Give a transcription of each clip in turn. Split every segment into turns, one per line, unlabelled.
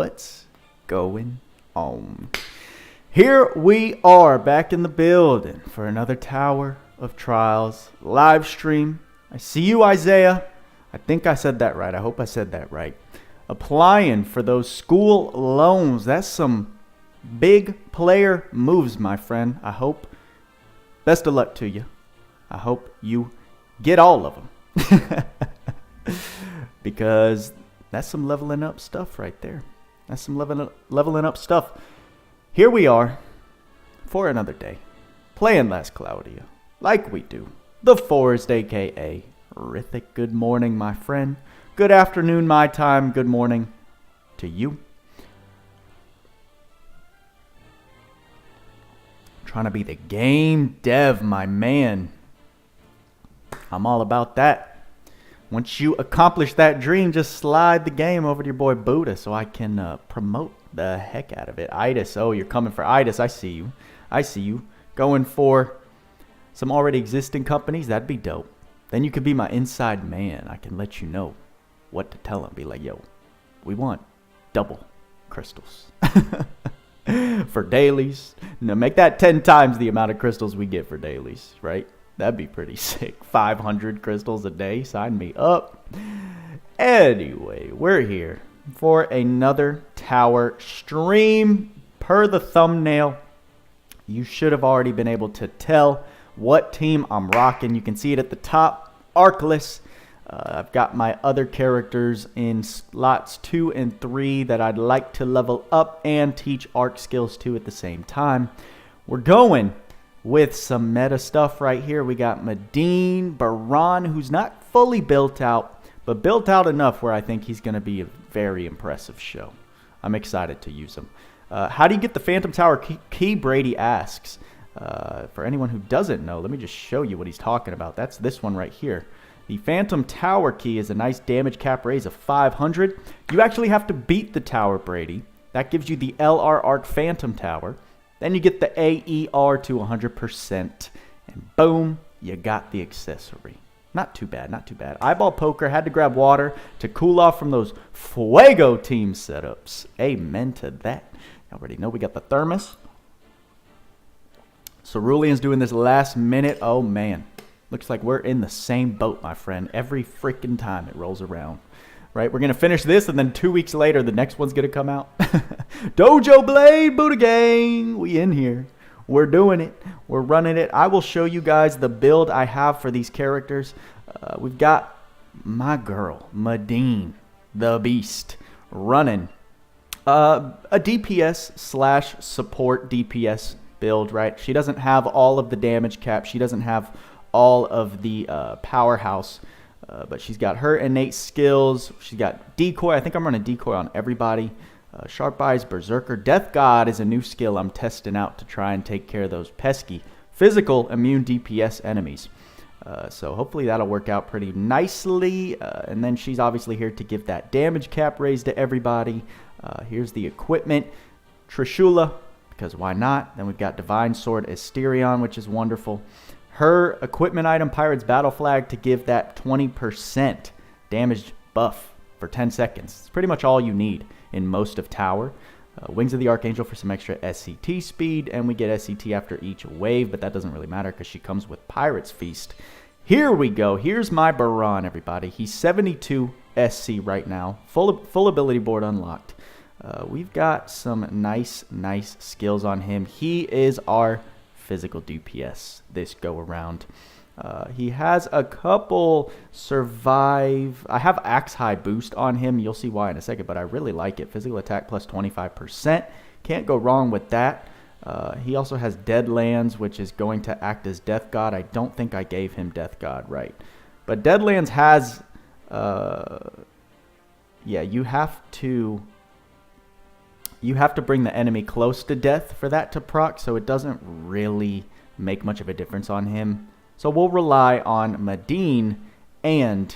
what's going on? Here we are back in the building for another Tower of Trials live stream. I see you, Isaiah. I think I said that right. I hope I said that right. Applying for those school loans. That's some big player moves, my friend. I hope. Best of luck to you. I hope you get all of them. Because that's some leveling up stuff right there. That's some leveling up stuff. Here we are for another day. Playing Last Cloudia. Like we do. The Forest, a.k.a. Rithik. Good morning, my friend. Good afternoon, my time. Good morning to you. Trying to be the game dev, my man. I'm all about that. Once you accomplish that dream, just slide the game over to your boy Buddha so I can promote the heck out of it. Itis, oh, you're coming for Itis. I see you. I see you. Going for some already existing companies. That'd be dope. Then you could be my inside man. I can let you know what to tell them. Be like, yo, we want double crystals. For dailies. No, make that 10 times the amount of crystals we get for dailies, right? That'd be pretty sick. 500 crystals a day. Sign me up. Anyway, we're here for another tower stream. Per the thumbnail, you should have already been able to tell what team I'm rocking. You can see it at the top. Arkless. I've got my other characters in slots 2 and 3 that I'd like to level up and teach arc skills to at the same time. We're going with some meta stuff right here. We got Medine, Baran, who's not fully built out, but built out enough where I think he's going to be a very impressive show. I'm excited to use him. How do you get the Phantom Tower key, Brady asks. For anyone who doesn't know, let me just show you what he's talking about. That's this one right here. The Phantom Tower key is a nice damage cap raise of 500. You actually have to beat the tower, Brady. That gives you the LR Arc Phantom Tower. Then you get the AER to 100%. And boom, you got the accessory. Not too bad, not too bad. Eyeball Poker had to grab water to cool off from those Fuego team setups. Amen to that. You already know we got the thermos. Cerulean's doing this last minute. Oh, man. Looks like we're in the same boat, my friend. Every freaking time it rolls around. Right? We're going to finish this, and then 2 weeks later, the next one's going to come out. Dojo Blade, Buddha Gang. We in here. We're doing it. We're running it. I will show you guys the build I have for these characters. We've got my girl, Medine, the Beast, running a DPS / support DPS build, right? She doesn't have all of the damage cap. She doesn't have all of the powerhouse. But she's got her innate skills. She's got decoy. I think I'm running decoy on everybody. Sharp Eyes, Berserker. Death God is a new skill I'm testing out to try and take care of those pesky physical immune DPS enemies. So hopefully that'll work out pretty nicely. And then she's obviously here to give that damage cap raise to everybody. Here's the equipment. Trishula, because why not? Then we've got Divine Sword Asterion, which is wonderful. Her equipment item, Pirate's Battle Flag, to give that 20% damage buff for 10 seconds. It's pretty much all you need in most of Tower. Wings of the Archangel for some extra SCT speed, and we get SCT after each wave, but that doesn't really matter because she comes with Pirate's Feast. Here we go. Here's my Baran, everybody. He's 72 SC right now. Full ability board unlocked. We've got some nice skills on him. He is our physical DPS this go around. He has a couple survive. I have axe high boost on him. You'll see why in a second, but I really like it. Physical attack plus 25%. Can't go wrong with that. He also has Deadlands, which is going to act as Death God. I don't think I gave him Death God right. But Deadlands has... yeah, you have to bring the enemy close to death for that to proc, so it doesn't really make much of a difference on him. So we'll rely on Medine and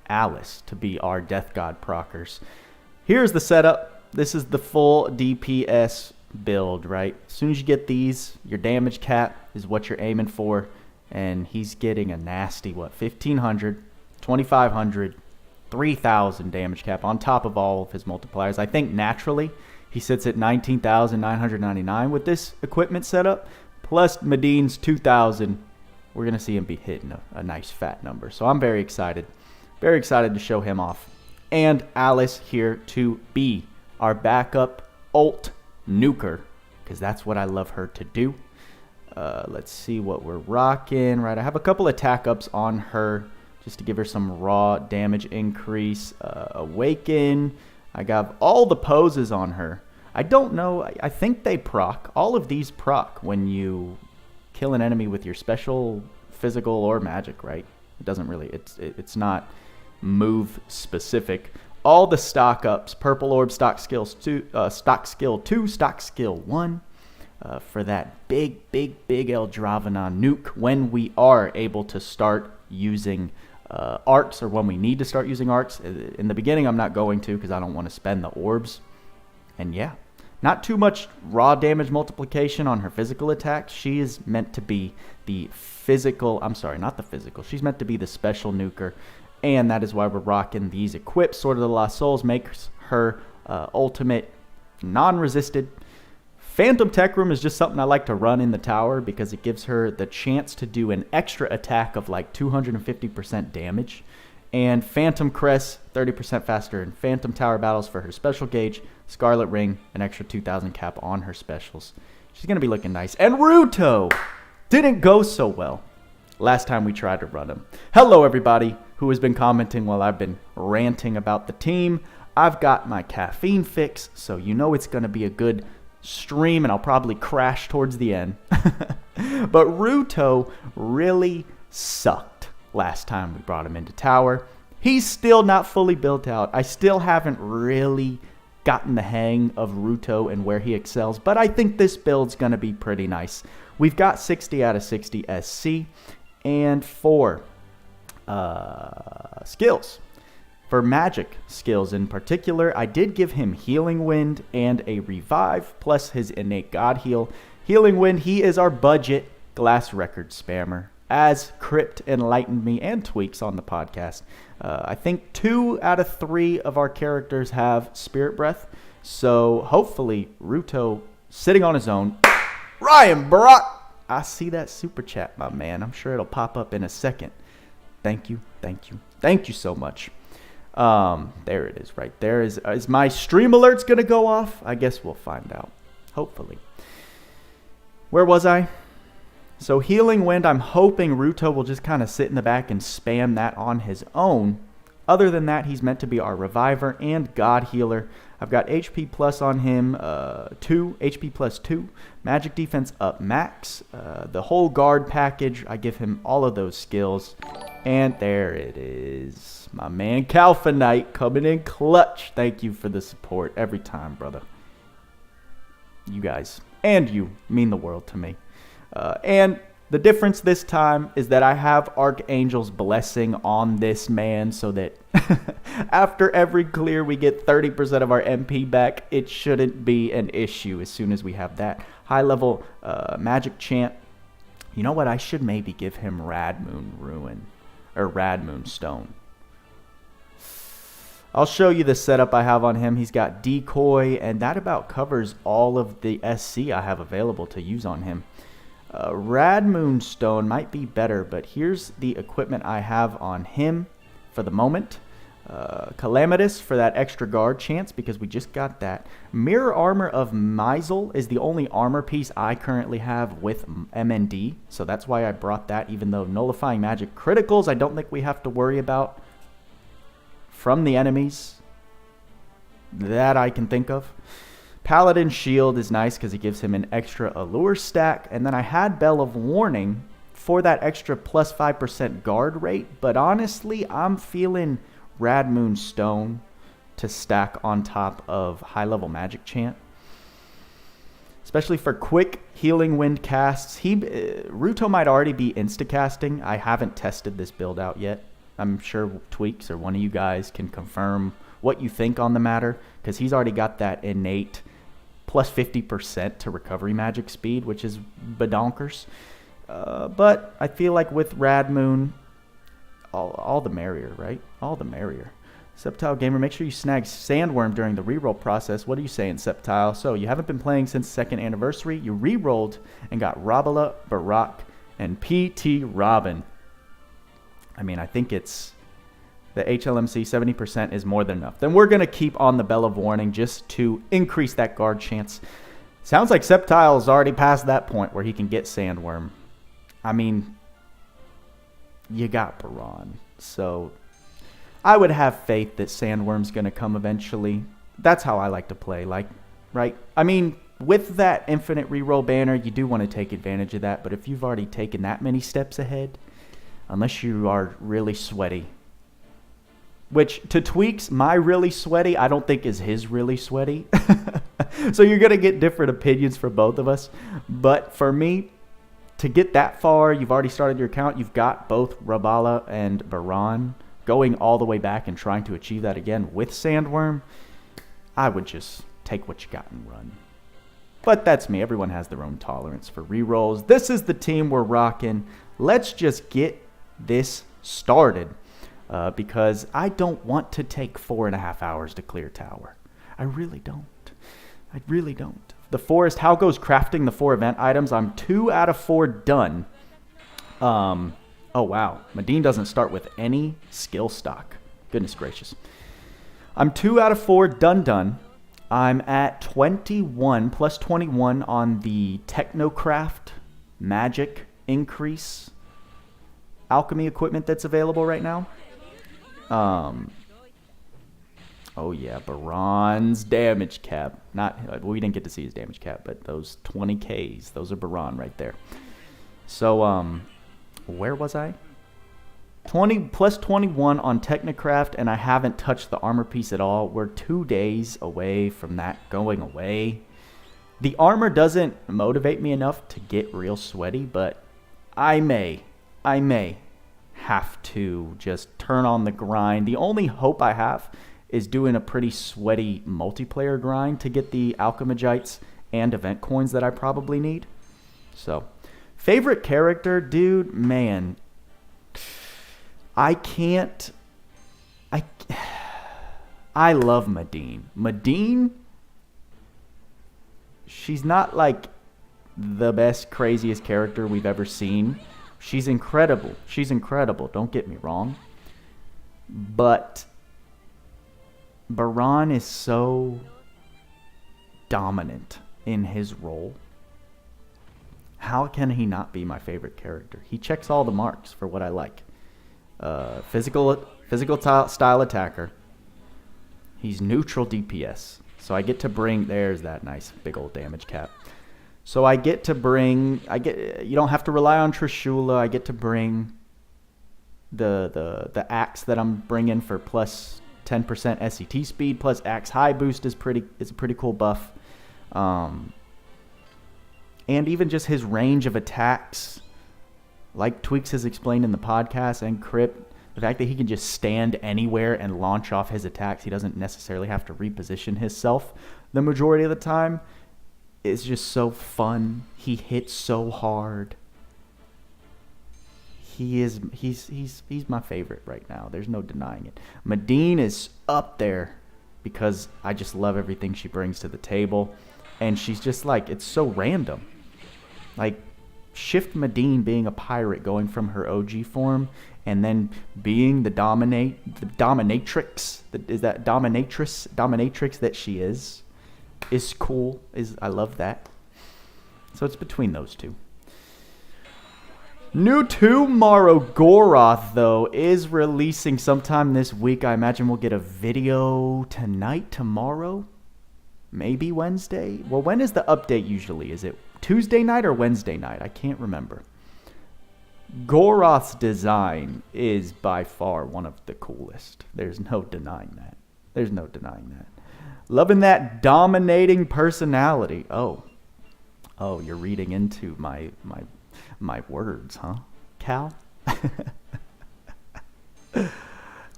Alice to be our Death God proccers. Here's the setup. This is the full DPS build, right? As soon as you get these, your damage cap is what you're aiming for. And he's getting a nasty, what, 1,500, 2,500, 3,000 damage cap on top of all of his multipliers. I think naturally he sits at 19,999 with this equipment setup, plus Medine's 2,000. We're going to see him be hitting a nice fat number. So I'm very excited. Very excited to show him off. And Alice here to be our backup ult nuker, because that's what I love her to do. Let's see what we're rocking. Right, I have a couple attack ups on her just to give her some raw damage increase. Awaken. I got all the poses on her. I don't know. I think they proc. All of these proc when you kill an enemy with your special, physical, or magic, right? It doesn't really. It's not move specific. All the stock ups: purple orb, stock skills 2, stock skill 2, stock skill 1. For that big Eldravenon nuke when we are able to start using arcs, or when we need to start using arcs. In the beginning, I'm not going to, because I don't want to spend the orbs. And yeah, not too much raw damage multiplication on her physical attacks. She is meant to be the physical, I'm sorry, not the physical. She's meant to be the special nuker. And that is why we're rocking these equips. Sword of the Lost Souls makes her ultimate non-resisted. Phantom Tech Room is just something I like to run in the tower because it gives her the chance to do an extra attack of like 250% damage. And Phantom Crest, 30% faster in Phantom Tower battles for her special gauge. Scarlet Ring, an extra 2,000 cap on her specials. She's going to be looking nice. And Ruto didn't go so well last time we tried to run him. Hello, everybody who has been commenting while I've been ranting about the team. I've got my caffeine fix, so you know it's going to be a good stream, and I'll probably crash towards the end. But Ruto really sucked last time we brought him into tower. He's still not fully built out. I still haven't really gotten the hang of Ruto and where he excels, but I think this build's going to be pretty nice. We've got 60 out of 60 SC, and for skills. For magic skills in particular, I did give him Healing Wind and a Revive, plus his innate God Heal. Healing Wind, he is our budget glass record spammer, as Crypt enlightened me and Tweaks on the podcast. I think 2 out of 3 of our characters have Spirit Breath, so hopefully Ruto sitting on his own. Ryan Brock, I see that super chat, my man. I'm sure it'll pop up in a second. Thank you, thank you, thank you so much. There it is right there. Is my stream alerts gonna go off? I guess we'll find out, hopefully. Where was I? So Healing Wind, I'm hoping Ruto will just kind of sit in the back and spam that on his own. Other than that, he's meant to be our Reviver and God Healer. I've got HP plus on him, 2, HP plus 2, magic defense up max, the whole guard package. I give him all of those skills. And there it is. My man Calphanite coming in clutch. Thank you for the support every time, brother. You guys and you mean the world to me. And the difference this time is that I have Archangel's Blessing on this man so that after every clear we get 30% of our MP back. It shouldn't be an issue as soon as we have that high level magic chant. You know what? I should maybe give him Radmoon Ruin or Radmoon Stone. I'll show you the setup I have on him. He's got Decoy, and that about covers all of the SC I have available to use on him. Radmoon Stone might be better, but here's the equipment I have on him for the moment. Calamitous for that extra guard chance because we just got that. Mirror Armor of Misel is the only armor piece I currently have with MND, so that's why I brought that, even though Nullifying Magic criticals I don't think we have to worry about from the enemies that I can think of. Paladin Shield is nice because it gives him an extra allure stack. And then I had Bell of Warning for that extra plus 5% guard rate. But honestly, I'm feeling Radmoon Stone to stack on top of high level magic chant. Especially for quick Healing Wind casts. Ruto might already be insta-casting. I haven't tested this build out yet. I'm sure Tweaks or one of you guys can confirm what you think on the matter, because he's already got that innate plus 50% to recovery magic speed, which is badonkers. But I feel like with Radmoon, all the merrier, right? All the merrier. Septile Gamer, make sure you snag Sandworm during the reroll process. What are you saying, Septile? So, you haven't been playing since second anniversary. You rerolled and got Rabala, Barak, and PT Robin. I mean, I think it's the HLMC 70% is more than enough. Then we're going to keep on the Bell of Warning just to increase that guard chance. Sounds like Septile's already past that point where he can get Sandworm. I mean, you got Baran. So I would have faith that Sandworm's going to come eventually. That's how I like to play, like, right? I mean, with that infinite reroll banner, you do want to take advantage of that. But if you've already taken that many steps ahead, unless you are really sweaty, which to Tweaks, my really sweaty, I don't think is his really sweaty. So you're going to get different opinions for both of us. But for me, to get that far, you've already started your account. You've got both Rabala and Baran. Going all the way back and trying to achieve that again with Sandworm, I would just take what you got and run. But that's me. Everyone has their own tolerance for rerolls. This is the team we're rocking. Let's just get this started because I don't want to take 4.5 hours to clear tower. I really don't. I really don't. The forest, how goes crafting the 4 event items? I'm 2 out of 4 done. Oh, wow. Medine doesn't start with any skill stock. Goodness gracious. I'm 2 out of 4 done. I'm at 21, plus 21 on the Technocraft magic increase alchemy equipment that's available right now. Oh, yeah. Baran's damage cap. We didn't get to see his damage cap, but those 20Ks, those are Baran right there. So, where was I? 20 plus 21 on Technocraft, and I haven't touched the armor piece at all. We're 2 days away from that going away. The armor doesn't motivate me enough to get real sweaty, but I may have to just turn on the grind. The only hope I have is doing a pretty sweaty multiplayer grind to get the Alchemagites and event coins that I probably need. So, favorite character, dude, man. I love Medine. Medine, she's not like the best, craziest character we've ever seen. She's incredible. She's incredible. Don't get me wrong. But Baran is so dominant in his role. How can he not be my favorite character? He checks all the marks for what I like. Physical style attacker. He's neutral DPS. So I get to bring, there's that nice big old damage cap. So I get to bring, you don't have to rely on Trishula. I get to bring the axe that I'm bringing for plus 10% SCT speed, plus axe high boost is a pretty cool buff. And even just his range of attacks, like Tweaks has explained in the podcast, and Crypt, the fact that he can just stand anywhere and launch off his attacks, he doesn't necessarily have to reposition himself the majority of the time, is just so fun. He hits so hard. He's my favorite right now. There's no denying it. Medine is up there because I just love everything she brings to the table. And she's just like, it's so random. Like, Shift Medine being a pirate, going from her OG form, and then being the dominatrix that she is cool. I love that. So it's between those two. New tomorrow, Goroth, though, is releasing sometime this week. I imagine we'll get a video tonight, tomorrow, maybe Wednesday. Well, when is the update usually? Is it Tuesday night or Wednesday night? I can't remember. Goroth's design is by far one of the coolest. There's no denying that. Loving that dominating personality. Oh, you're reading into my words, huh, Cal?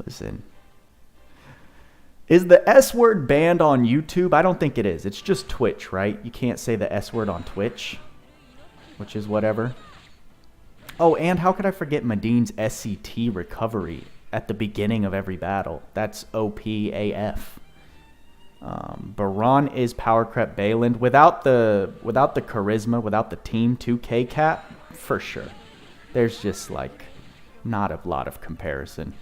Listen. Is the S word banned on YouTube? I don't think it is. It's just Twitch, right? You can't say the S word on Twitch, which is whatever. Oh, and how could I forget Medine's SCT recovery at the beginning of every battle. That's OP AF. Baran is power crept Bayland. Without the charisma, without the team 2K cap, for sure. There's just like not a lot of comparison.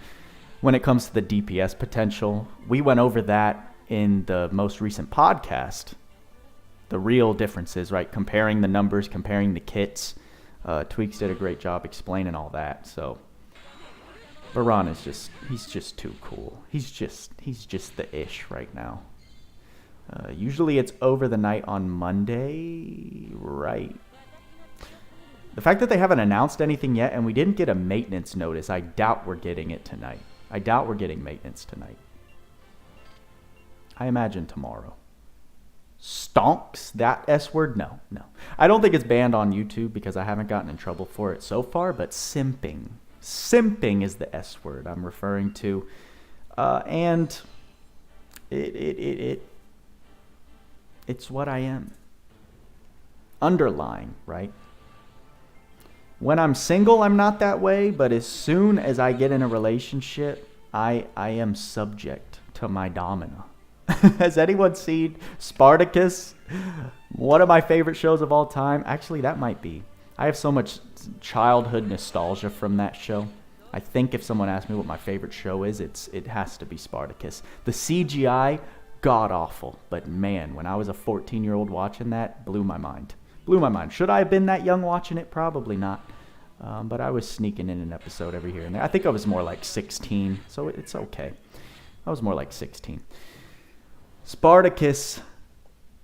When it comes to the DPS potential, we went over that in the most recent podcast. The real differences, right? Comparing the numbers, comparing the kits. Tweaks did a great job explaining all that. So Baran is he's just too cool. He's just the ish right now. Usually it's over the night on Monday, right? The fact that they haven't announced anything yet and we didn't get a maintenance notice, I doubt we're getting it tonight. I doubt we're getting maintenance tonight. I imagine tomorrow. Stonks? That S word? No. I don't think it's banned on YouTube because I haven't gotten in trouble for it so far, but simping. Simping is the S word I'm referring to. And it's what I am. Underlying, right? When I'm single, I'm not that way, but as soon as I get in a relationship, I am subject to my domina. Has anyone seen Spartacus? One of my favorite shows of all time. Actually, that might be. I have so much childhood nostalgia from that show. I think if someone asked me what my favorite show is, it has to be Spartacus. The CGI, god-awful. But man, when I was a 14-year-old watching that, blew my mind. Blew my mind. Should I have been that young watching it? Probably not. But I was sneaking in an episode every here and there. I think I was more like 16, so it's okay. I was more like 16. Spartacus,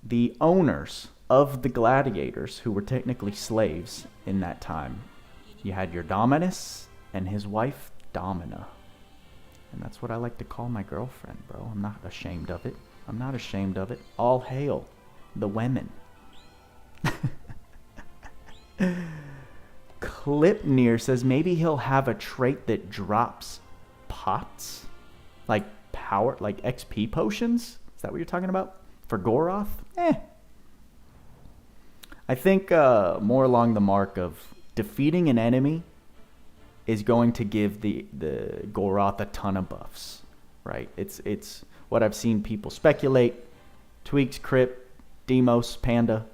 the owners of the gladiators, who were technically slaves in that time. You had your Dominus and his wife, Domina. And that's what I like to call my girlfriend, bro. I'm not ashamed of it. I'm not ashamed of it. All hail the women. Clipnear says maybe he'll have a trait that drops pots, like power, like XP potions. Is that what you're talking about? For Goroth? I think more along the mark of defeating an enemy is going to give the Goroth a ton of buffs, right? It's what I've seen people speculate. Tweaks, Crypt, Demos, Panda.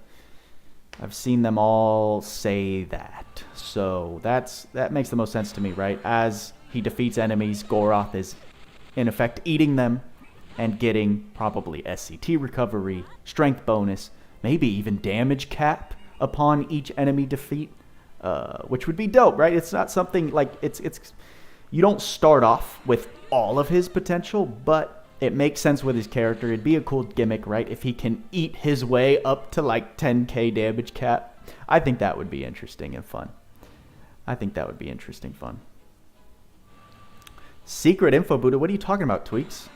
I've seen them all say that. So that makes the most sense to me, right? As he defeats enemies, Goroth is in effect eating them and getting probably SCT recovery, strength bonus, maybe even damage cap upon each enemy defeat, which would be dope, right? It's not something like it's you don't start off with all of his potential, but it makes sense with his character. It'd be a cool gimmick, right? If he can eat his way up to like 10k damage cap, I think that would be interesting and fun. Secret info, Buddha. What are you talking about, Tweaks?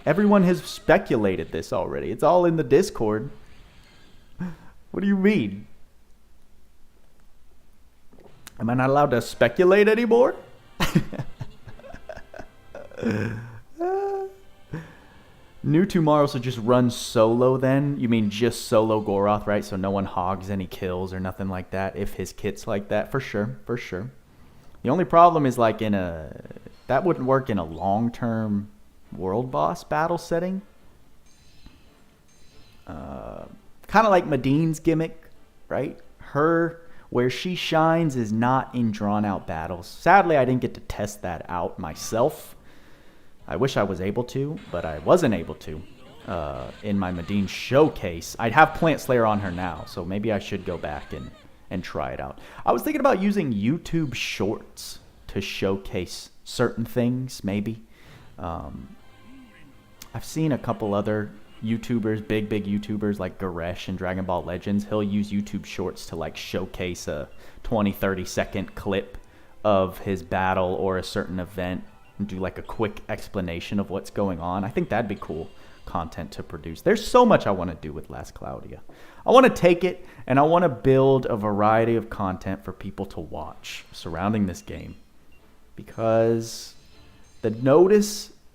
Everyone has speculated this already. It's all in the Discord. What do you mean? Am I not allowed to speculate anymore? New tomorrow, so just run solo then? You mean just solo Goroth, right? So no one hogs any kills or nothing like that if his kit's like that? For sure. The only problem is like that wouldn't work in a long-term world boss battle setting. Kind of like Madine's gimmick, right? Where she shines is not in drawn-out battles. Sadly, I didn't get to test that out myself. I wish I was able to, but I wasn't able to in my Medine showcase. I'd have Plant Slayer on her now, so maybe I should go back and try it out. I was thinking about using YouTube Shorts to showcase certain things, maybe. I've seen a couple other YouTubers, big YouTubers like Garesh and Dragon Ball Legends. He'll use YouTube Shorts to like showcase a 20-30 second clip of his battle or a certain event and do like a quick explanation of what's going on. I think that'd be cool content to produce. There's so much I want to do with Last Cloudia. I want to take it and I want to build a variety of content for people to watch surrounding this game, because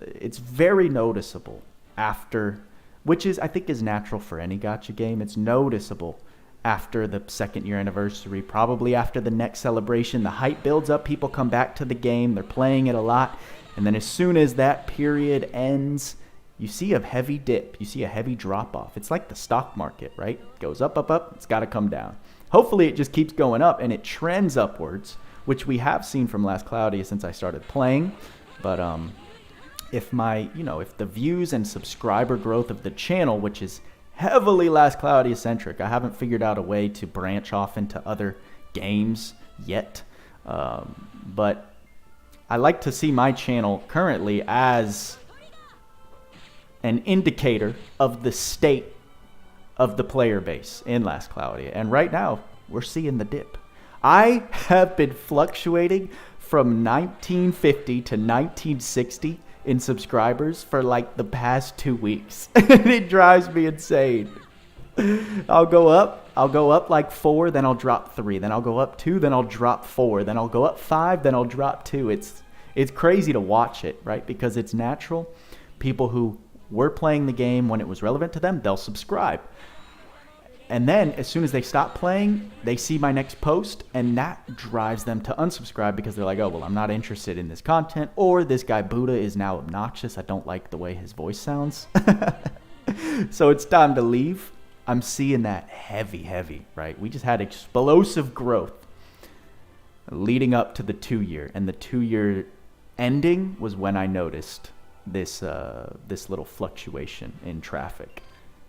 it's very noticeable after, which is I think is natural for any gacha game. It's noticeable after the 2nd year anniversary, probably after the next celebration. The hype builds up, people come back to the game, they're playing it a lot, And then as soon as that period ends, you see a heavy dip. You see a heavy drop off. It's like the stock market, right? It goes up, up, up. It's got to come down. Hopefully it just keeps going up and it trends upwards, which we have seen from Last Cloudia since I started playing. But if the views and subscriber growth of the channel, which is heavily Last Cloudia centric, I haven't figured out a way to branch off into other games yet. But I like to see my channel currently as an indicator of the state of the player base in Last Cloudia. And right now, we're seeing the dip. I have been fluctuating from 1950 to 1960 in subscribers for like the past 2 weeks. And it drives me insane. I'll go up like 4, then I'll drop 3, then I'll go up 2, then I'll drop 4, then I'll go up 5, then I'll drop 2. It's crazy to watch it, right? Because it's natural. People who were playing the game when it was relevant to them, they'll subscribe. And then as soon as they stop playing, they see my next post, and that drives them to unsubscribe because they're like, oh, well, I'm not interested in this content, or this guy Buddha is now obnoxious. I don't like the way his voice sounds. So it's time to leave. I'm seeing that heavy, right? We just had explosive growth leading up to the 2-year, and the 2-year ending was when I noticed this little fluctuation in traffic.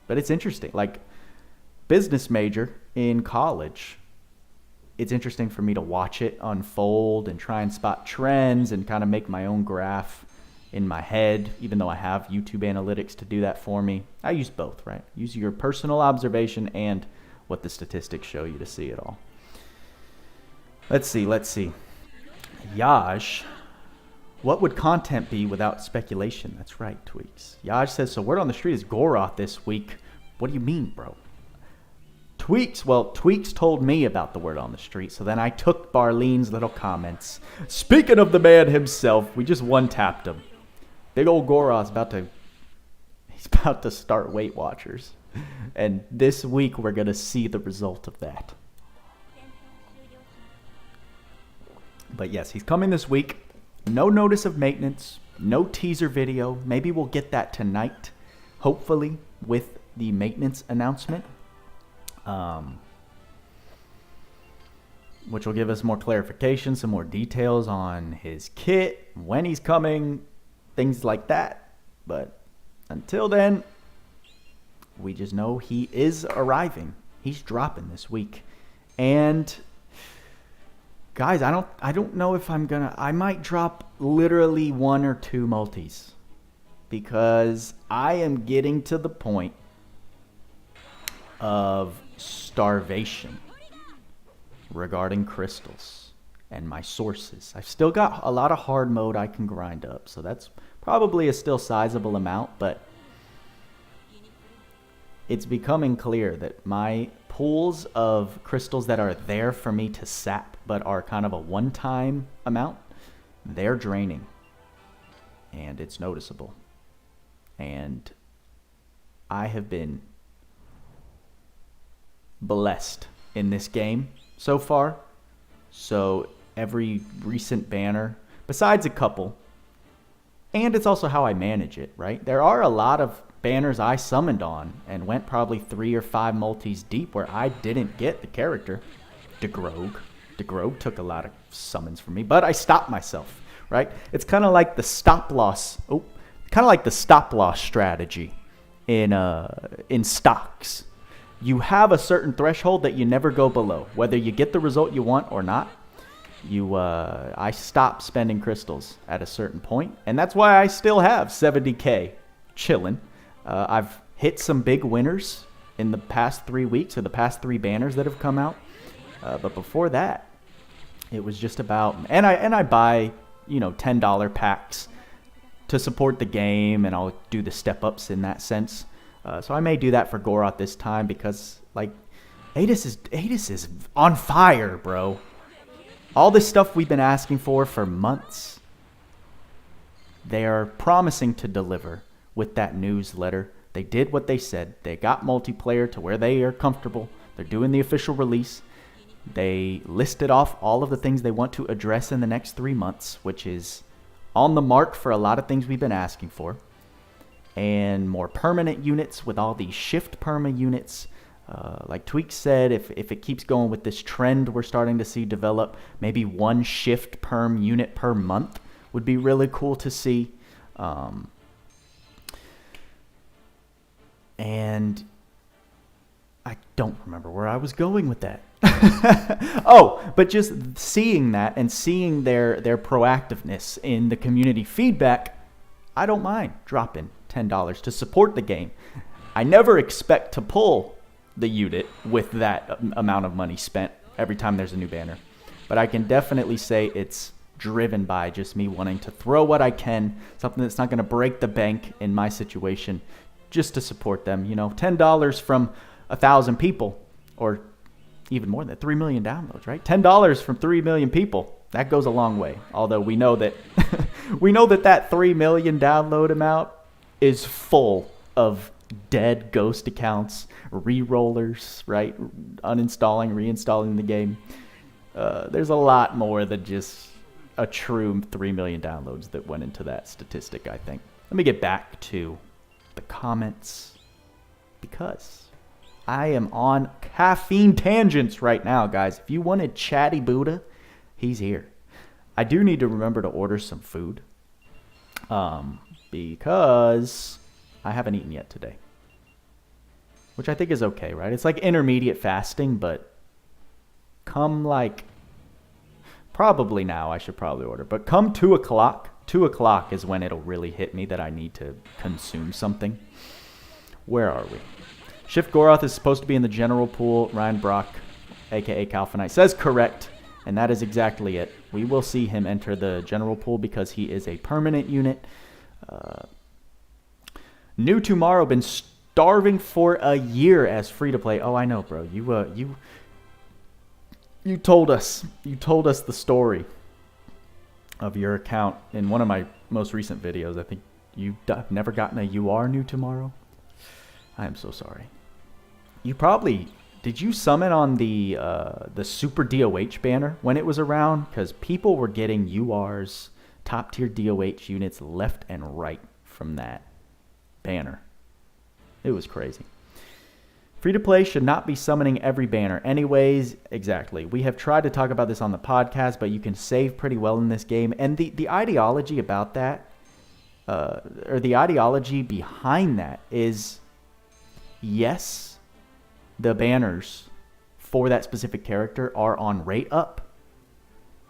But it's interesting. Like, business major in college, it's interesting for me to watch it unfold and try and spot trends and kind of make my own graph in my head, even though I have YouTube analytics to do that for me. I use both, right? Use your personal observation and what the statistics show you to see it all. Let's see. Yash, what would content be without speculation? That's right, Tweaks. Yash says, so word on the street is Goroth this week. What do you mean, bro? Tweaks told me about the word on the street, so then I took Barlene's little comments. Speaking of the man himself, we just one-tapped him. Big old Goroth's about to start Weight Watchers. And this week we're going to see the result of that. But yes, he's coming this week. No notice of maintenance, no teaser video. Maybe we'll get that tonight, hopefully, with the maintenance announcement. Which will give us more clarification, some more details on his kit, when he's coming, things like that. But until then, we just know he is arriving. He's dropping this week. And guys, I don't know if I might drop literally 1 or 2 multis, because I am getting to the point of starvation regarding crystals and my sources. I've still got a lot of hard mode I can grind up, so that's probably a still sizable amount, but it's becoming clear that my pools of crystals that are there for me to sap but are kind of a one-time amount, they're draining, and it's noticeable. And I have been blessed in this game so far. So every recent banner, besides a couple, and it's also how I manage it, right? There are a lot of banners I summoned on and went probably 3 or 5 multis deep where I didn't get the character. DeGrogue took a lot of summons from me, but I stopped myself, right? It's kind of like the stop loss. Strategy in stocks. You have a certain threshold that you never go below, whether you get the result you want or not. I stopped spending crystals at a certain point, and that's why I still have 70k chilling. I've hit some big winners in the past 3 weeks, or the past 3 banners that have come out. But before that, it was just about, and I buy, $10 packs to support the game, and I'll do the step ups in that sense. So I may do that for Goroth this time, because Adis is on fire, bro. All this stuff we've been asking for months, they are promising to deliver with that newsletter. They did what they said. They got multiplayer to where they are comfortable. They're doing the official release. They listed off all of the things they want to address in the next 3 months, which is on the mark for a lot of things we've been asking for. And more permanent units with all these shift perma units. Like Tweak said, if it keeps going with this trend we're starting to see develop, maybe one shift perm unit per month would be really cool to see. And I don't remember where I was going with that. Oh, but just seeing that and seeing their proactiveness in the community feedback, I don't mind dropping $10 to support the game. I never expect to pull the unit with that amount of money spent every time there's a new banner. But I can definitely say it's driven by just me wanting to throw what I can, something that's not going to break the bank in my situation, just to support them. You know, $10 from 1,000 people, or even more than that, 3 million downloads, right? $10 from 3 million people. That goes a long way. Although we know that that 3 million download amount is full of dead ghost accounts, re-rollers, right? Uninstalling, reinstalling the game. There's a lot more than just a true 3 million downloads that went into that statistic, I think. Let me get back to the comments, because I am on caffeine tangents right now, guys. If you wanted Chatty Buddha, he's here. I do need to remember to order some food, because I haven't eaten yet today, which I think is okay, right? It's like intermediate fasting, but come like, probably now I should probably order, but come 2 o'clock, 2 o'clock is when it'll really hit me that I need to consume something. Where are we? Shift Goroth is supposed to be in the general pool. Ryan Brock, aka Calfinite, says correct, and that is exactly it. We will see him enter the general pool because he is a permanent unit. New Tomorrow, been starving for a year as free to play. Oh, I know, bro. You told us the story of your account in one of my most recent videos. I think you've never gotten a UR New Tomorrow. I am so sorry. You probably, did you summon on the Super DOH banner when it was around? Because people were getting URs, top tier DOH units left and right from that banner. It was crazy. Free to play should not be summoning every banner. Anyways, exactly. We have tried to talk about this on the podcast, but you can save pretty well in this game. And the ideology about that, or the ideology behind that is, yes, the banners for that specific character are on rate up.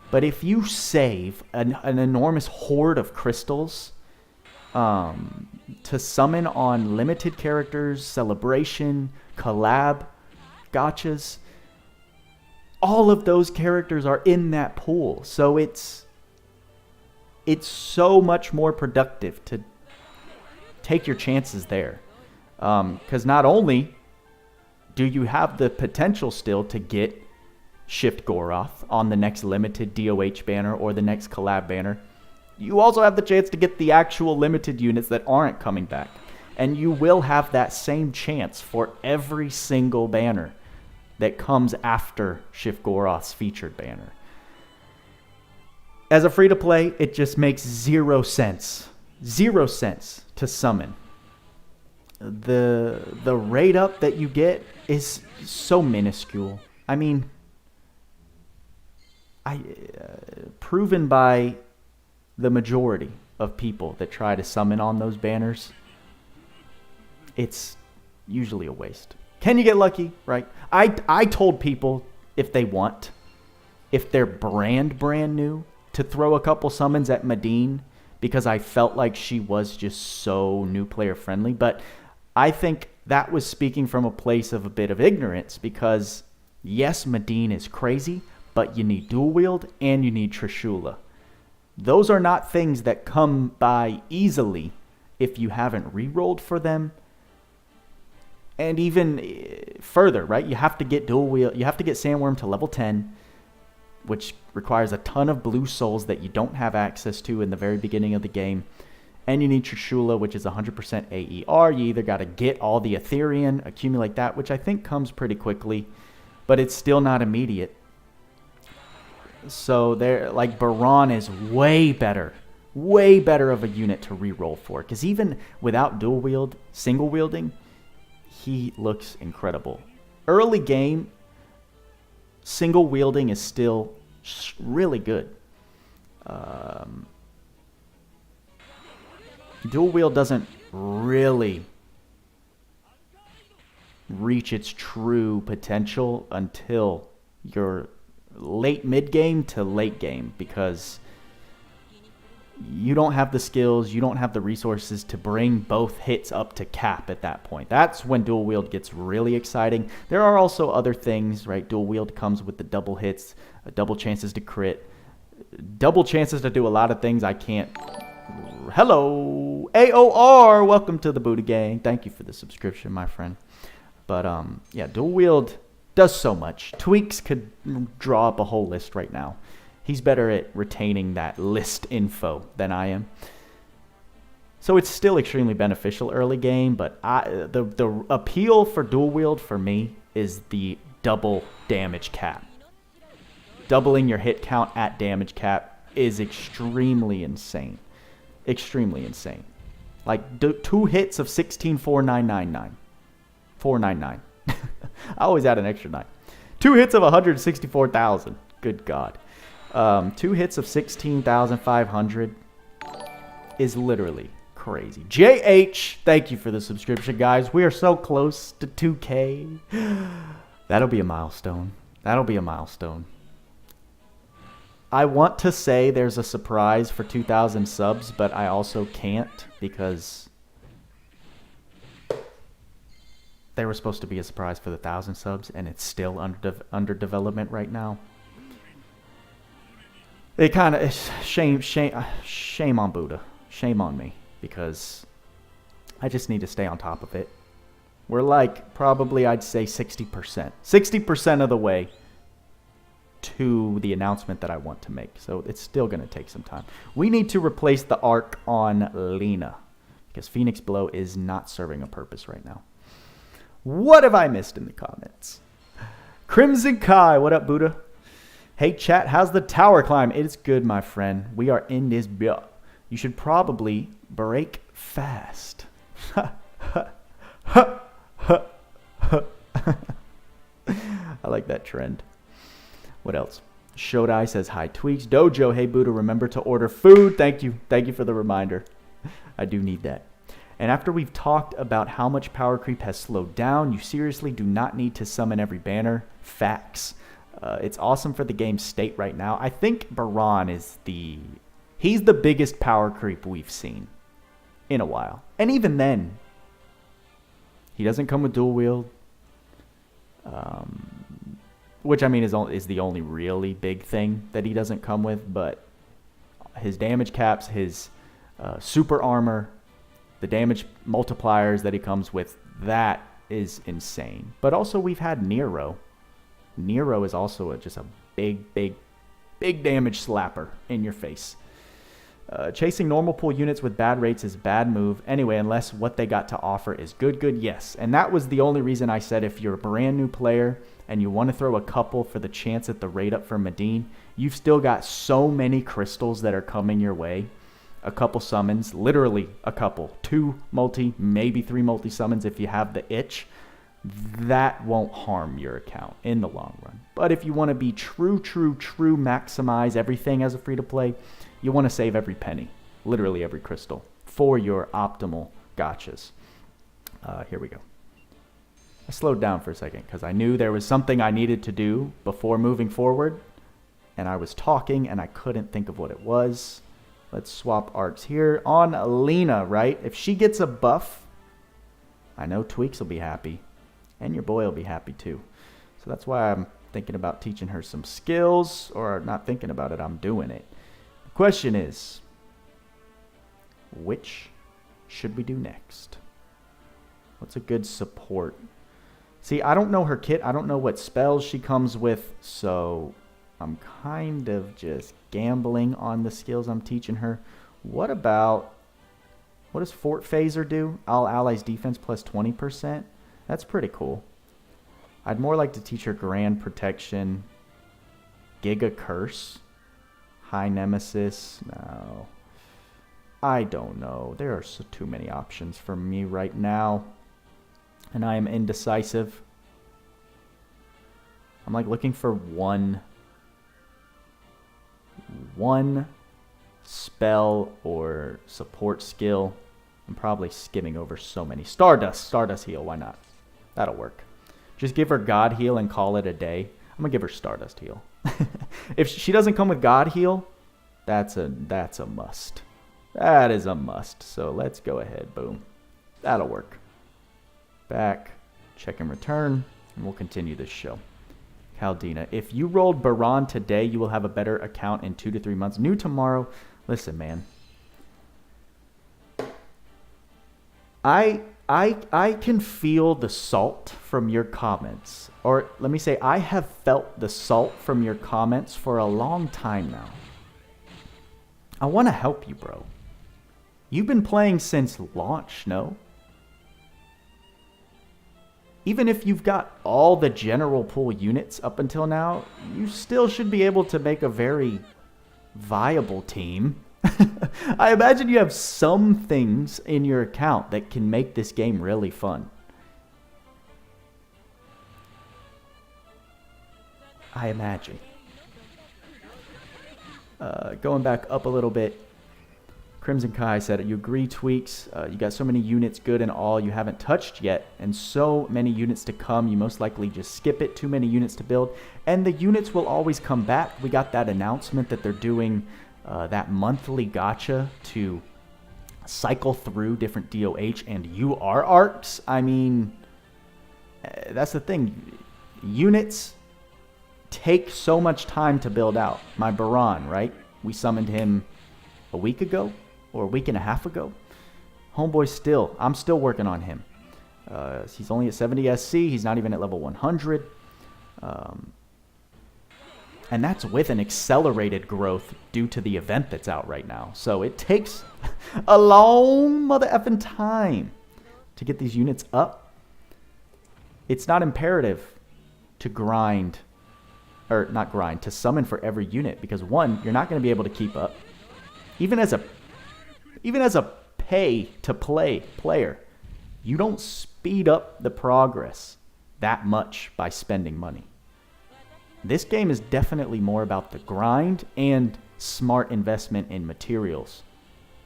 But if you save an enormous horde of crystals to summon on limited characters, celebration, collab, gotchas, all of those characters are in that pool. So it's so much more productive to take your chances there. Because not only do you have the potential still to get Shift Goroth on the next limited DOH banner or the next collab banner, you also have the chance to get the actual limited units that aren't coming back. And you will have that same chance for every single banner that comes after Shift Goroth's featured banner. As a free-to-play, it just makes 0 sense. 0 cents to summon. The rate up that you get is so minuscule. I mean, proven by the majority of people that try to summon on those banners, it's usually a waste. Can you get lucky? Right? I told people if they want, if they're brand new, to throw a couple summons at Medine because I felt like she was just so new player friendly. But I think that was speaking from a place of a bit of ignorance because, yes, Medine is crazy, but you need dual wield and you need Trishula. Those are not things that come by easily if you haven't re-rolled for them. And even further, right? You have to get dual wield. You have to get Sandworm to level 10, which requires a ton of blue souls that you don't have access to in the very beginning of the game. And you need Trishula, which is 100% AER. You either got to get all the Ethereum, accumulate that, which I think comes pretty quickly, but it's still not immediate. So there, like Baran is way better way better of a unit to reroll for. Because even without dual wield, single wielding, he looks incredible. Early game, single wielding is still really good. Dual wield doesn't really reach its true potential until your late mid game to late game, because you don't have the skills, you don't have the resources to bring both hits up to cap at that point. That's when dual wield gets really exciting. There are also other things, right? Dual wield comes with the double hits, double chances to crit, double chances to do a lot of things I can't. Hello, AOR, welcome to the Buddha Gang. Thank you for the subscription, my friend. But yeah, dual wield does so much. Tweaks could draw up a whole list right now. He's better at retaining that list info than I am. So it's still extremely beneficial early game, but the appeal for dual wield for me is the double damage cap. Doubling your hit count at damage cap is extremely insane. Extremely insane. Like 2 hits of 16,4999. 499. I always add an extra 9. 2 hits of 164,000. Good God. 2 hits of 16,500 is literally crazy. JH, thank you for the subscription, guys. We are so close to 2K. That'll be a milestone. That'll be a milestone. I want to say there's a surprise for 2,000 subs, but I also can't because they were supposed to be a surprise for the 1,000 subs, and it's still under development right now. It kind of shame on Buddha, shame on me, because I just need to stay on top of it. We're like probably, I'd say 60% of the way to the announcement that I want to make. So it's still going to take some time. We need to replace the arc on Lena because Phoenix Blow is not serving a purpose right now. What have I missed in the comments? Crimson Kai, what up, Buddha? Hey, chat, how's the tower climb? It's good, my friend. We are in this build. You should probably break fast. I like that trend. What else? Shodai says, hi, Tweaks. Dojo, hey, Buddha, remember to order food. Thank you. Thank you for the reminder. I do need that. And after we've talked about how much power creep has slowed down, you seriously do not need to summon every banner. Facts. It's awesome for the game's state right now. I think Baran is he's the biggest power creep we've seen in a while. And even then, he doesn't come with dual wield. Which, I mean, is the only really big thing that he doesn't come with. But his damage caps, his super armor, the damage multipliers that he comes with, that is insane. But also, we've had Nero. Nero is also just a big damage slapper in your face. Chasing normal pool units with bad rates is a bad move. Anyway, unless what they got to offer is good, yes. And that was the only reason I said if you're a brand new player and you want to throw a couple for the chance at the rate up for Medine, you've still got so many crystals that are coming your way. A couple summons, literally a couple. 2 multi, maybe 3 multi summons if you have the itch. That won't harm your account in the long run. But if you want to be true maximize everything as a free-to-play, you want to save every penny, literally every crystal, for your optimal gotchas. Here we go. I slowed down for a second because I knew there was something I needed to do before moving forward, and I was talking and I couldn't think of what it was. Let's swap arcs here on Lena, right? If she gets a buff, I know Tweaks will be happy. And your boy will be happy too. So that's why I'm thinking about teaching her some skills, or not thinking about it, I'm doing it. The question is, which should we do next? What's a good support? See, I don't know her kit. I don't know what spells she comes with, so I'm kind of just gambling on the skills I'm teaching her. What does Fort Phaser do? All allies defense plus 20%. That's pretty cool. I'd more like to teach her Grand Protection, Giga Curse, High Nemesis. No. I don't know. There are too many options for me right now. And I am indecisive. I'm like looking for one spell or support skill. I'm probably skimming over so many. Stardust heal, why not? That'll work. Just give her God heal and call it a day. I'm gonna give her Stardust heal. If she doesn't come with God heal, that's a must. That is a must. So let's go ahead. Boom. That'll work. Back, check and return, and we'll continue this show. Caldina, if you rolled Baran today, you will have a better account in 2 to 3 months. New tomorrow. Listen, man. I can feel the salt from your comments. Or let me say, I have felt the salt from your comments for a long time now. I want to help you, bro. You've been playing since launch, no? Even if you've got all the general pool units up until now, you still should be able to make a very viable team. I imagine you have some things in your account that can make this game really fun. I imagine. Going back up a little bit, Crimson Kai said, you agree, Tweaks? You got so many units good and all you haven't touched yet, and so many units to come, you most likely just skip it. Too many units to build, and the units will always come back. We got that announcement that they're doing that monthly gacha to cycle through different DOH and UR arcs. I mean, that's the thing. Units take so much time to build out. My Baran, right? We summoned him a week ago or a week and a half ago. Homeboy I'm still working on him. He's only at 70 SC. He's not even at level 100. And that's with an accelerated growth due to the event that's out right now. So it takes a long mother effing time to get these units up. It's not imperative to grind, or not grind, to summon for every unit, because one, you're not going to be able to keep up. Even as a pay to play player, you don't speed up the progress that much by spending money. This game is definitely more about the grind and smart investment in materials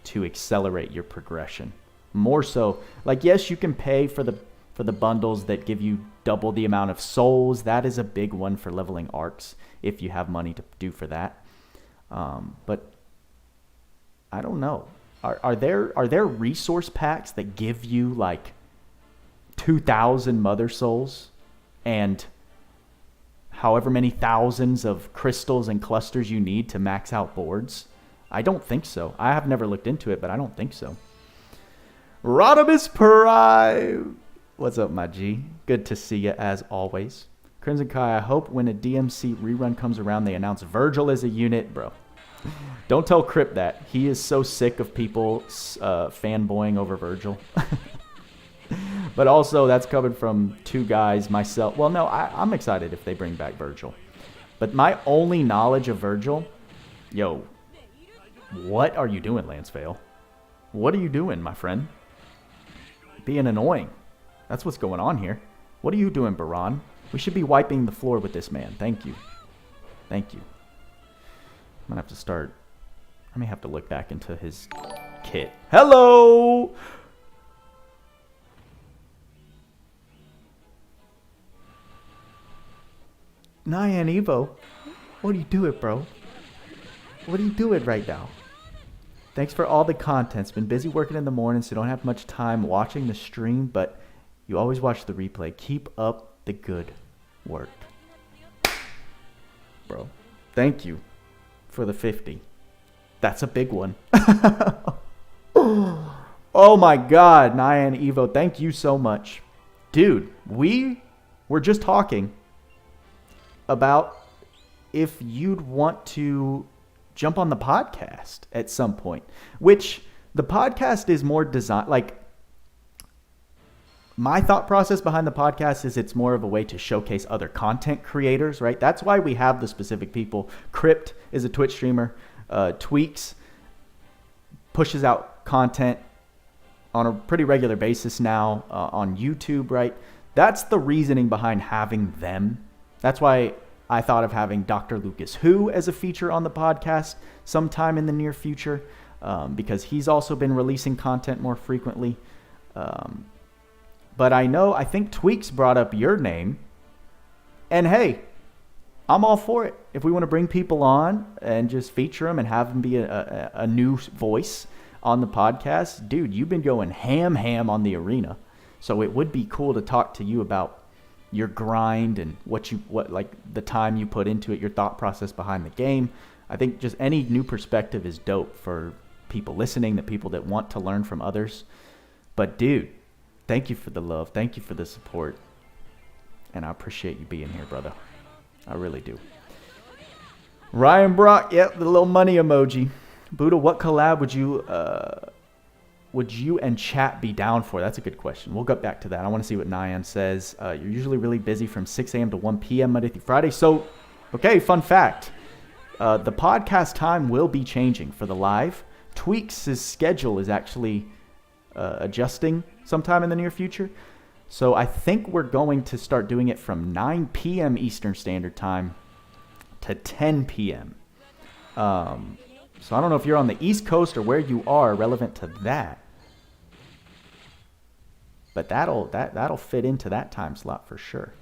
to accelerate your progression. More so, like, yes, you can pay for the bundles that give you double the amount of souls. That is a big one for leveling arcs if you have money to do for that. But I don't know. Are there resource packs that give you like 2,000 mother souls and however many thousands of crystals and clusters you need to max out boards? I don't think so. I have never looked into it, but I don't think so. Rodimus Prime! What's up, my G? Good to see you as always. Crimson Kai, I hope when a DMC rerun comes around, they announce Virgil as a unit. Bro, don't tell Crip that. He is so sick of people fanboying over Virgil. But also, that's coming from two guys, myself. Well, no, I'm excited if they bring back Virgil. But my only knowledge of Virgil, yo, what are you doing, Lancevale? What are you doing, my friend? Being annoying. That's what's going on here. What are you doing, Baran? We should be wiping the floor with this man. Thank you. Thank you. I'm going to have to start. I may have to look back into his kit. Hello! Nyan Evo, what are you doing, bro? What are you doing right now? Thanks for all the content. It's been busy working in the morning, so don't have much time watching the stream, but you always watch the replay. Keep up the good work. Bro, thank you for the 50. That's a big one. Oh my God, Nyan Evo, thank you so much. Dude, we were just talking about if you'd want to jump on the podcast at some point, which the podcast is more designed, like, my thought process behind the podcast is it's more of a way to showcase other content creators, right? That's why we have the specific people. Crypt is a Twitch streamer. Tweaks pushes out content on a pretty regular basis now on YouTube, right? That's the reasoning behind having them. That's why I thought of having Dr. Lucas Who as a feature on the podcast sometime in the near future, because he's also been releasing content more frequently. But I think Tweaks brought up your name, and hey, I'm all for it. If we want to bring people on and just feature them and have them be a new voice on the podcast, dude, you've been going ham on the arena. So it would be cool to talk to you about your grind and what like the time you put into it, your thought process behind the game. I think just any new perspective is dope for people listening, the people that want to learn from others. But dude, thank you for the love. Thank you for the support. And I appreciate you being here, brother. I really do. Ryan Brock, yep, the little money emoji. Buddha, what collab would you and chat be down for? That's a good question. We'll get back to that. I want to see what Nyan says. You're usually really busy from 6 a.m. to 1 p.m. Monday through Friday. So, okay, fun fact. The podcast time will be changing for the live. Tweaks' schedule is actually adjusting sometime in the near future. So I think we're going to start doing it from 9 p.m. Eastern Standard Time to 10 p.m. So I don't know if you're on the East Coast or where you are relevant to that. But that'll fit into that time slot for sure.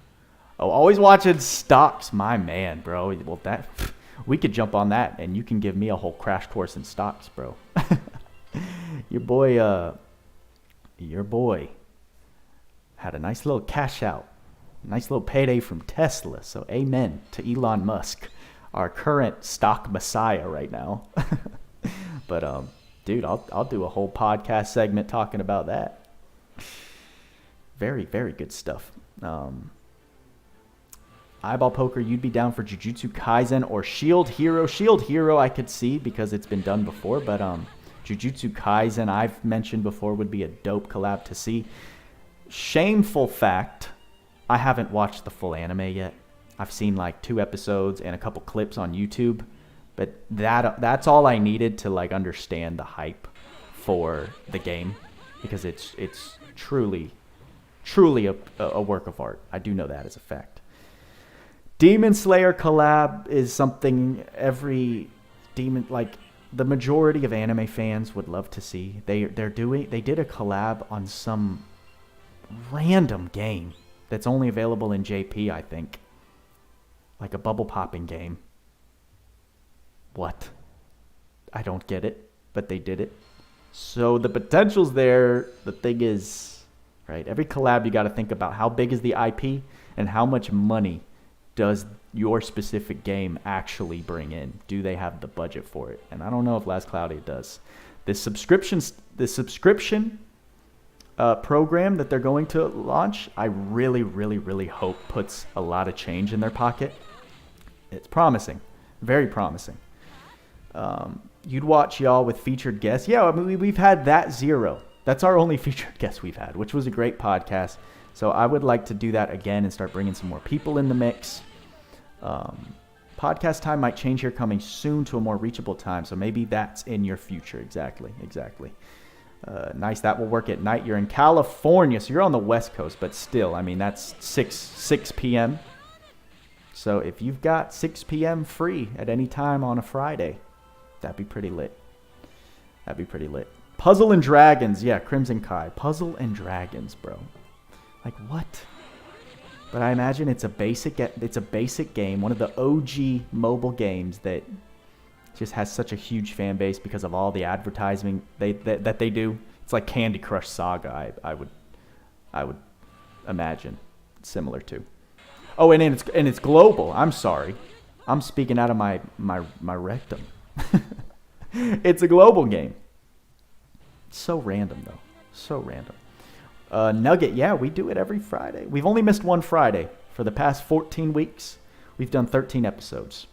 Oh, always watching stocks, my man, bro. Well, we could jump on that, and you can give me a whole crash course in stocks, bro. Your boy had a nice little cash out, nice little payday from Tesla. So amen to Elon Musk, our current stock messiah right now. But dude, I'll do a whole podcast segment talking about that. Very, very good stuff. Eyeball Poker, you'd be down for Jujutsu Kaisen or Shield Hero. Shield Hero I could see because it's been done before, but Jujutsu Kaisen I've mentioned before would be a dope collab to see. Shameful fact, I haven't watched the full anime yet. I've seen like 2 episodes and a couple clips on YouTube, but that's all I needed to like understand the hype for the game, because it's truly a work of art. I do know that as a fact. Demon Slayer collab is something the majority of anime fans would love to see. They did a collab on some random game that's only available in JP, I think. Like a bubble popping game. What? I don't get it, but they did it. So the potential's there. The thing is, right, every collab you got to think about how big is the IP and how much money does your specific game actually bring in? Do they have the budget for it? And I don't know if Last Cloudia does. This subscription program that they're going to launch, I really, really, really hope puts a lot of change in their pocket. It's promising. Very promising. You'd watch y'all with featured guests. Yeah, I mean, we've had that 0. That's our only featured guest we've had, which was a great podcast. So I would like to do that again and start bringing some more people in the mix. Podcast time might change here coming soon to a more reachable time. So maybe that's in your future. Exactly. Nice. That will work at night. You're in California, so you're on the West Coast, but still, I mean, that's 6 p.m. So if you've got 6 p.m. free at any time on a Friday, that'd be pretty lit. Puzzle and Dragons. Yeah, Crimson Kai. Puzzle and Dragons, bro. Like, what? But I imagine it's a basic game, one of the OG mobile games that just has such a huge fan base because of all the advertising that they do. It's like Candy Crush Saga, I would imagine, similar to. Oh, and it's global. I'm sorry, I'm speaking out of my rectum. It's a global game. So random though, so random. Nugget, yeah, we do it every Friday. We've only missed one Friday for the past 14 weeks. We've done 13 episodes.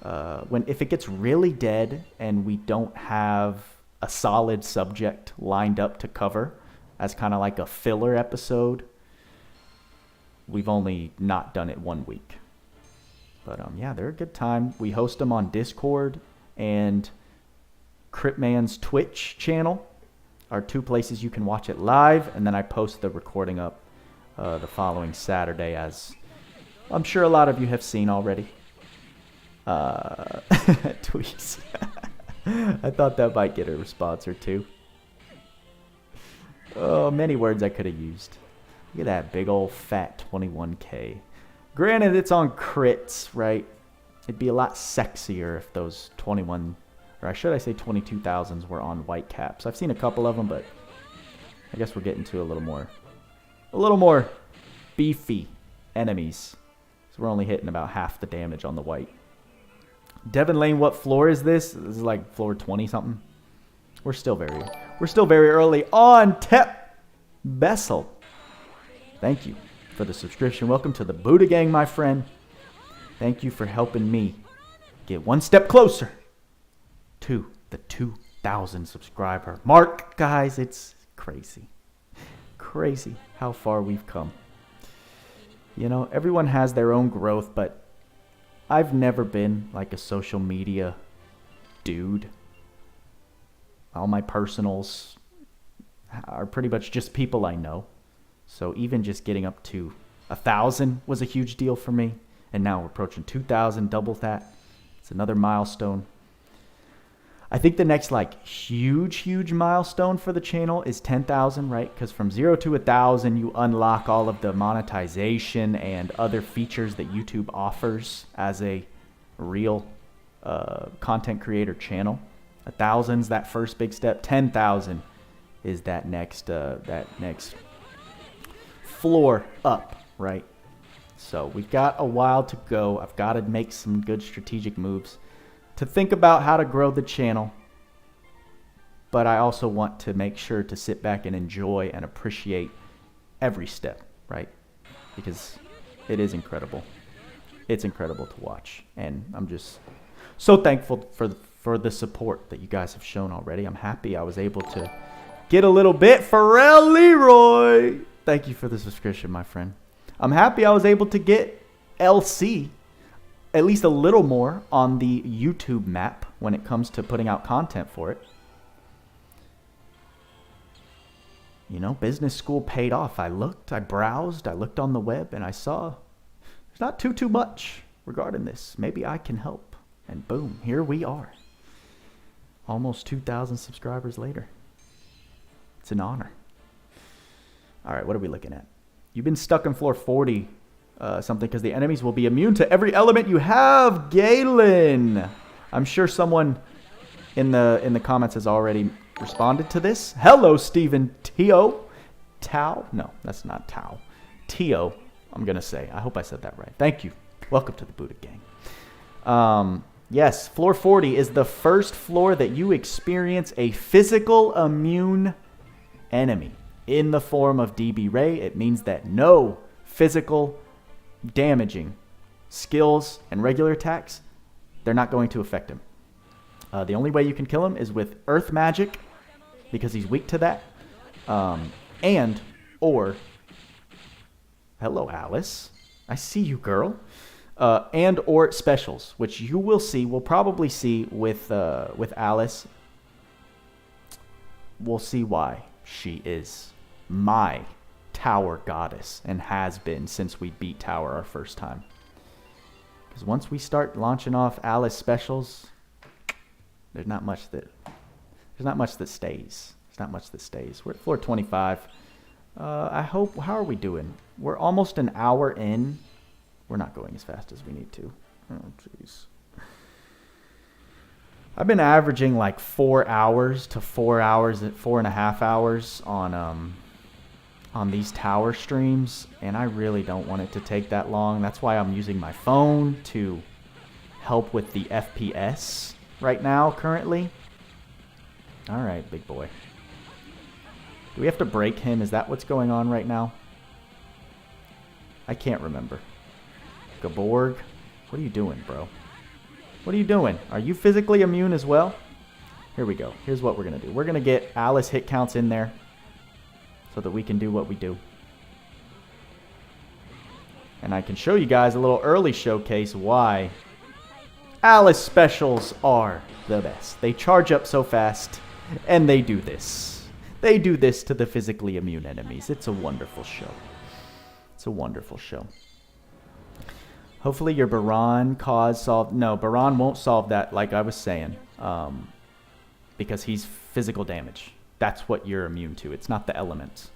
If it gets really dead and we don't have a solid subject lined up to cover as kind of like a filler episode, we've only not done it 1 week. But yeah, they're a good time. We host them on Discord, and Critman's Twitch channel are two places you can watch it live, and then I post the recording up the following Saturday, as I'm sure a lot of you have seen already. Tweets. I thought that might get a response or two. Oh, many words I could have used. Look at that big old fat 21K. Granted, it's on crits, right? It'd be a lot sexier if those 21, or should I say 22,000s were on white caps. I've seen a couple of them, but I guess we're getting to a little more beefy enemies. So we're only hitting about half the damage on the white. Devin Lane, what floor is this? This is like floor 20 something. We're still very early on. Tep Bessel, thank you for the subscription. Welcome to the Buddha Gang, my friend. Thank you for helping me get one step closer to the 2,000 subscriber mark. Guys, it's crazy. Crazy how far we've come. You know, everyone has their own growth, but I've never been like a social media dude. All my personals are pretty much just people I know. So even just getting up to 1,000 was a huge deal for me. And now we're approaching 2,000, double that. It's another milestone. I think the next like huge milestone for the channel is 10,000, right? Because from 0 to 1,000, you unlock all of the monetization and other features that YouTube offers as a real content creator channel. 1,000's that first big step. 10,000 is that next floor up, right? So we've got a while to go. I've got to make some good strategic moves to think about how to grow the channel. But I also want to make sure to sit back and enjoy and appreciate every step, right? Because it is incredible. It's incredible to watch. And I'm just so thankful for the support that you guys have shown already. I'm happy I was able to get a little bit. Pharrell Leroy, thank you for the subscription, my friend. I'm happy I was able to get LC at least a little more on the YouTube map when it comes to putting out content for it. You know, business school paid off. I looked, I browsed, I looked on the web, and I saw there's not too much regarding this. Maybe I can help. And boom, here we are. Almost 2,000 subscribers later. It's an honor. All right, what are we looking at? You've been stuck in floor 40 something because the enemies will be immune to every element you have. Galen, I'm sure someone in the comments has already responded to this. Hello, Stephen Tio. Tao? No, that's not Tao. Tio, I'm going to say. I hope I said that right. Thank you. Welcome to the Buddha Gang. Yes, floor 40 is the first floor that you experience a physical immune enemy in the form of DB Ray. It means that no physical damaging skills and regular attacks, they're not going to affect him. The only way you can kill him is with earth magic, because he's weak to that. And, or, hello Alice, I see you, girl. And or specials, which you will see, we'll probably see with Alice. We'll see why she is my tower goddess and has been since we beat tower our first time. Because once we start launching off Alice specials, there's not much that stays. There's not much that stays. We're at floor 25. I hope. How are we doing? We're almost an hour in. We're not going as fast as we need to. Oh, jeez. I've been averaging like 4 hours to 4 hours, 4.5 hours on these tower streams, and I really don't want it to take that long. That's why I'm using my phone to help with the FPS right now, currently. All right, big boy. Do we have to break him? Is that what's going on right now? I can't remember. Gaborg, what are you doing, bro? What are you doing? Are you physically immune as well? Here we go. Here's what we're going to do. We're going to get Alice hit counts in there so that we can do what we do. And I can show you guys a little early showcase why Alice specials are the best. They charge up so fast, and they do this. They do this to the physically immune enemies. It's a wonderful show. It's a wonderful show. Hopefully your Baran cause solved. No, Baran won't solve that like I was saying. Because he's physical damage. That's what you're immune to. It's not the elements.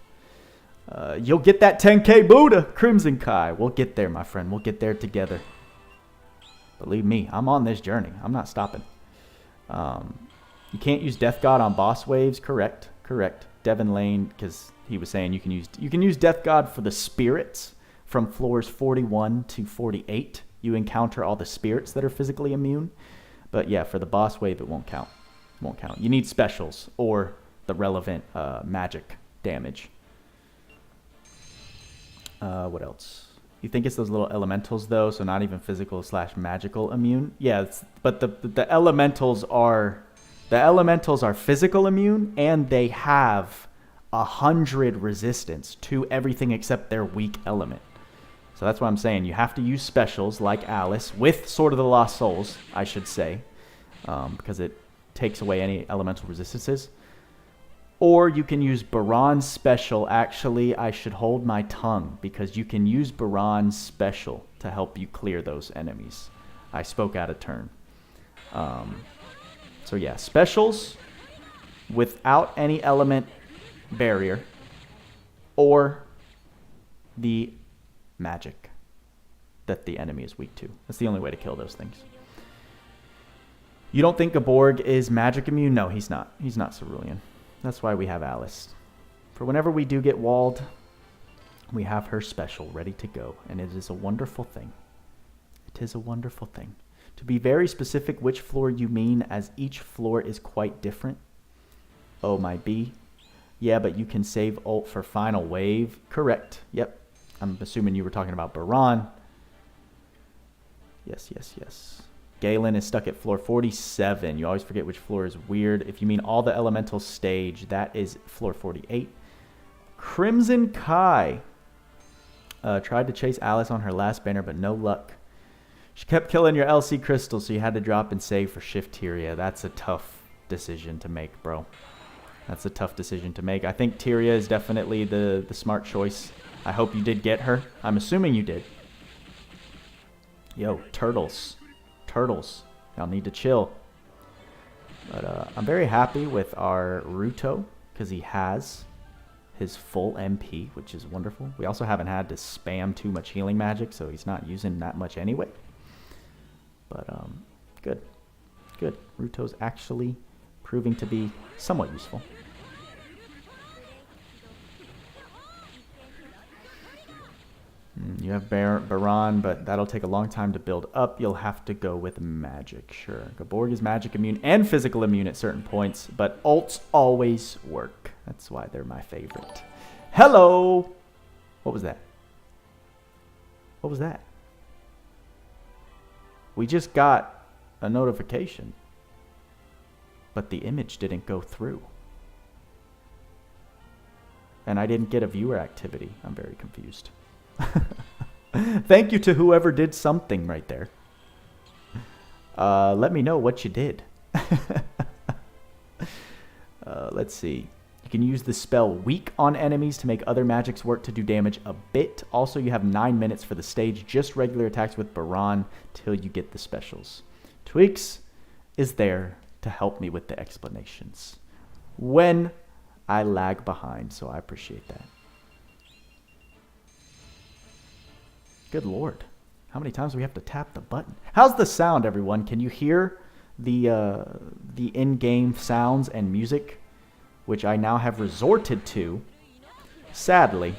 You'll get that 10k Buddha, Crimson Kai. We'll get there, my friend. We'll get there together. Believe me, I'm on this journey. I'm not stopping. You can't use Death God on boss waves. Correct. Correct. Devin Lane, because he was saying you can use Death God for the spirits from floors 41 to 48. You encounter all the spirits that are physically immune. But yeah, for the boss wave, it won't count. It won't count. You need specials or the relevant magic damage. What else? You think it's those little elementals though, so not even physical / magical immune? Yeah, but the elementals are physical immune, and they have 100 resistance to everything except their weak element. So that's why I'm saying you have to use specials like Alice with Sword of the Lost Souls, I should say, because it takes away any elemental resistances. Or you can use Baran's special. Actually, I should hold my tongue because you can use Baran's special to help you clear those enemies. I spoke out of turn. So yeah, specials without any element barrier or the magic that the enemy is weak to. That's the only way to kill those things. You don't think Gaborg is magic immune? No, he's not. He's not cerulean. That's why we have Alice. For whenever we do get walled, we have her special ready to go. And it is a wonderful thing. It is a wonderful thing. To be very specific which floor you mean, as each floor is quite different. Oh, my B. Yeah, but you can save ult for final wave. Correct. Yep. I'm assuming you were talking about Baran. Yes, yes, yes. Galen is stuck at floor 47. You always forget which floor is weird. If you mean all the elemental stage, that is floor 48. Crimson Kai tried to chase Alice on her last banner, but no luck. She kept killing your LC crystal, so you had to drop and save for shift Tyria. That's a tough decision to make, bro. That's a tough decision to make. I think Tyria is definitely the smart choice. I hope you did get her. I'm assuming you did. Yo, turtles. Turtles. Y'all need to chill. But I'm very happy with our Ruto because he has his full MP, which is wonderful. We also haven't had to spam too much healing magic, so he's not using that much anyway. But good. Good. Ruto's actually proving to be somewhat useful. You have Baran, but that'll take a long time to build up. You'll have to go with magic, sure. Gaborg is magic immune and physical immune at certain points, but ults always work. That's why they're my favorite. Hello! What was that? What was that? We just got a notification, but the image didn't go through. And I didn't get a viewer activity. I'm very confused. Thank you to whoever did something right there. Let me know what you did. Let's see. You can use the spell Weak on enemies to make other magics work to do damage a bit. Also, you have 9 minutes for the stage. Just regular attacks with Baran till you get the specials. Tweaks is there to help me with the explanations when I lag behind, so I appreciate that. Good Lord. How many times do we have to tap the button? How's the sound, everyone? Can you hear the in-game sounds and music, which I now have resorted to, sadly,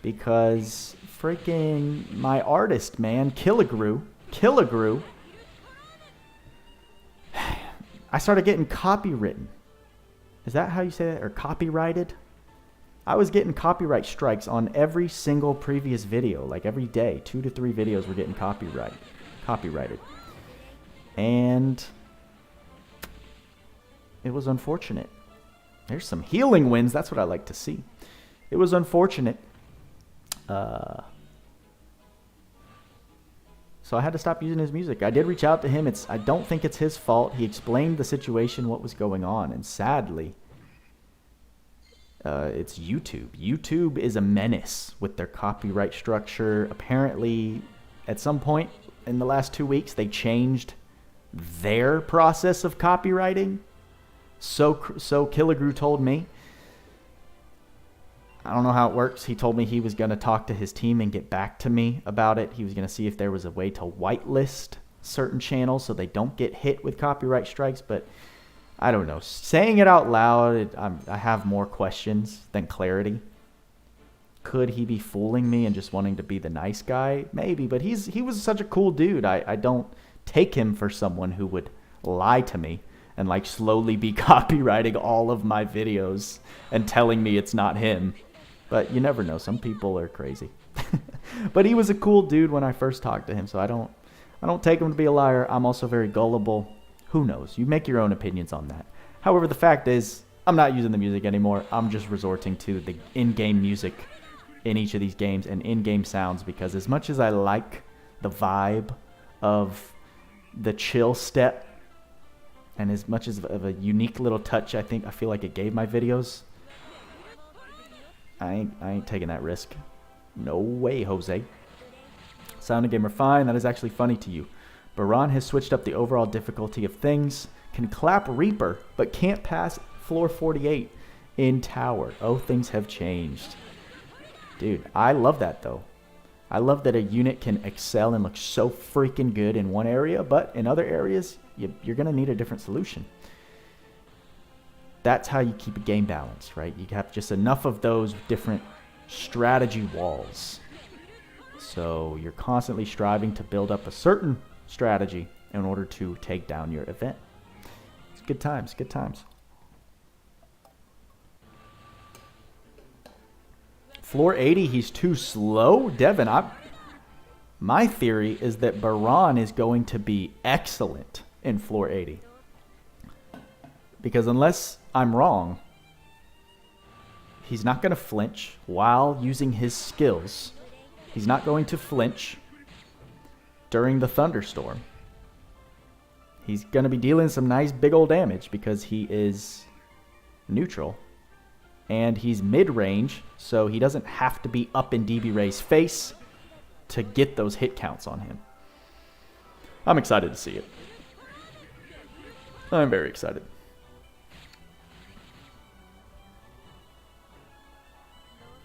because freaking my artist, man, Killigrew, I started getting copywritten. Is that how you say that? Or copyrighted? I was getting copyright strikes on every single previous video, like every day. 2 to 3 videos were getting copyrighted. And it was unfortunate. There's some healing wins. That's what I like to see. It was unfortunate. So I had to stop using his music. I did reach out to him. I don't think it's his fault. He explained the situation, what was going on, and sadly, it's YouTube. YouTube is a menace with their copyright structure. Apparently, at some point in the last 2 weeks, they changed their process of copywriting. So Killigrew told me. I don't know how it works. He told me he was going to talk to his team and get back to me about it. He was going to see if there was a way to whitelist certain channels so they don't get hit with copyright strikes. But I don't know. Saying it out loud, I have more questions than clarity. Could he be fooling me and just wanting to be the nice guy? Maybe, but he was such a cool dude. I don't take him for someone who would lie to me and like slowly be copywriting all of my videos and telling me it's not him. But you never know. Some people are crazy. But he was a cool dude when I first talked to him, so I don't take him to be a liar. I'm also very gullible. Who knows? You make your own opinions on that. However, the fact is, I'm not using the music anymore. I'm just resorting to the in-game music in each of these games and in-game sounds, because as much as I like the vibe of the chill step and as much as of a unique little touch I feel like it gave my videos, I ain't taking that risk. No way, Jose. Sound and gamer fine. That is actually funny to you. Baran has switched up the overall difficulty of things. Can clap Reaper, but can't pass floor 48 in tower. Oh, things have changed. Dude, I love that though. I love that a unit can excel and look so freaking good in one area, but in other areas, you're going to need a different solution. That's how you keep a game balance, right? You have just enough of those different strategy walls. So you're constantly striving to build up a certain strategy in order to take down your event. It's good times, good times. Floor 80, he's too slow? Devin, my theory is that Baran is going to be excellent in floor 80. Because unless I'm wrong, he's not going to flinch while using his skills. He's not going to flinch during the thunderstorm. He's going to be dealing some nice big old damage because he is neutral. And he's mid-range, so he doesn't have to be up in DB Ray's face to get those hit counts on him. I'm excited to see it. I'm very excited.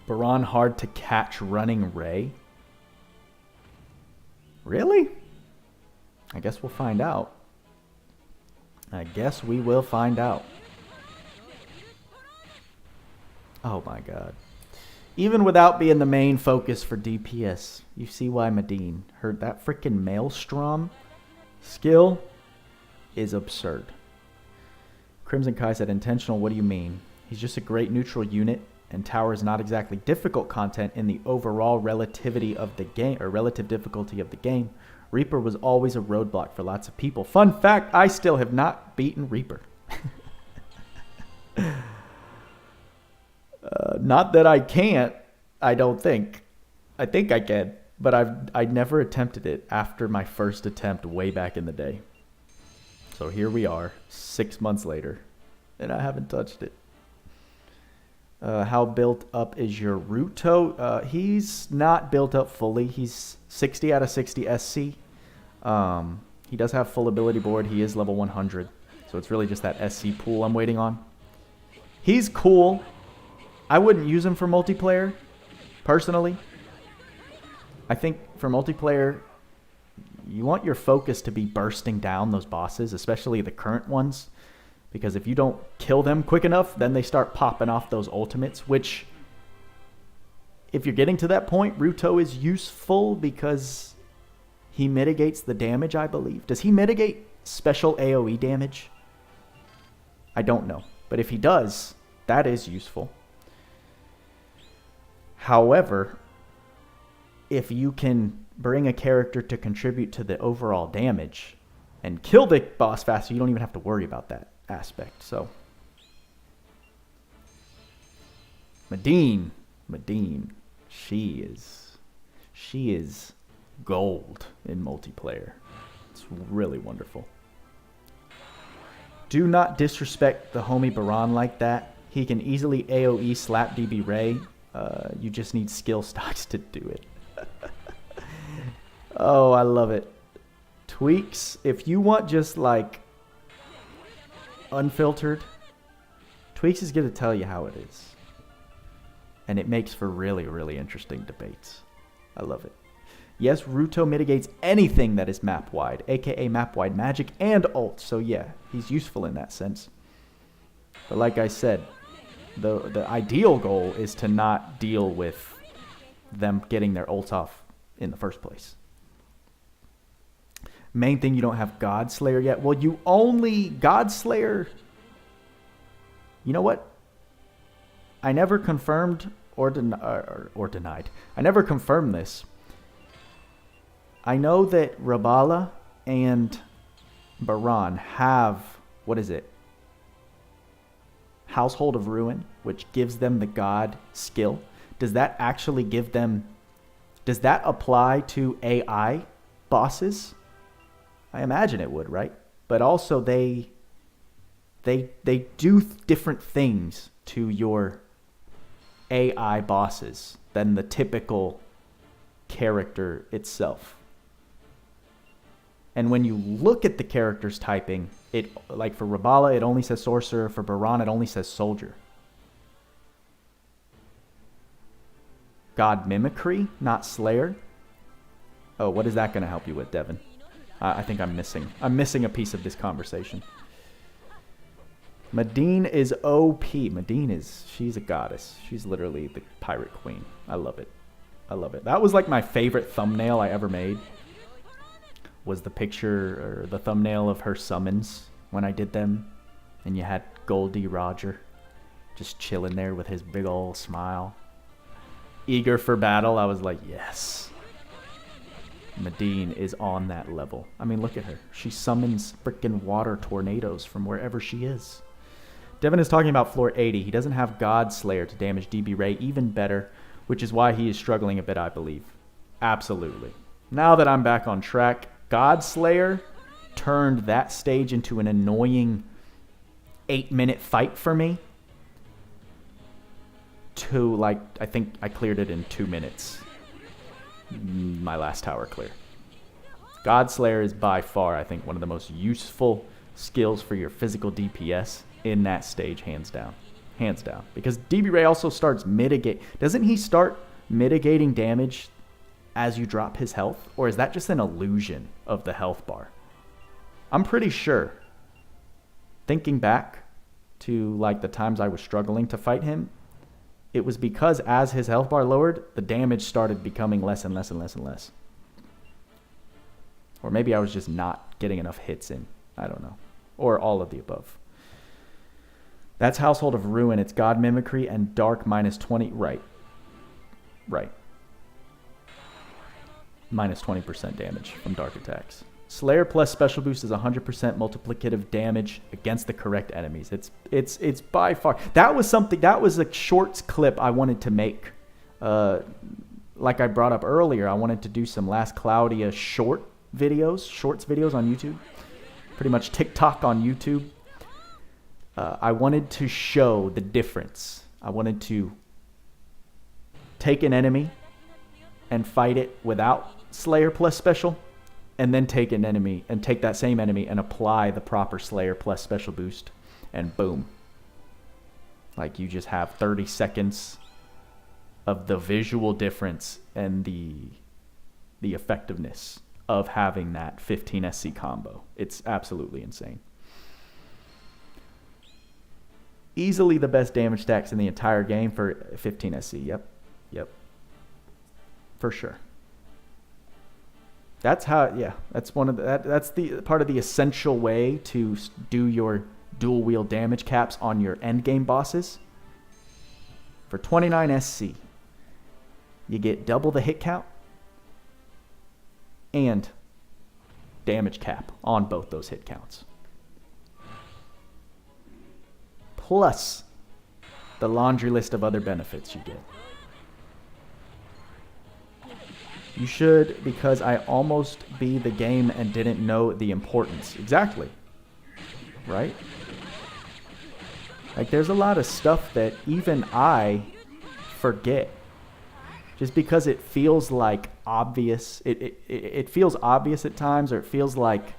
Baran hard to catch running Ray. Really? I guess we'll find out. I guess we will find out. Oh my god. Even without being the main focus for DPS, you see why Medine heard that freaking Maelstrom skill is absurd. Crimson Kai said, intentional, what do you mean? He's just a great neutral unit, and tower is not exactly difficult content in the overall relativity of the game, or relative difficulty of the game. Reaper was always a roadblock for lots of people. Fun fact, I still have not beaten Reaper. Not that I can't, I don't think. I think I can, but I never attempted it after my first attempt way back in the day. So here we are, 6 months later, and I haven't touched it. How built up is your Ruto? He's not built up fully. He's 60 out of 60 SC. He does have full ability board. He is level 100. So it's really just that SC pool I'm waiting on. He's cool. I wouldn't use him for multiplayer, personally. I think for multiplayer, you want your focus to be bursting down those bosses, especially the current ones. Because if you don't kill them quick enough, then they start popping off those ultimates, which, if you're getting to that point, Ruto is useful because he mitigates the damage, I believe. Does he mitigate special AoE damage? I don't know. But if he does, that is useful. However, if you can bring a character to contribute to the overall damage and kill the boss faster, you don't even have to worry about that aspect. So Medine, she is gold. in multiplayer. It's really wonderful. Do not disrespect the homie Baran like that. He can easily AoE slap DB Ray. You just need skill stocks to do it. Oh, I love it. Tweaks, if you want just like unfiltered, Tweaks is going to tell you how it is. And it makes for really, really interesting debates. I love it. Yes, Ruto mitigates anything that is map-wide, aka map-wide magic and ult. So yeah, he's useful in that sense. But like I said, the ideal goal is to not deal with them getting their ult off in the first place. Main thing, you don't have Godslayer yet. Well, you only... Godslayer... You know what? I never confirmed or denied. I never confirmed this. I know that Rabala and Baran have... What is it? Household of Ruin, which gives them the God skill. Does that actually give them... Does that apply to AI bosses? I imagine it would, right? But also they do different things to your AI bosses than the typical character itself. And when you look at the characters typing, it, like for Rabala, it only says Sorcerer. For Baran, it only says Soldier. God Mimicry, not Slayer. Oh, what is that going to help you with, Devin? I think I'm missing a piece of this conversation. Medine is OP. She's a goddess. She's literally the pirate queen. I love it. I love it. That was like my favorite thumbnail I ever made. Was the picture or the thumbnail of her summons when I did them. And you had Goldie Roger just chilling there with his big old smile. Eager for battle. I was like, yes. Medine is on that level. I mean, look at her. She summons freaking water tornadoes from wherever she is. Devin is talking about floor 80. He doesn't have Godslayer to damage DB Ray even better, which is why he is struggling a bit, I believe. Absolutely. Now that I'm back on track, Godslayer turned that stage into an annoying 8-minute fight for me. To, like, I think I cleared it in 2 minutes. My last tower clear. Godslayer is by far, I think, one of the most useful skills for your physical DPS in that stage, hands down. Hands down. Because DB Ray also starts mitigate. Doesn't he start mitigating damage as you drop his health? Or is that just an illusion of the health bar? I'm pretty sure. Thinking back to like the times I was struggling to fight him, it was because as his health bar lowered, the damage started becoming less and less and less and less. Or maybe I was just not getting enough hits in. I don't know. Or all of the above. That's Household of Ruin. It's God Mimicry and Dark minus 20. Right. Right. Minus 20% damage from Dark attacks. Slayer plus special boost is 100% multiplicative damage against the correct enemies. It's by far... That was something... That was a shorts clip I wanted to make. Like I brought up earlier, I wanted to do some Last Cloudia shorts videos on YouTube. Pretty much TikTok on YouTube. I wanted to show the difference. I wanted to take an enemy and fight it without Slayer plus special, and then take an enemy and take that same enemy and apply the proper Slayer plus special boost, and boom. Like you just have 30 seconds of the visual difference and the effectiveness of having that 15 SC combo. It's absolutely insane. Easily the best damage stacks in the entire game for 15 SC. Yep. For sure. That's how, yeah, that's one of the, that's the part of the essential way to do your dual wield damage caps on your end game bosses. For 29 SC, you get double the hit count and damage cap on both those hit counts. Plus the laundry list of other benefits you get. You should, because I almost beat the game and didn't know the importance. Exactly. Right? Like, there's a lot of stuff that even I forget. Just because it feels like obvious. It feels obvious at times, or it feels like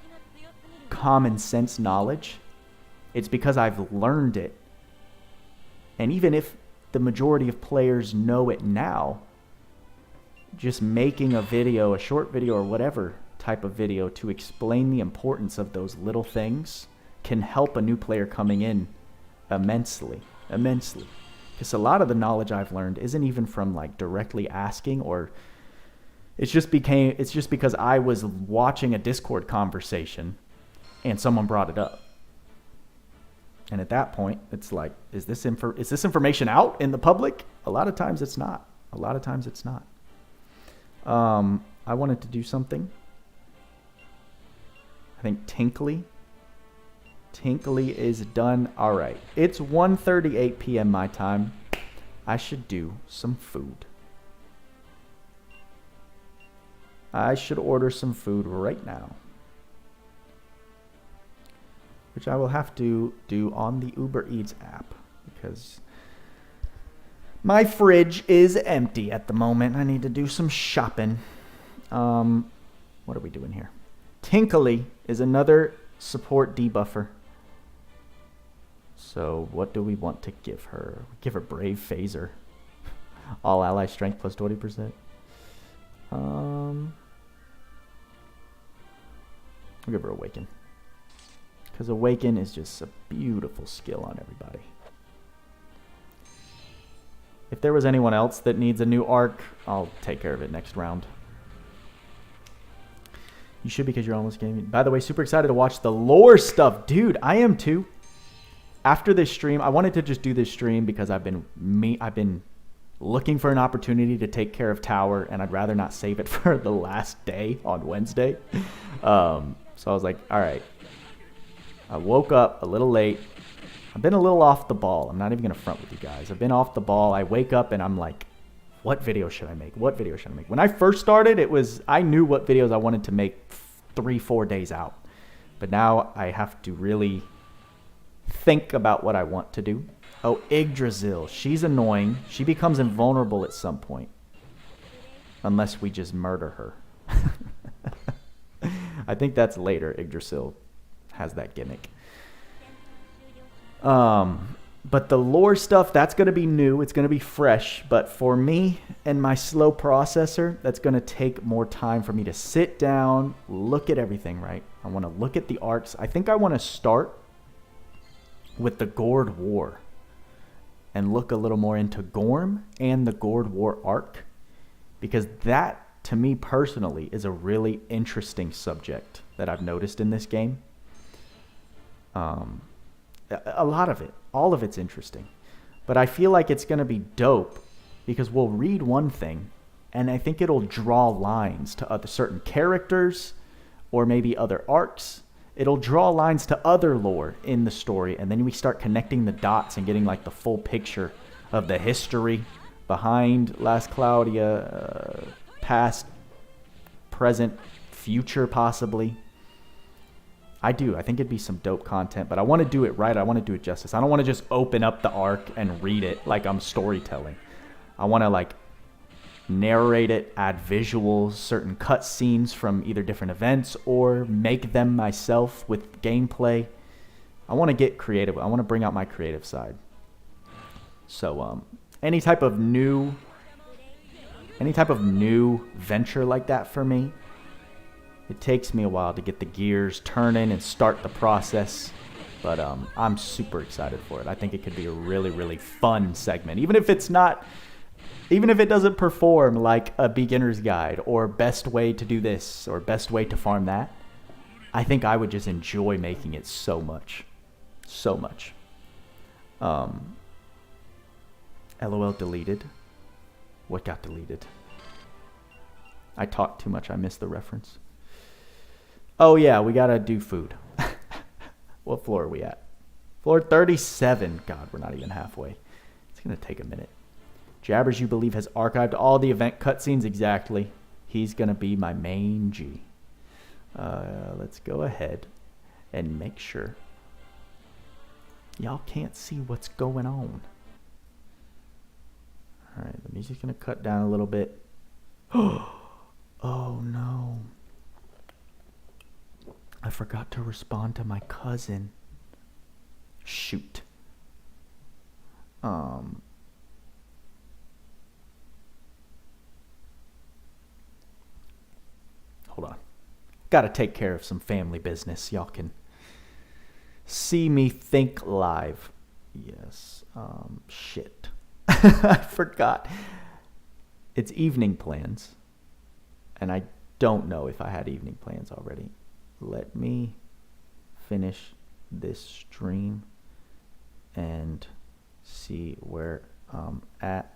common sense knowledge. It's because I've learned it. And even if the majority of players know it now, just making a video, a short video or whatever type of video to explain the importance of those little things can help a new player coming in immensely. Because a lot of the knowledge I've learned isn't even from like directly asking, or it's just because I was watching a Discord conversation and someone brought it up. And at that point, it's like, is this information out in the public? A lot of times it's not. I wanted to do something. I think Tinkly is done. All right. It's 1:38 p.m. my time. I should do some food. I should order some food right now, which I will have to do on the Uber Eats app because my fridge is empty at the moment. I need to do some shopping. What are we doing here? Tinkly is another support debuffer. So what do we want to give her? Give her Brave Phaser. All ally strength plus 20%. We'll give her Awaken. Because Awaken is just a beautiful skill on everybody. If there was anyone else that needs a new arc, I'll take care of it next round. You should, because you're almost gaming. By the way, super excited to watch the lore stuff. Dude, I am too. After this stream, I wanted to just do this stream because I've been looking for an opportunity to take care of Tower, and I'd rather not save it for the last day on Wednesday. So I was like, all right. I woke up a little late. I've been a little off the ball. I'm not even going to front with you guys. I've been off the ball. I wake up and I'm like, what video should I make? When I first started, I knew what videos I wanted to make 3-4 days out. But now I have to really think about what I want to do. Oh, Yggdrasil. She's annoying. She becomes invulnerable at some point. Unless we just murder her. I think that's later. Yggdrasil has that gimmick. But the lore stuff, that's going to be new. It's going to be fresh. But for me and my slow processor, that's going to take more time for me to sit down, look at everything, right? I want to look at the arcs. I think I want to start with the Gourd War and look a little more into Gorm and the Gourd War arc, because that, to me personally, is a really interesting subject that I've noticed in this game. A lot of it, all of it's interesting, but I feel like it's going to be dope because we'll read one thing and I think it'll draw lines to other certain characters or maybe other arcs. It'll draw lines to other lore in the story, and then we start connecting the dots and getting like the full picture of the history behind Last Cloudia, past, present, future possibly. I think it'd be some dope content, but I want to do it right. I want to do it justice. I don't want to just open up the arc and read it like I'm storytelling. I want to like narrate it, add visuals, certain cut scenes from either different events, or make them myself with gameplay. I want to get creative. I want to bring out my creative side. So any type of new venture like that for me, it takes me a while to get the gears turning and start the process, but I'm super excited for it. I think it could be a really, really fun segment, even if it doesn't perform like a beginner's guide or best way to do this or best way to farm that. I think I would just enjoy making it so much. LOL deleted. What got deleted? I talked too much. I missed the reference. Oh yeah, we gotta do food. What floor are we at? Floor 37. God, we're not even halfway. It's gonna take a minute. Jabbers, you believe, has archived all the event cutscenes? Exactly. He's going to be my main G. Let's go ahead and make sure y'all can't see what's going on. All right, the music's going to cut down a little bit. Oh no. I forgot to respond to my cousin. Shoot. Hold on. Gotta take care of some family business. Y'all can see me think live. Yes. Shit. I forgot. It's evening plans. And I don't know if I had evening plans already. Let me finish this stream and see where I'm at.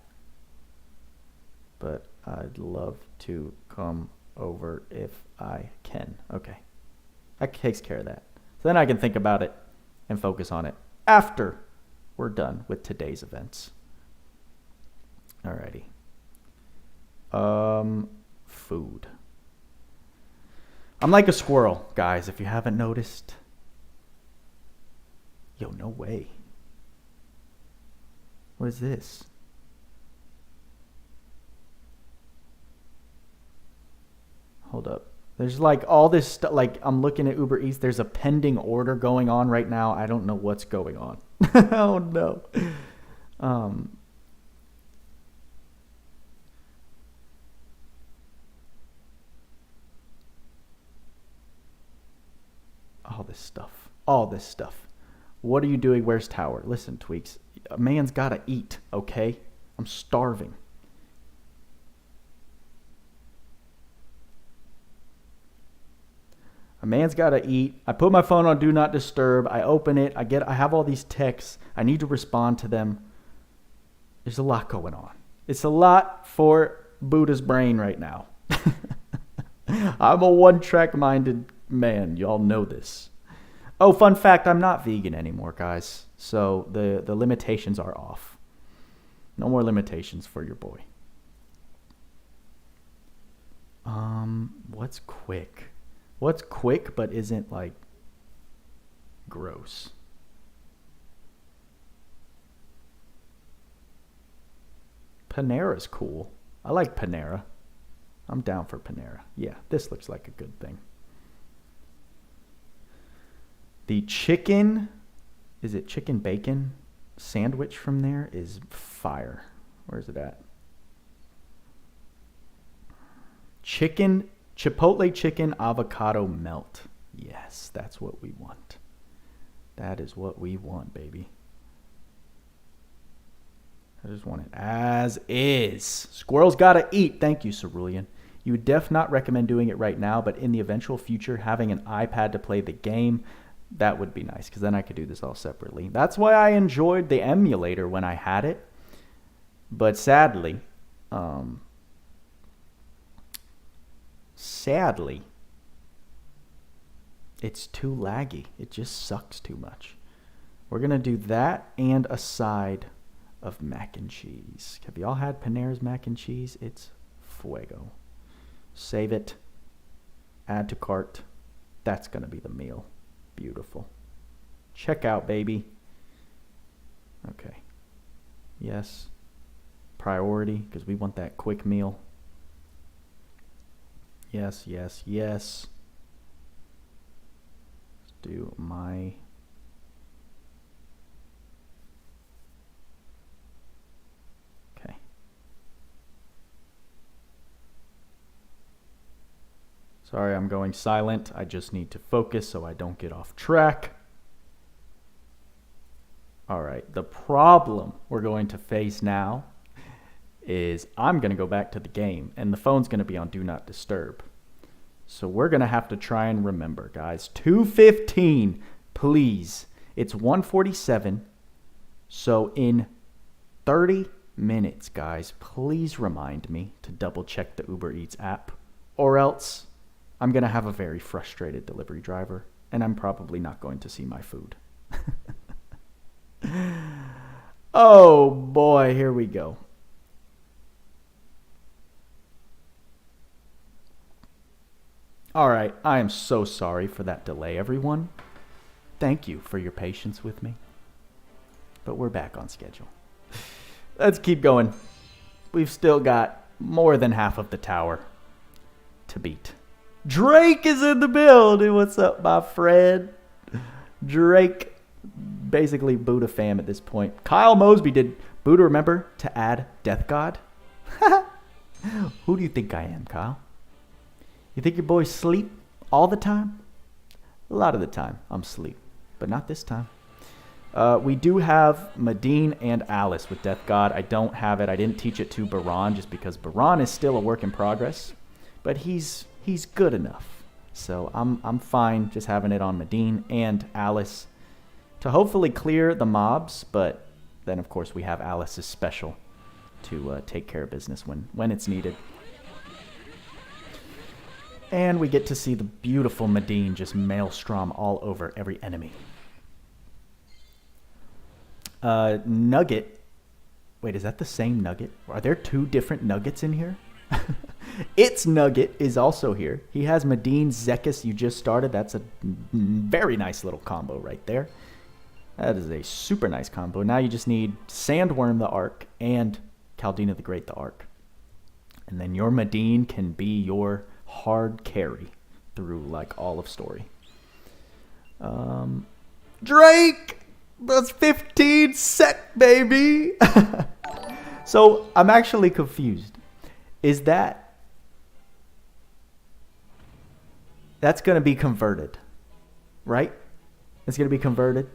But I'd love to come over if I can. Okay. That takes care of that. So then I can think about it and focus on it after we're done with today's events. Alrighty. Food. I'm like a squirrel, guys, if you haven't noticed. Yo, no way. What is this? Hold up. There's like all this stuff. Like I'm looking at Uber Eats. There's a pending order going on right now. I don't know what's going on. Oh no. All this stuff. What are you doing? Where's Tower? Listen, Tweaks. A man's gotta eat, okay? I'm starving. A man's gotta eat. I put my phone on Do Not Disturb. I open it. I have all these texts. I need to respond to them. There's a lot going on. It's a lot for Buddha's brain right now. I'm a one-track minded man. Y'all know this. Oh, fun fact, I'm not vegan anymore, guys. So the limitations are off. No more limitations for your boy. What's quick? What's quick but isn't like gross? Panera's cool. I like Panera. I'm down for Panera. Yeah, this looks like a good thing. The chicken, is it chicken bacon sandwich from there is fire. Where's it at? Chipotle chicken avocado melt. Yes, that's what we want. That is what we want, baby. I just want it as is. Squirrels gotta eat. Thank you, Cerulean. You would def not recommend doing it right now, but in the eventual future, having an iPad to play the game, that would be nice, because then I could do this all separately. That's why I enjoyed the emulator when I had it. But sadly, it's too laggy. It just sucks too much. We're going to do that and a side of mac and cheese. Have y'all had Panera's mac and cheese? It's fuego. Save it. Add to cart. That's going to be the meal. Beautiful. Check out, baby. Okay. Yes. Priority, because we want that quick meal. Yes, yes, yes. Let's do my... Okay. Sorry, I'm going silent. I just need to focus so I don't get off track. All right, the problem we're going to face now is I'm going to go back to the game, and the phone's going to be on Do Not Disturb. So we're going to have to try and remember, guys. 2:15, please. It's 1:47, so in 30 minutes, guys, please remind me to double check the Uber Eats app, or else I'm going to have a very frustrated delivery driver, and I'm probably not going to see my food. Oh, boy, here we go. All right, I am so sorry for that delay, everyone. Thank you for your patience with me. But we're back on schedule. Let's keep going. We've still got more than half of the tower to beat. Drake is in the building. What's up, my friend? Drake, basically Buddha fam at this point. Kyle Mosby, did Buddha remember to add Death God? Who do you think I am, Kyle? You think your boys sleep all the time? A lot of the time I'm asleep, but not this time. We do have Medine and Alice with Death God. I don't have it. I didn't teach it to Baran just because Baran is still a work in progress, but he's good enough. So I'm fine just having it on Medine and Alice to hopefully clear the mobs, but then of course we have Alice's special to take care of business when it's needed. And we get to see the beautiful Medine just maelstrom all over every enemy. Nugget. Wait, is that the same Nugget? Are there two different Nuggets in here? Its Nugget is also here. He has Medine Zekis you just started. That's a very nice little combo right there. That is a super nice combo. Now you just need Sandworm the Arc and Caldina the Great the Arc. And then your Medine can be your hard carry through like all of story. Drake! That's 15 sec, baby! So I'm actually confused. Is that's going to be converted, right? It's going to be converted.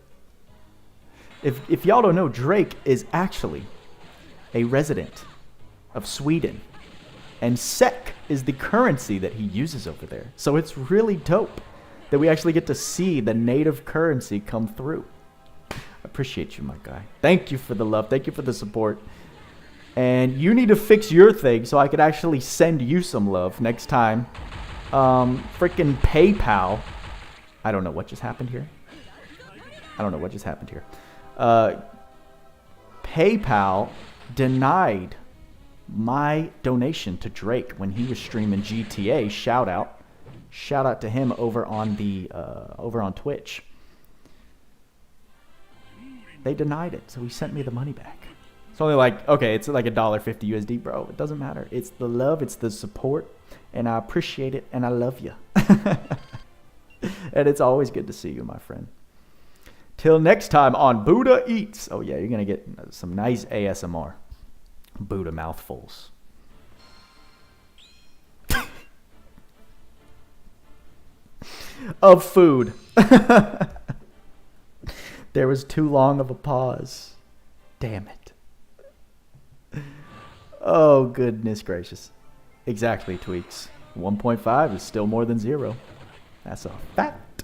If y'all don't know, Drake is actually a resident of Sweden. And SEK is the currency that he uses over there. So it's really dope that we actually get to see the native currency come through. I appreciate you, my guy. Thank you for the love. Thank you for the support. And you need to fix your thing so I could actually send you some love next time. Freaking PayPal. I don't know what just happened here. PayPal denied my donation to Drake when he was streaming GTA. Shout out to him over on the over on Twitch. They denied it, so he sent me the money back. It's only like, okay, it's like $1.50 USD, bro. It doesn't matter. It's the love, it's the support, and I appreciate it, and I love you. And it's always good to see you, my friend. Till next time on Buddha Eats. Oh yeah, you're gonna get some nice ASMR. Buddha mouthfuls. Of food. There was too long of a pause. Damn it. Oh, goodness gracious. Exactly, Tweaks. 1.5 is still more than 0. That's a fact.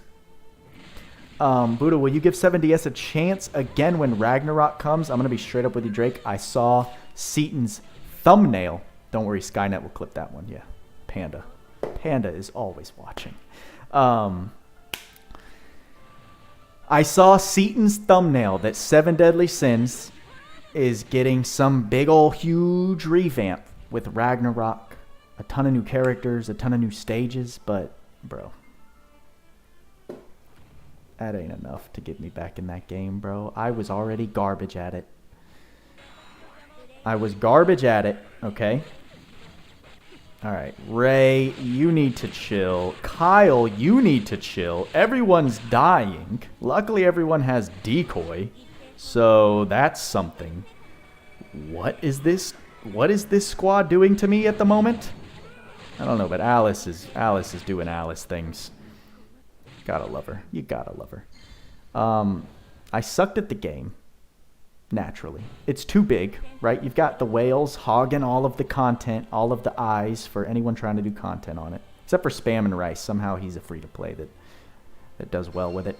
Buddha, will you give 7DS a chance again when Ragnarok comes? I'm going to be straight up with you, Drake. I saw Seaton's thumbnail. Don't worry, Skynet will clip that one. Yeah, Panda. Panda is always watching. I saw Seaton's thumbnail that 7 Deadly Sins is getting some big ol' huge revamp with Ragnarok. A ton of new characters, a ton of new stages, but, bro, that ain't enough to get me back in that game, bro. I was already garbage at it. Okay? Alright, Ray, you need to chill. Kyle, you need to chill. Everyone's dying. Luckily, everyone has decoy. So, that's something. What is this? What is this squad doing to me at the moment? I don't know, but Alice is doing Alice things. Gotta love her. You gotta love her. I sucked at the game. Naturally. It's too big, right? You've got the whales hogging all of the content, all of the eyes for anyone trying to do content on it. Except for Spam and Rice. Somehow he's a free-to-play that does well with it.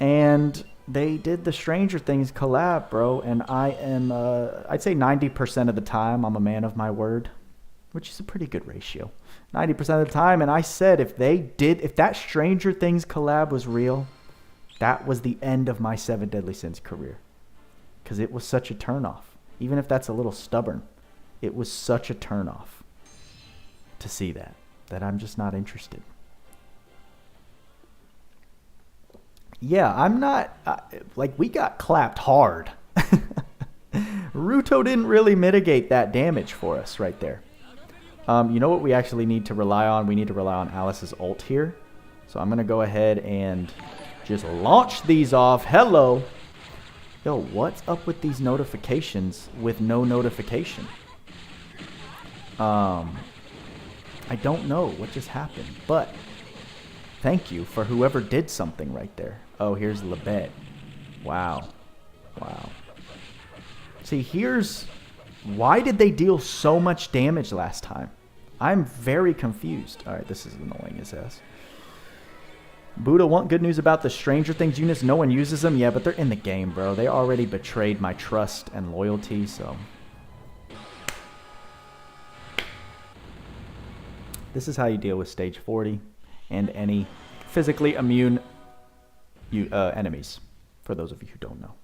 And they did the Stranger Things collab, bro. And I am, I'd say 90% of the time, I'm a man of my word. Which is a pretty good ratio. 90% of the time. And I said if that Stranger Things collab was real, that was the end of my 7 Deadly Sins career. Because it was such a turnoff. Even if that's a little stubborn, it was such a turnoff to see that. that I'm just not interested. Yeah, I'm not... like, we got clapped hard. Ruto didn't really mitigate that damage for us right there. You know what we actually need to rely on? We need to rely on Alice's ult here. So I'm going to go ahead and just launch these off. Hello. Yo, what's up with these notifications with no notification? I don't know what just happened, but thank you for whoever did something right there. Oh, here's Lebet. Wow. Wow. See, here's... why did they deal so much damage last time? I'm very confused. All right, this is annoying as ass. Buddha, want good news about the Stranger Things units? No one uses them? Yeah, but they're in the game, bro. They already betrayed my trust and loyalty, so... this is how you deal with stage 40 and any physically immune enemies, for those of you who don't know.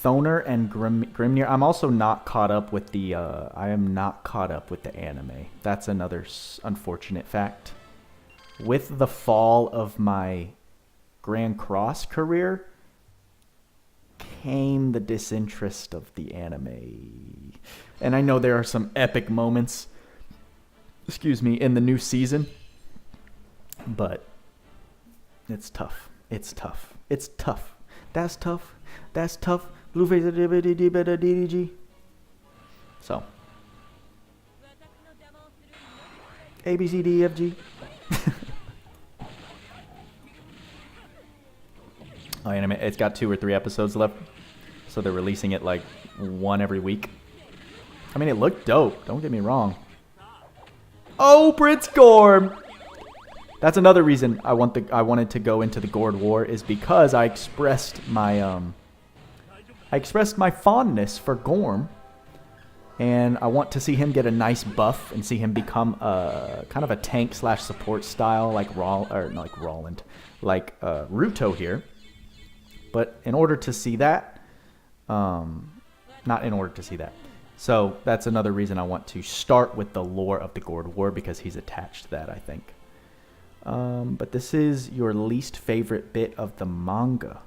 Thoner and Grimnir. I'm also not caught up with the... I am not caught up with the anime. That's another unfortunate fact. With the fall of my Grand Cross career came the disinterest of the anime. And I know there are some epic moments, excuse me, in the new season. But it's tough. It's tough. It's tough. That's tough. That's tough. Blueface DDG. So A B C D E F G. Oh, anime. It's got 2 or 3 episodes left, so they're releasing it like 1 every week. I mean, it looked dope. Don't get me wrong. Oh, Prince Gorm. That's another reason I wanted to go into the Gourd War, is because I expressed my fondness for Gorm, and I want to see him get a nice buff and see him become kind of a tank / support style like Ruto here. But in order to see that, not in order to see that. So that's another reason I want to start with the lore of the Gourd War, because he's attached to that, I think. But this is your least favorite bit of the manga.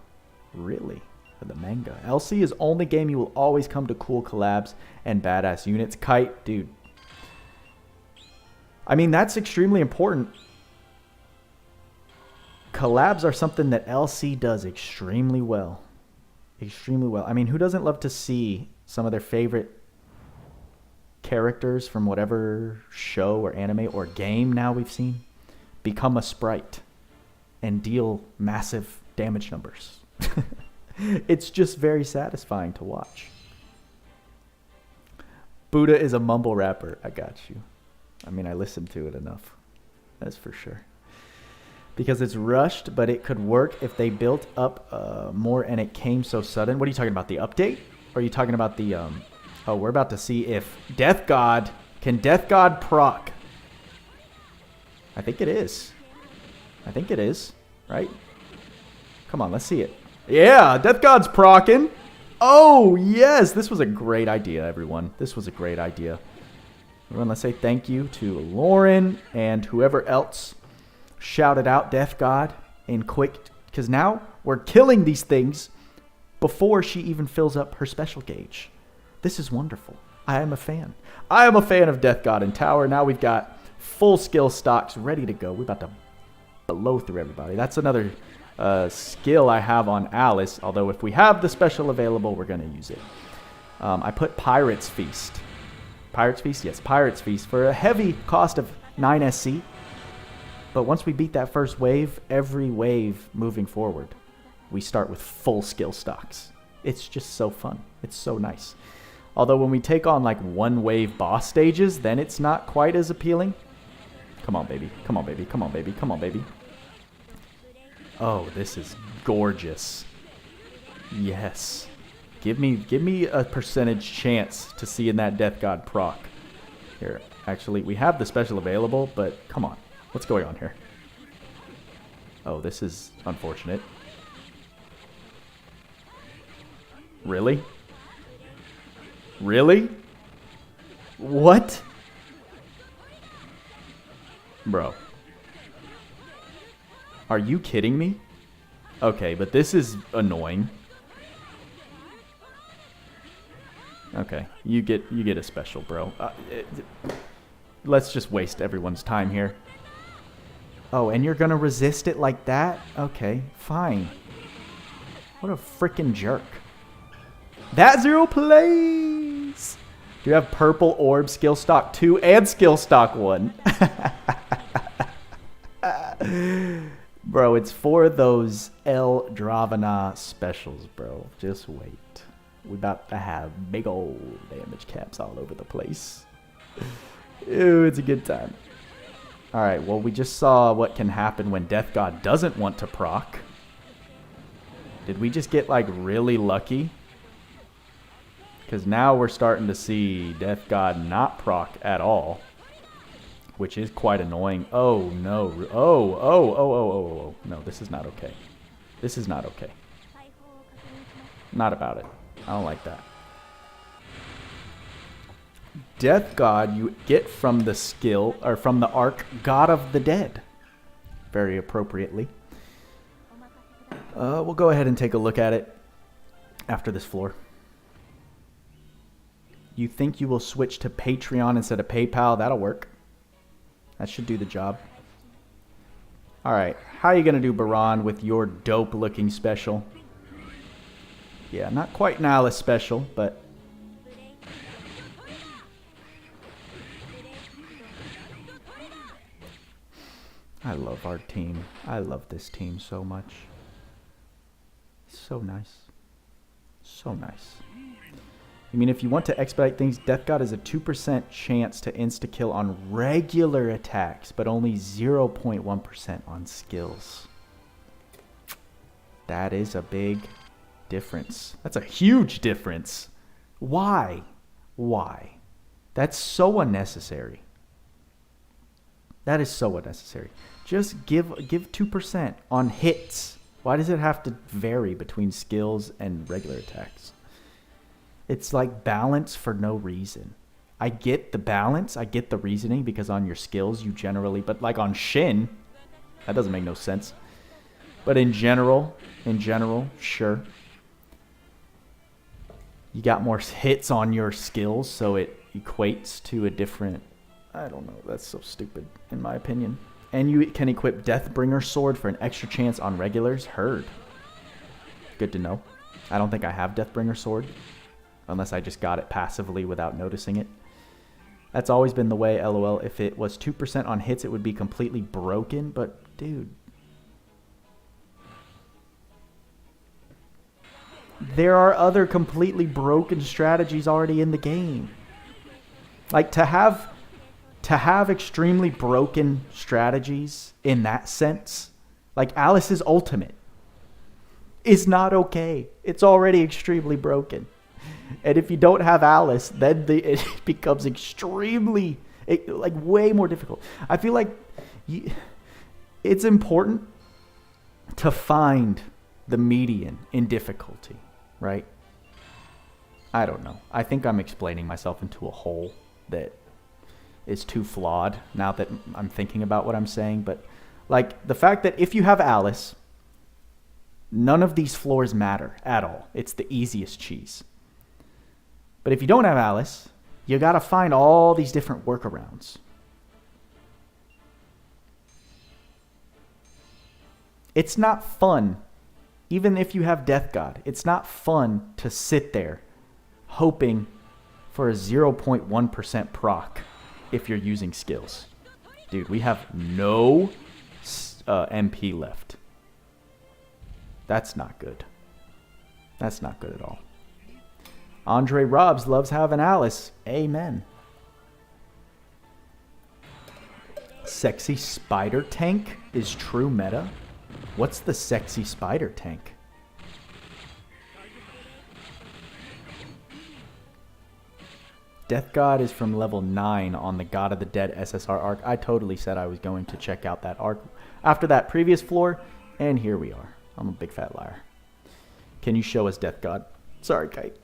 Really? For the manga. LC is only game you will always come to cool collabs and badass units. Kite, dude. I mean, that's extremely important. Collabs are something that LC does extremely well. Extremely well. I mean, who doesn't love to see some of their favorite characters from whatever show or anime or game now we've seen become a sprite and deal massive damage numbers? It's just very satisfying to watch. Buddha is a mumble rapper. I got you. I mean, I listened to it enough. That's for sure. Because it's rushed, but it could work if they built up more and it came so sudden. What are you talking about? The update? Or are you talking about the... oh, we're about to see if Death God... Can Death God proc? I think it is. I think it is. Right? Come on, let's see it. Yeah, Death God's procking. Oh, yes. This was a great idea, everyone. This was a great idea. Everyone, let's say thank you to Lauren and whoever else shouted out Death God in quick, because now we're killing these things before she even fills up her special gauge. This is wonderful. I am a fan. I am a fan of Death God in Tower. Now we've got full skill stocks ready to go. We're about to blow through everybody. That's another skill I have on Alice, although if we have the special available, we're going to use it. I put Pirate's Feast. Pirate's Feast? Yes, Pirate's Feast for a heavy cost of 9 SC. But once we beat that first wave, every wave moving forward, we start with full skill stocks. It's just so fun. It's so nice. Although when we take on like 1 wave boss stages, then it's not quite as appealing. Come on, baby. Come on, baby. Come on, baby. Come on, baby. Oh, this is gorgeous. Yes. Give me a percentage chance to see in that Death God proc. Here, actually, we have the special available, but come on. What's going on here? Oh, this is unfortunate. Really? Really? What? Bro. Are you kidding me? Okay, but this is annoying. Okay, you get a special, bro. Let's just waste everyone's time here. Oh, and you're gonna resist it like that? Okay, fine. What a freaking jerk. That 0 plays! You have purple orb, skill stock 2, and skill stock 1. Bro, it's for those El Dravana specials, bro. Just wait. We're about to have big old damage caps all over the place. Ew, it's a good time. Alright, well, we just saw what can happen when Death God doesn't want to proc. Did we just get, like, really lucky? Because now we're starting to see Death God not proc at all. Which is quite annoying. Oh, no. Oh. No, this is not okay. This is not okay. Not about it. I don't like that. Death God you get from the skill, or from the arc, God of the Dead. Very appropriately. We'll go ahead and take a look at it after this floor. You think you will switch to Patreon instead of PayPal? That'll work. That should do the job. Alright, how are you going to do, Baran, with your dope-looking special? Yeah, not quite an Alice special, but... I love our team. I love this team so much. So nice. So nice. I mean, if you want to expedite things, Death God has a 2% chance to insta-kill on regular attacks, but only 0.1% on skills. That is a big difference. That's a huge difference. Why? Why? That's so unnecessary. That is so unnecessary. Just give 2% on hits. Why does it have to vary between skills and regular attacks? It's like balance for no reason. I get the balance, I get the reasoning, because on your skills you generally, but like on Shin, that doesn't make no sense. But in general, sure. You got more hits on your skills, so it equates to a different, I don't know, that's so stupid in my opinion. And you can equip Deathbringer Sword for an extra chance on regulars. Heard. Good to know. I don't think I have Deathbringer Sword, unless I just got it passively without noticing it. That's always been the way, LOL. If it was 2% on hits, it would be completely broken. But, dude. There are other completely broken strategies already in the game. Like, to have extremely broken strategies in that sense, like Alice's ultimate, is not okay. It's already extremely broken. And if you don't have Alice, then it becomes extremely, like, way more difficult. I feel like it's important to find the median in difficulty, right? I don't know. I think I'm explaining myself into a hole that is too flawed now that I'm thinking about what I'm saying. But, like, the fact that if you have Alice, none of these floors matter at all. It's the easiest cheese. But if you don't have Alice, you gotta find all these different workarounds. It's not fun, even if you have Death God. It's not fun to sit there hoping for a 0.1% proc if you're using skills. Dude, we have no MP left. That's not good. That's not good at all. Andre Robs loves having Alice. Amen. Sexy spider tank is true meta. What's the sexy spider tank? Death God is from level 9 on the God of the Dead SSR arc. I totally said I was going to check out that arc after that previous floor, and here we are. I'm a big fat liar. Can you show us Death God? Sorry, Kite.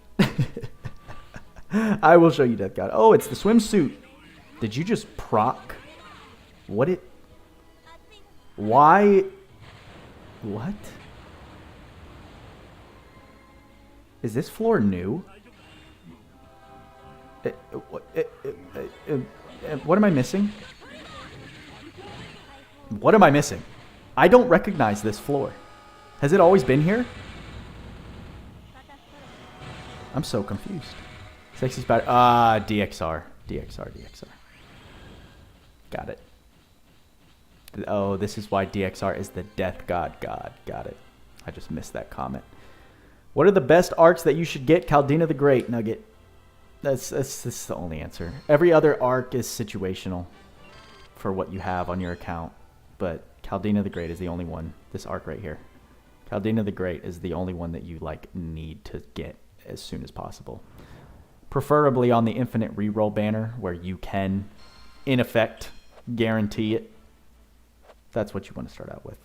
I will show you Death God. Oh, it's the swimsuit. Did you just proc? What Why? What? Is this floor new? What am I missing? What am I missing? I don't recognize this floor. Has it always been here? I'm so confused. Sexy spider. DXR. DXR. Got it. Oh, this is why DXR is the death god. Got it. I just missed that comment. What are the best arcs that you should get? Caldina the Great, Nugget. That's the only answer. Every other arc is situational for what you have on your account. But Caldina the Great is the only one. This arc right here. Caldina the Great is the only one that you like need to get as soon as possible. Preferably on the infinite reroll banner where you can, in effect, guarantee it. That's what you want to start out with.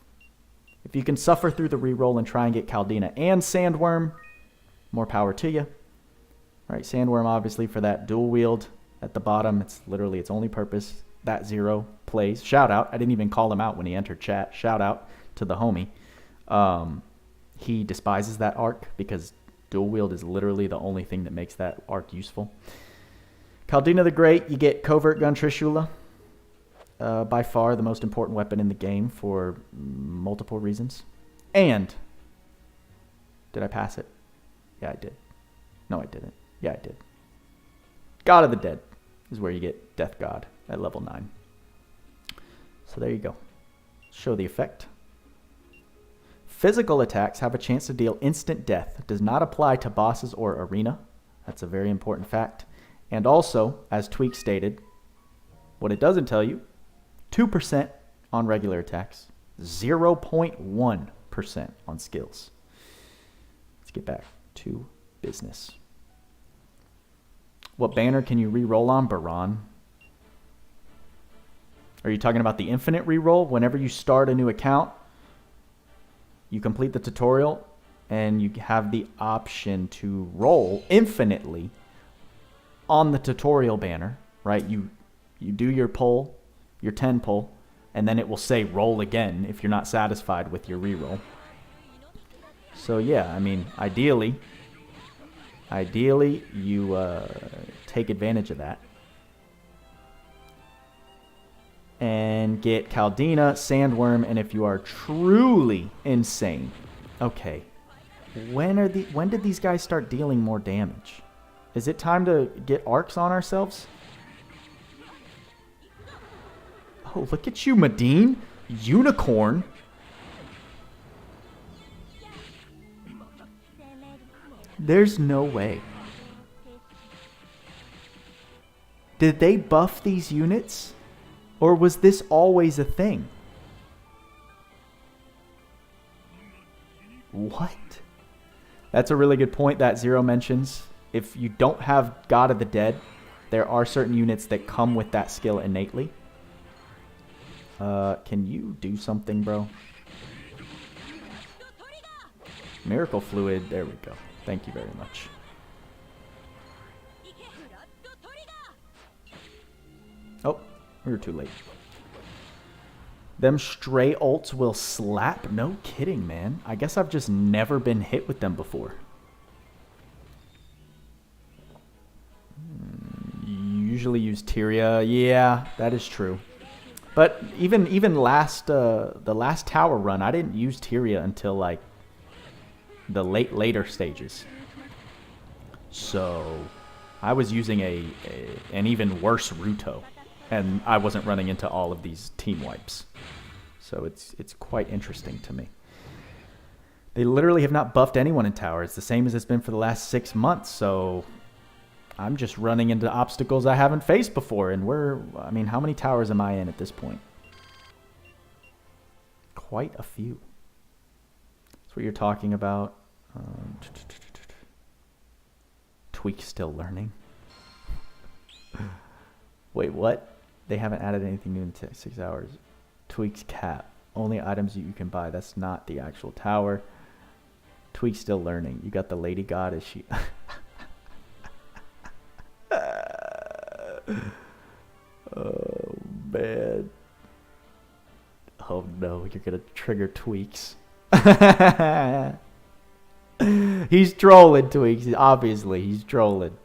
If you can suffer through the reroll and try and get Caldina and Sandworm, more power to you. Right, Sandworm obviously for that dual wield at the bottom. It's literally its only purpose. That Zero plays. Shout out. I didn't even call him out when he entered chat. Shout out to the homie. He despises that arc because dual wield is literally the only thing that makes that arc useful. Caldina the Great, you get Covert Gun Trishula. By far the most important weapon in the game for multiple reasons. And, did I pass it? Yeah, I did. No, I didn't. Yeah, I did. God of the Dead is where you get Death God at level 9. So there you go. Show the effect. Physical attacks have a chance to deal instant death. Does not apply to bosses or arena. That's a very important fact. And also, as Tweak stated, what it doesn't tell you, 2% on regular attacks, 0.1% on skills. Let's get back to business. What banner can you re-roll on, Baran? Are you talking about the infinite re-roll? Whenever you start a new account, you complete the tutorial, and you have the option to roll infinitely on the tutorial banner, right? You do your pull, your 10 pull, and then it will say roll again if you're not satisfied with your reroll. So yeah, I mean, ideally you take advantage of that and get Caldina, Sandworm, and if you are truly insane, okay, when did these guys start dealing more damage? Is it time to get arcs on ourselves? Oh, look at you, Medine. Unicorn. There's no way. Did they buff these units? Or was this always a thing? What? That's a really good point that Zero mentions. If you don't have God of the Dead, there are certain units that come with that skill innately. Can you do something, bro? Miracle Fluid. There we go. Thank you very much. Oh, we were too late. Them stray ults will slap? No kidding, man. I guess I've just never been hit with them before. Usually use Tyria. Yeah, that is true. But even the last tower run, I didn't use Tyria until like the later stages. So I was using an even worse Ruto, and I wasn't running into all of these team wipes. So it's quite interesting to me. They literally have not buffed anyone in tower. It's the same as it's been for the last 6 months. So I'm just running into obstacles I haven't faced before. And I mean, how many towers am I in at this point? Quite a few. That's what you're talking about. Tweak still learning. Wait, what? They haven't added anything new in 6 hours. Tweak's cap. Only items you can buy. That's not the actual tower. Tweak's still learning. You got the lady god. Is she... Oh, man. Oh no, you're gonna trigger Tweaks. He's trolling, Tweaks. Obviously, he's trolling.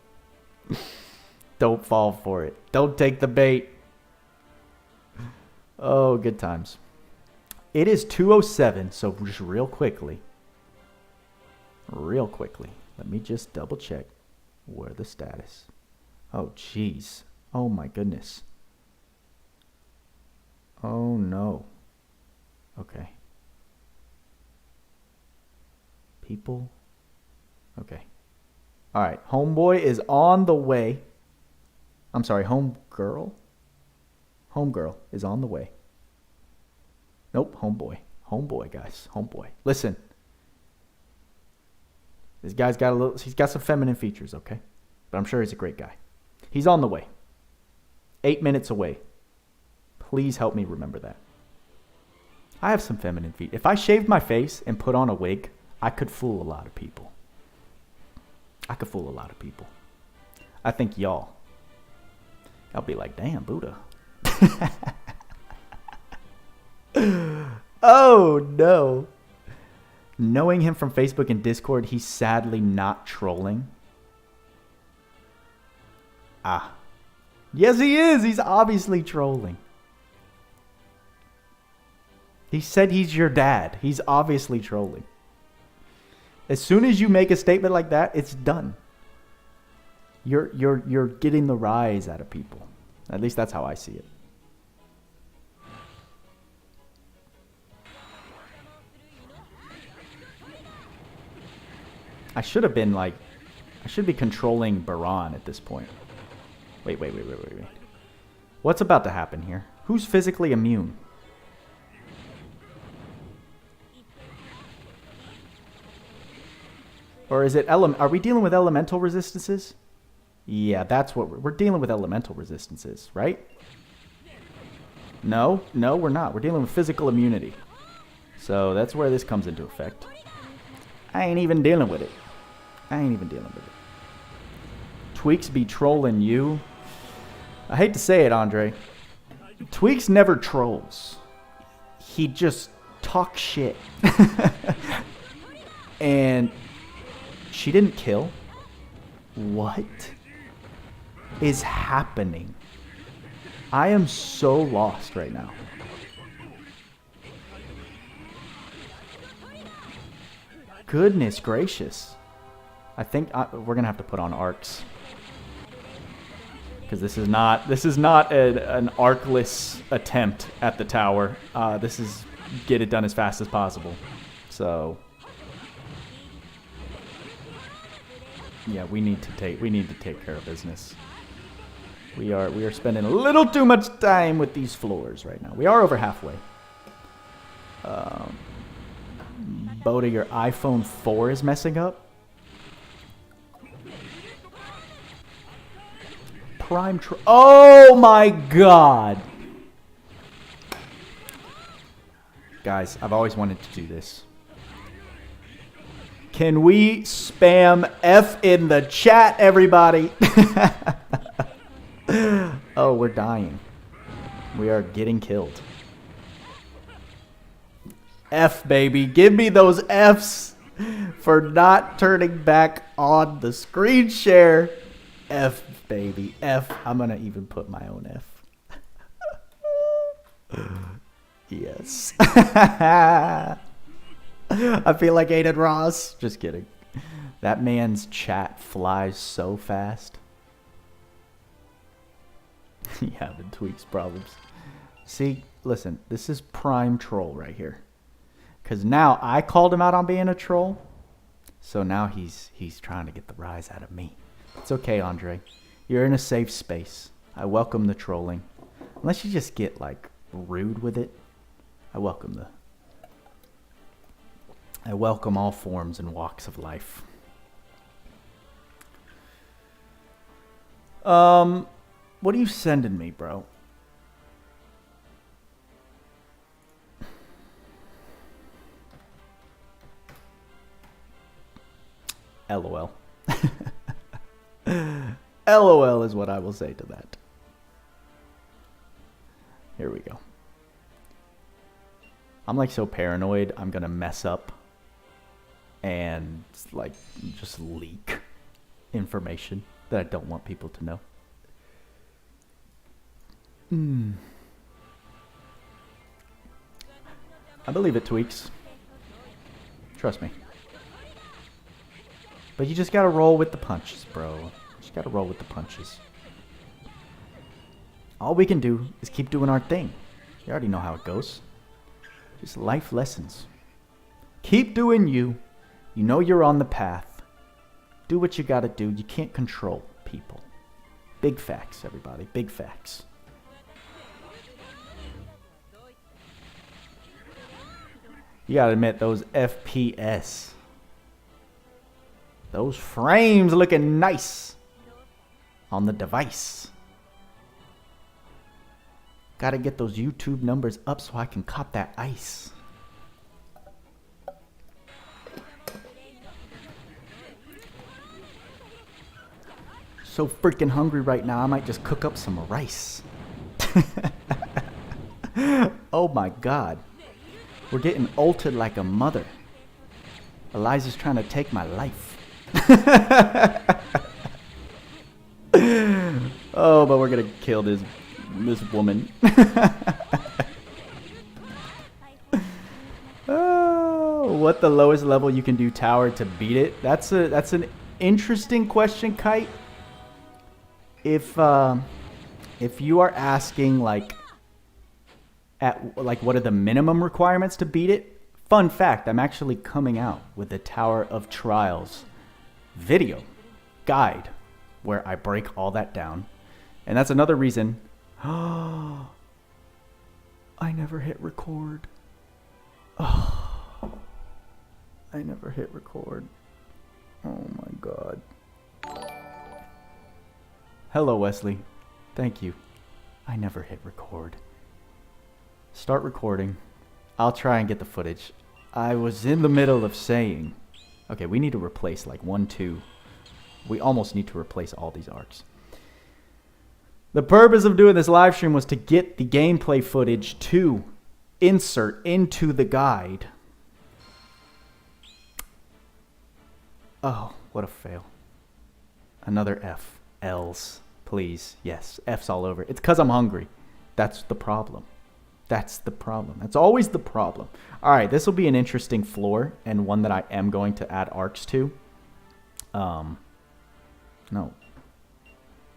Don't fall for it. Don't take the bait. Oh, good times. It is 2:07, so just real quickly. Let me just double check where the status. Oh, jeez. Oh, my goodness. Oh, no. Okay. People. Okay. All right. Homeboy is on the way. I'm sorry, homegirl? Homegirl is on the way. Nope, homeboy. Homeboy, guys. Homeboy. Listen. This guy's got he's got some feminine features, okay? But I'm sure he's a great guy. He's on the way. 8 minutes away. Please help me remember that. I have some feminine feet. If I shaved my face and put on a wig, I could fool a lot of people. I think y'all. I'll be like, damn, Buddha. Oh, no. Knowing him from Facebook and Discord, he's sadly not trolling. Ah. Yes, he is. He's obviously trolling. He said he's your dad. He's obviously trolling. As soon as you make a statement like that, it's done. You're getting the rise out of people. At least that's how I see it. I should have been like, I should be controlling Baran at this point. Wait. What's about to happen here? Who's physically immune? Or is it are we dealing with elemental resistances? Yeah, that's what we're dealing with, elemental resistances, right? No, we're not. We're dealing with physical immunity. So that's where this comes into effect. I ain't even dealing with it. Tweaks be trolling you. I hate to say it, Andre. Tweaks never trolls. He just talks shit. And she didn't kill? What is happening? I am so lost right now. Goodness gracious. I think we're going to have to put on arcs. Because this is not an arcless attempt at the tower. This is get it done as fast as possible. So yeah, we need to take care of business. We are spending a little too much time with these floors right now. We are over halfway. Boda, your iPhone 4 is messing up. Oh my god. Guys, I've always wanted to do this. Can we spam F in the chat, everybody? Oh, we're dying. We are getting killed. F, baby. Give me those Fs for not turning back on the screen share. F, baby. F. I'm going to even put my own F. Yes. I feel like Aiden Ross. Just kidding. That man's chat flies so fast. He having Tweaks problems. See, listen, this is prime troll right here. Because now I called him out on being a troll. So now he's trying to get the rise out of me. It's okay, Andre. You're in a safe space. I welcome the trolling. Unless you just get, like, rude with it. I welcome all forms and walks of life. What are you sending me, bro? LOL. LOL is what I will say to that. Here we go. I'm like so paranoid I'm gonna mess up and like just leak information that I don't want people to know. I believe it tweaks. Trust me. But you just gotta roll with the punches, bro. You just gotta roll with the punches. All we can do is keep doing our thing. You already know how it goes. Just life lessons. Keep doing you. You know you're on the path. Do what you gotta do. You can't control people. Big facts, everybody. Big facts. You gotta admit, those FPS. Those frames looking nice on the device. Gotta get those YouTube numbers up so I can cop that ice. So freaking hungry right now, I might just cook up some rice. Oh my God. We're getting ulted like a mother. Eliza's trying to take my life. Oh, but we're gonna kill this woman. Oh, what the lowest level you can do tower to beat it? That's an interesting question, Kite. If you are asking like what are the minimum requirements to beat it? Fun fact, I'm actually coming out with the Tower of Trials video guide where I break all that down. And that's another reason. I never hit record. Oh, I never hit record. Oh my God. Hello, Wesley. Thank you. I never hit record. Start recording. I'll try and get the footage. I was in the middle of saying, okay, we need to replace like 1, 2. We almost need to replace all these arcs. The purpose of doing this live stream was to get the gameplay footage to insert into the guide. Oh, what a fail. Another F. L's. Please. Yes. F's all over. It's because I'm hungry. That's the problem. That's the problem. That's always the problem. All right, this will be an interesting floor and one that I am going to add arcs to. No.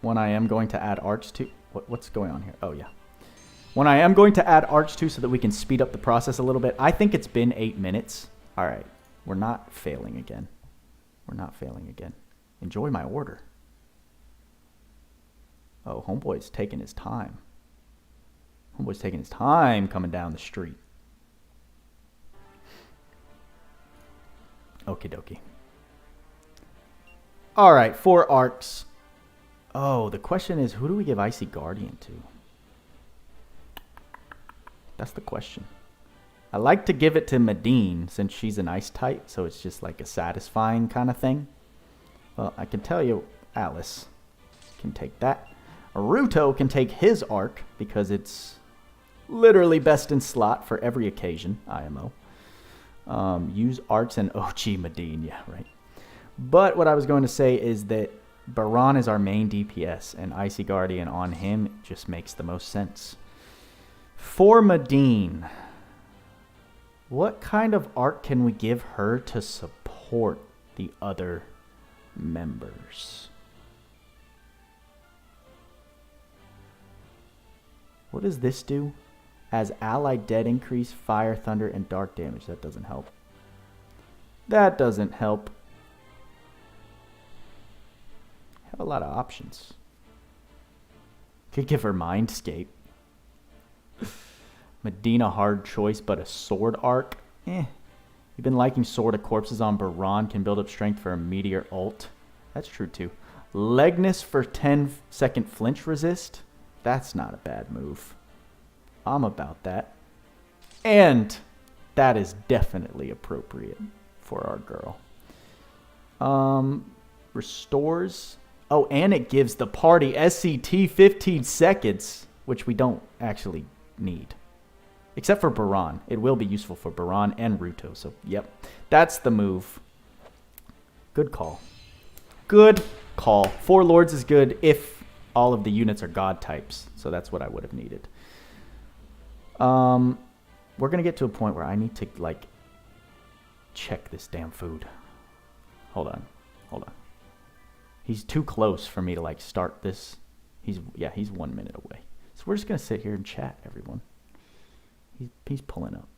One I am going to add arcs to. What's going on here? Oh, yeah. One I am going to add arcs to so that we can speed up the process a little bit. I think it's been 8 minutes. All right. We're not failing again. We're not failing again. Enjoy my order. Oh, homeboy's taking his time. Homeboy's taking his time coming down the street. Okie dokie. All right, 4 arcs. Oh, the question is, who do we give Icy Guardian to? That's the question. I like to give it to Medine since she's an ice type, so it's just like a satisfying kind of thing. Well, I can tell you, Alice can take that. Ruto can take his arc because it's literally best in slot for every occasion, IMO. Use arcs and OG Medine, yeah, right. But what I was going to say is that Baran is our main DPS, and Icy Guardian on him just makes the most sense. For Medine, what kind of arc can we give her to support the other members? What does this do? As allied dead increase, fire, thunder, and dark damage. That doesn't help. That doesn't help. Have a lot of options. Could give her Mindscape. Medina, hard choice, but a sword arc? You've been liking Sword of Corpses on Baran. Can build up strength for a meteor ult. That's true too. Legness for 10-second flinch resist. That's not a bad move. I'm about that. And that is definitely appropriate for our girl. Restores. Oh, and it gives the party SCT 15 seconds, which we don't actually need. Except for Baran. It will be useful for Baran and Ruto. So, yep. That's the move. Good call. Good call. 4 Lords is good if all of the units are God types. So that's what I would have needed. We're going to get to a point where I need to, like, check this damn food. Hold on. Hold on. He's too close for me to, like, start this. He's 1 minute away. So we're just going to sit here and chat, everyone. He's pulling up.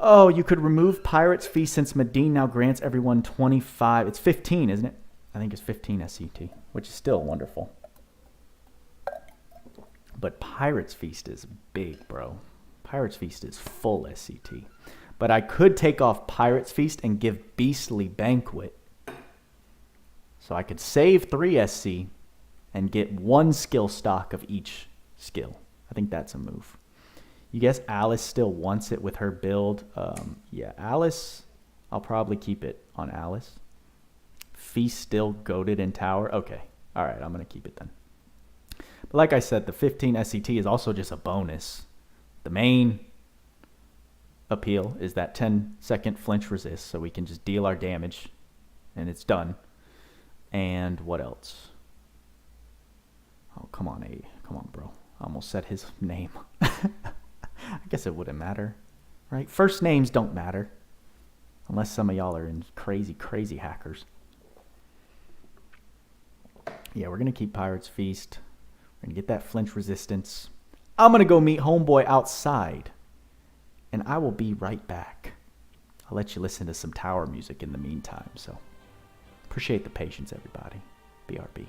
Oh, you could remove Pirate's Fee since Medine now grants everyone 25. It's 15, isn't it? I think it's 15 SCT, which is still wonderful. But Pirate's Feast is big, bro. Pirate's Feast is full SCT. But I could take off Pirate's Feast and give Beastly Banquet. So I could save 3 SC and get 1 skill stock of each skill. I think that's a move. You guess Alice still wants it with her build? Yeah, Alice, I'll probably keep it on Alice. Feast still goated in tower? Okay, all right, I'm going to keep it then. But like I said, the 15 SCT is also just a bonus. The main appeal is that 10-second flinch resist, so we can just deal our damage, and it's done. And what else? Oh, come on, come on, bro. I almost said his name. I guess it wouldn't matter, right? First names don't matter. Unless some of y'all are in crazy, crazy hackers. Yeah, we're going to keep Pirate's Feast. We're going to get that flinch resistance. I'm going to go meet homeboy outside. And I will be right back. I'll let you listen to some tower music in the meantime. So, appreciate the patience, everybody. BRB.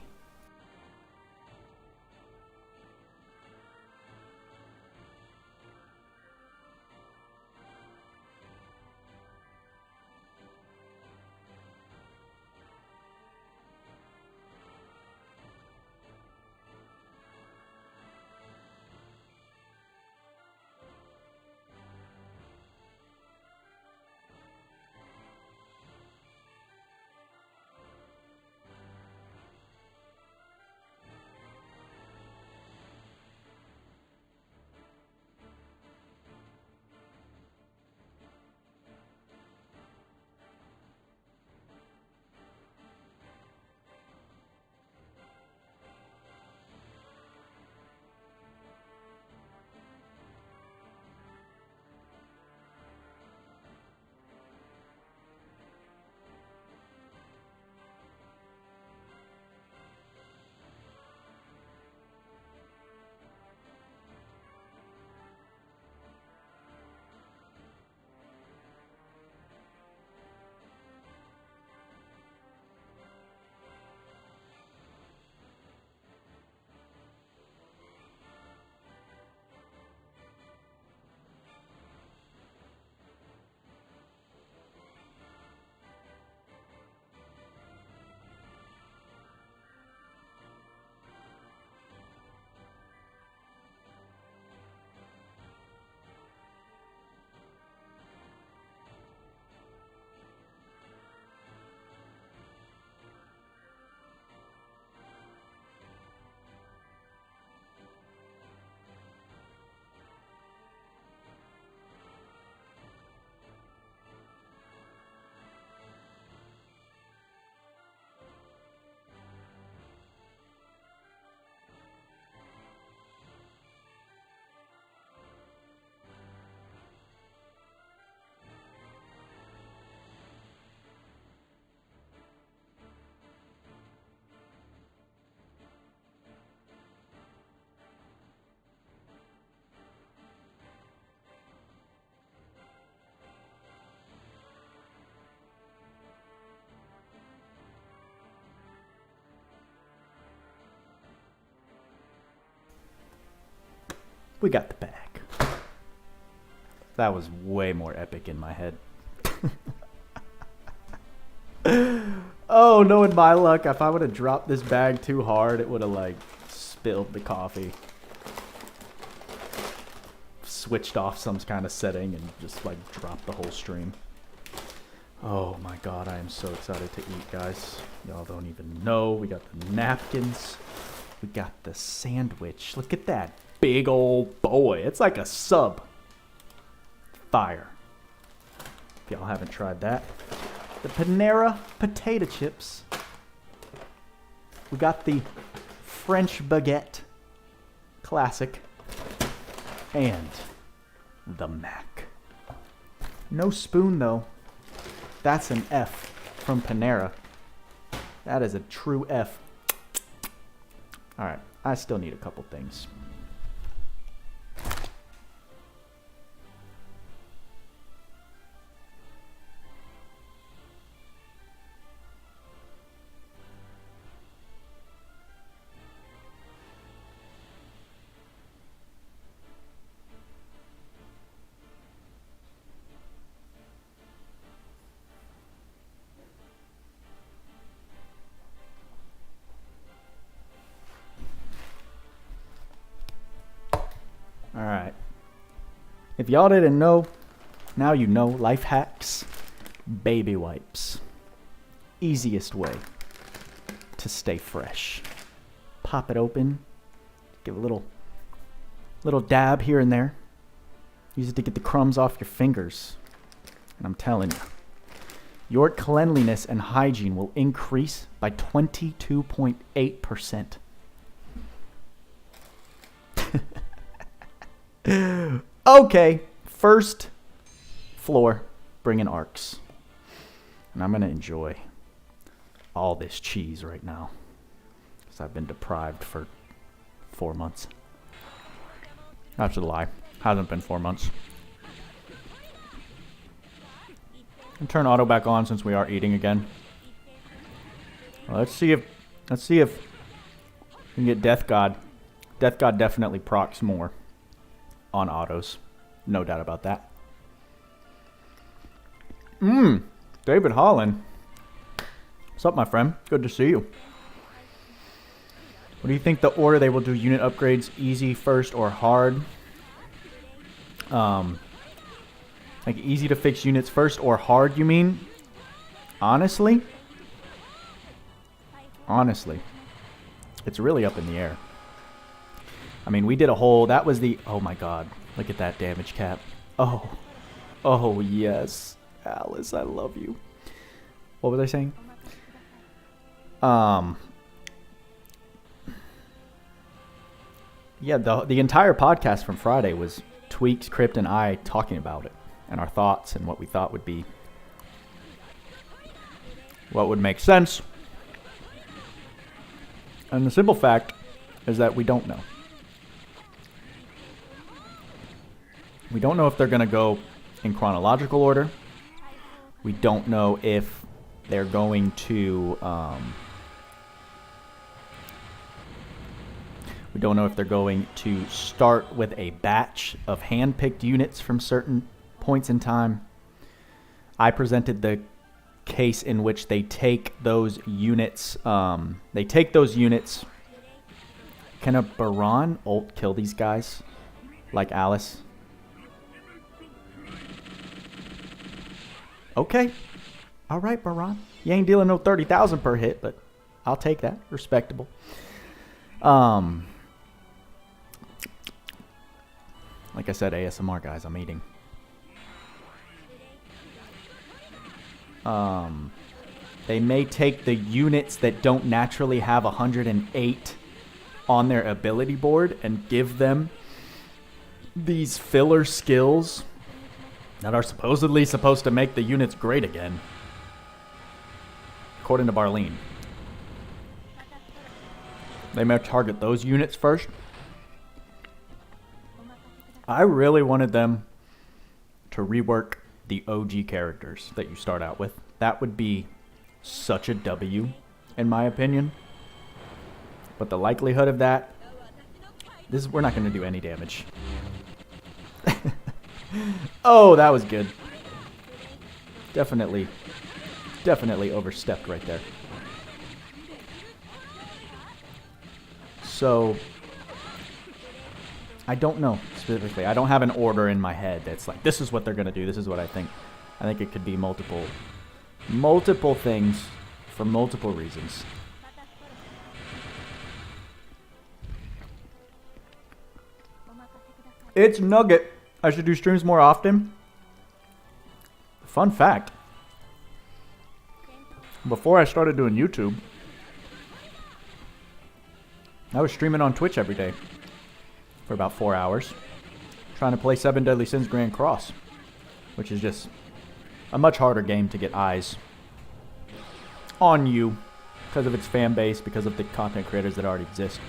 We got the bag. That was way more epic in my head. Oh, knowing my luck, if I would have dropped this bag too hard, it would have, like, spilled the coffee. Switched off some kind of setting and just, like, dropped the whole stream. Oh my god, I am so excited to eat, guys. Y'all don't even know. We got the napkins. We got the sandwich. Look at that. big old boy. It's like a sub. Fire. If y'all haven't tried that. The Panera potato chips. We got the French baguette. Classic. And the Mac. No spoon though. That's an F from Panera. That is a true F. Alright, I still need a couple things. Alright. If y'all didn't know, now you know. Life hacks. Baby wipes. Easiest way to stay fresh. Pop it open. Give a little dab here and there. Use it to get the crumbs off your fingers. And I'm telling you, your cleanliness and hygiene will increase by 22.8%. Okay, first floor, bringing arcs. And I'm going to enjoy all this cheese right now. Because I've been deprived for 4 months. That's a lie. Hasn't been 4 months. And turn auto back on since we are eating again. Well, let's see if we can get Death God. Death God definitely procs more on autos. No doubt about that. David Holland. What's up, my friend? Good to see you. What do you think the order they will do unit upgrades? Easy first or hard? Like easy to fix units first or hard, you mean? Honestly, it's really up in the air. I mean, we did a whole, that was the, oh my god, look at that damage cap. Oh yes, Alice, I love you. What was I saying? Yeah, the entire podcast from Friday was Tweaks, Crypt, and I talking about it, and our thoughts, and what we thought would be, what would make sense. And the simple fact is that we don't know. We don't know if they're going to go in chronological order. We don't know if they're going to... we don't know if they're going to start with a batch of hand-picked units from certain points in time. I presented the case in which they take those units... Can a Baran ult kill these guys? Like Alice? Okay. Alright, Baran. You ain't dealing no 30,000 per hit, but I'll take that. Respectable. Like I said, ASMR, guys. I'm eating. They may take the units that don't naturally have 108 on their ability board and give them these filler skills that are supposedly supposed to make the units great again. According to Barleen. They may target those units first. I really wanted them to rework the OG characters that you start out with. That would be such a W, in my opinion. But the likelihood of that, we're not going to do any damage. Oh, that was good. Definitely overstepped right there. So, I don't know specifically. I don't have an order in my head that's like, this is what they're going to do. This is what I think. I think it could be multiple things for multiple reasons. It's Nugget. I should do streams more often. Fun fact. Before I started doing YouTube, I was streaming on Twitch every day for about 4 hours, trying to play 7 Deadly Sins Grand Cross, which is just a much harder game to get eyes on you because of its fan base, because of the content creators that already exist.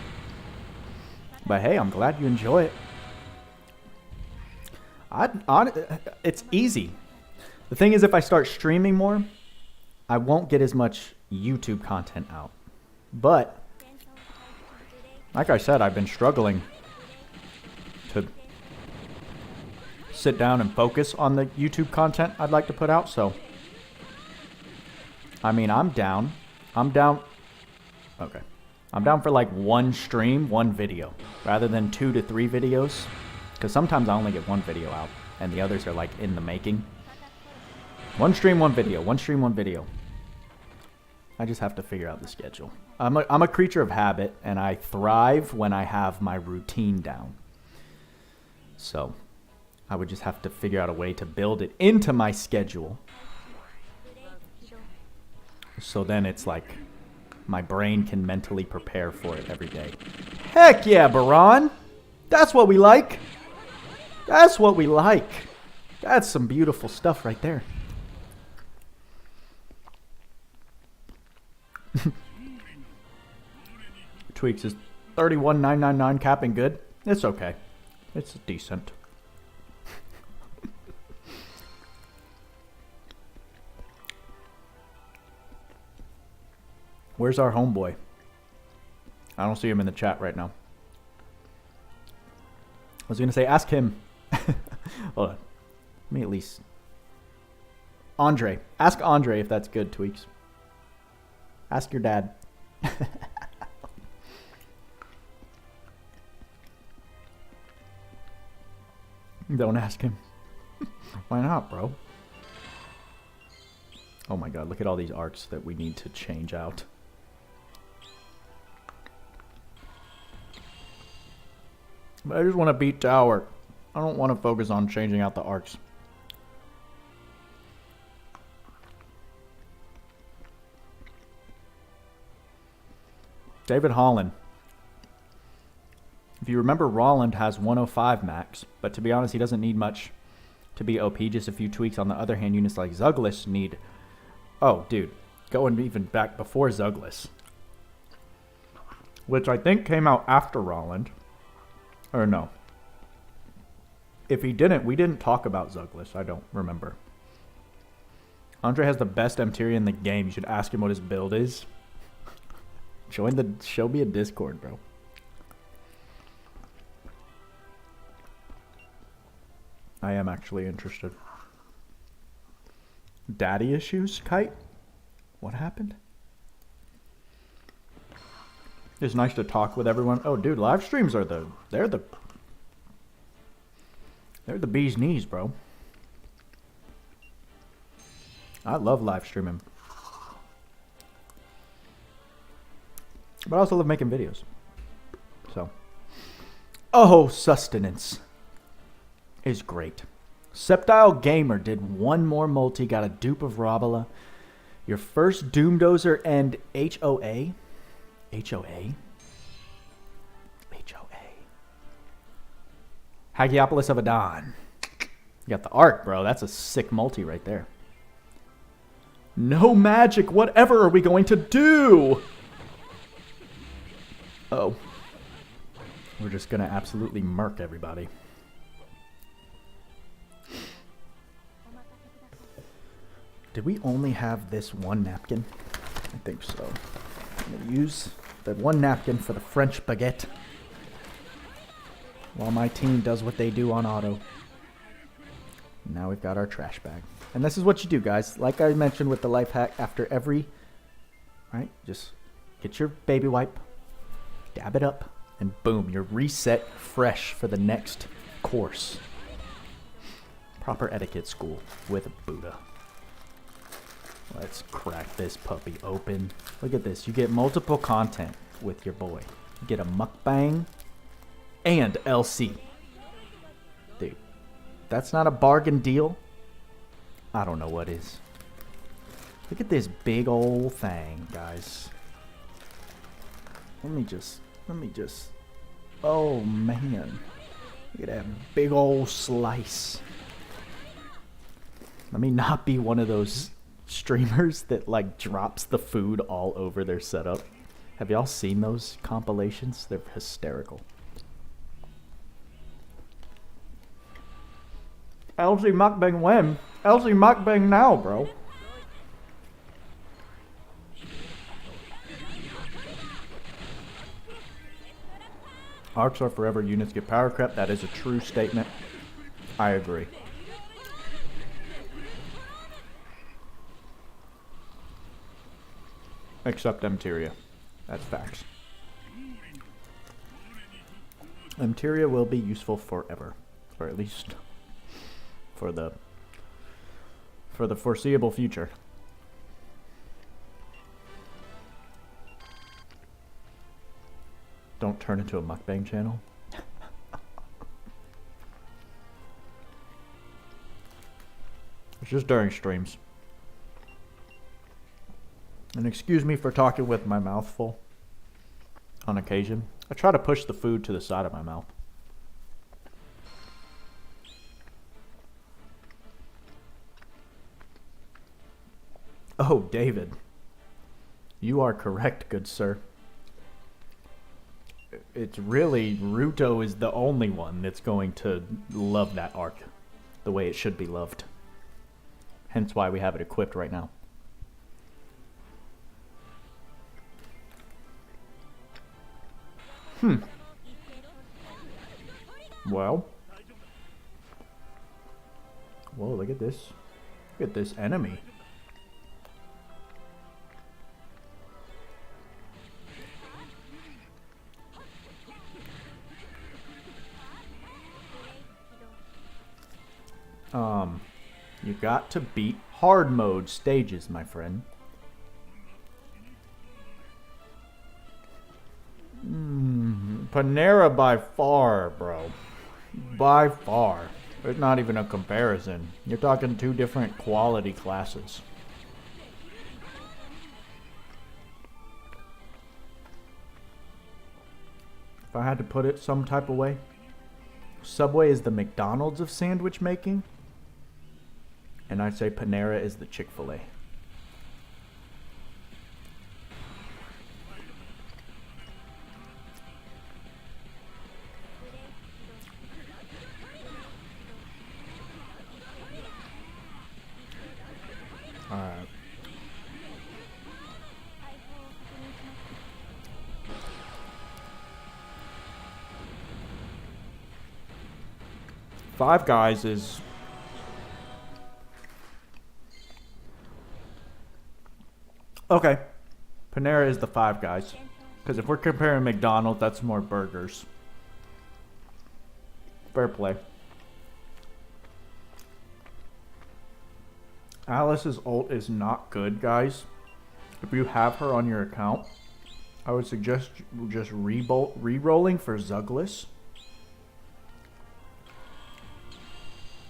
But hey, I'm glad you enjoy it. It's easy. The thing is, if I start streaming more, I won't get as much YouTube content out. But, like I said, I've been struggling to sit down and focus on the YouTube content I'd like to put out, so I mean, I'm down. Okay. I'm down for like 1 stream, 1 video, rather than 2 to 3 videos, because sometimes I only get 1 video out, and the others are like in the making. 1 stream, 1 video. 1 stream, 1 video. I just have to figure out the schedule. I'm a creature of habit, and I thrive when I have my routine down. So I would just have to figure out a way to build it into my schedule. So then it's like my brain can mentally prepare for it every day. Heck yeah, Baran! That's what we like! That's what we like! That's some beautiful stuff right there. Tweaks is 31,999 capping good. It's okay. It's decent. Where's our homeboy? I don't see him in the chat right now. I was gonna say, ask him. Hold on. Let me at least... Andre. Ask Andre if that's good, Tweaks. Ask your dad. Don't ask him. Why not, bro? Oh my god, look at all these arcs that we need to change out. But I just want to beat tower. I don't want to focus on changing out the arcs. David Holland. If you remember, Rolland has 105 max, but to be honest, he doesn't need much to be OP, just a few tweaks. On the other hand, units like Zuglis need... Oh, dude, going even back before Zuglis, which I think came out after Rolland. Or no. If he didn't, we didn't talk about Zuglis. I don't remember. Andre has the best M-Tier in the game. You should ask him what his build is. Join the... Show me a Discord, bro. I am actually interested. Daddy issues, Kite? What happened? It's nice to talk with everyone. Oh, dude, live streams are they're the bee's knees, bro. I love live streaming. But I also love making videos. So. Oh, sustenance is great. Septile Gamer did 1 more multi, got a dupe of Robala. Your first Doomdozer and HOA. HOA? HOA. Hagiopolis of Adon. You got the arc, bro. That's a sick multi right there. No magic. Whatever are we going to do? Oh. We're just going to absolutely murk everybody. Did we only have this 1 napkin? I think so. I'm going to use the 1 napkin for the French baguette while my team does what they do on auto. Now we've got our trash bag. And this is what you do, guys. Like I mentioned with the life hack, after every... Right? Just get your baby wipe, dab it up, and boom, you're reset fresh for the next course. Proper etiquette school with Buddha. Let's crack this puppy open. Look at this. You get multiple content with your boy. You get a mukbang and LC. that's not a bargain deal, I don't know what is. Look at this big old thing, guys. Let me just, oh man. Look at that big old slice. Let me not be one of those streamers that like drops the food all over their setup. Have y'all seen those compilations? They're hysterical. LG mukbang when? LG mukbang now, bro. Arcs are forever, units get power crept. That is a true statement. I agree. Except Emteria. That's facts. Emteria will be useful forever. Or at least for the foreseeable future. Don't turn into a mukbang channel. It's just during streams. And excuse me for talking with my mouth full on occasion. I try to push the food to the side of my mouth. Oh, David. You are correct, good sir. It's really, Ruto is the only one that's going to love that arc the way it should be loved. Hence why we have it equipped right now. Well. Whoa, look at this. Look at this enemy. You got to beat hard mode stages, my friend. Panera by far, bro. By far. There's not even a comparison. You're talking two different quality classes. If I had to put it some type of way, Subway is the McDonald's of sandwich making. And I'd say Panera is the Chick-fil-A. Alright. Five Guys is... Okay. Panera is the Five Guys. Because if we're comparing McDonald's, that's more burgers. Fair play. Alice's ult is not good, guys. If you have her on your account, I would suggest just re-rolling for Zuglis.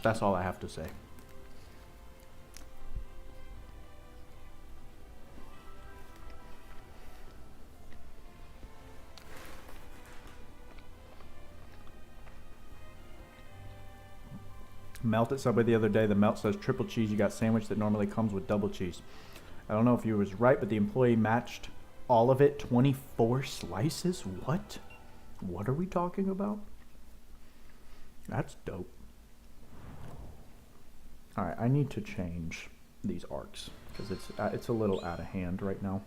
That's all I have to say. Melt at Subway the other day. The melt says triple cheese. You got sandwich that normally comes with double cheese. I don't know if you was right, but the employee matched all of it. 24 slices? What? What are we talking about? That's dope. Alright, I need to change these arcs because it's a little out of hand right now.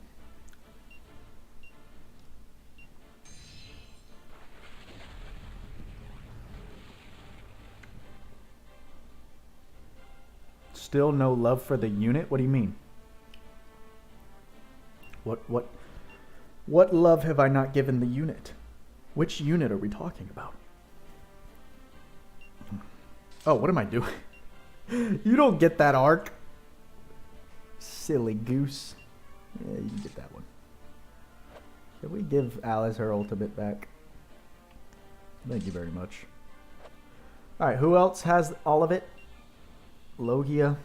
Still no love for the unit? What do you mean? What love have I not given the unit? Which unit are we talking about? Oh, what am I doing? You don't get that arc. Silly goose. Yeah, you can get that one. Can we give Alice her ultimate back? Thank you very much. Alright, who else has all of it? Logia.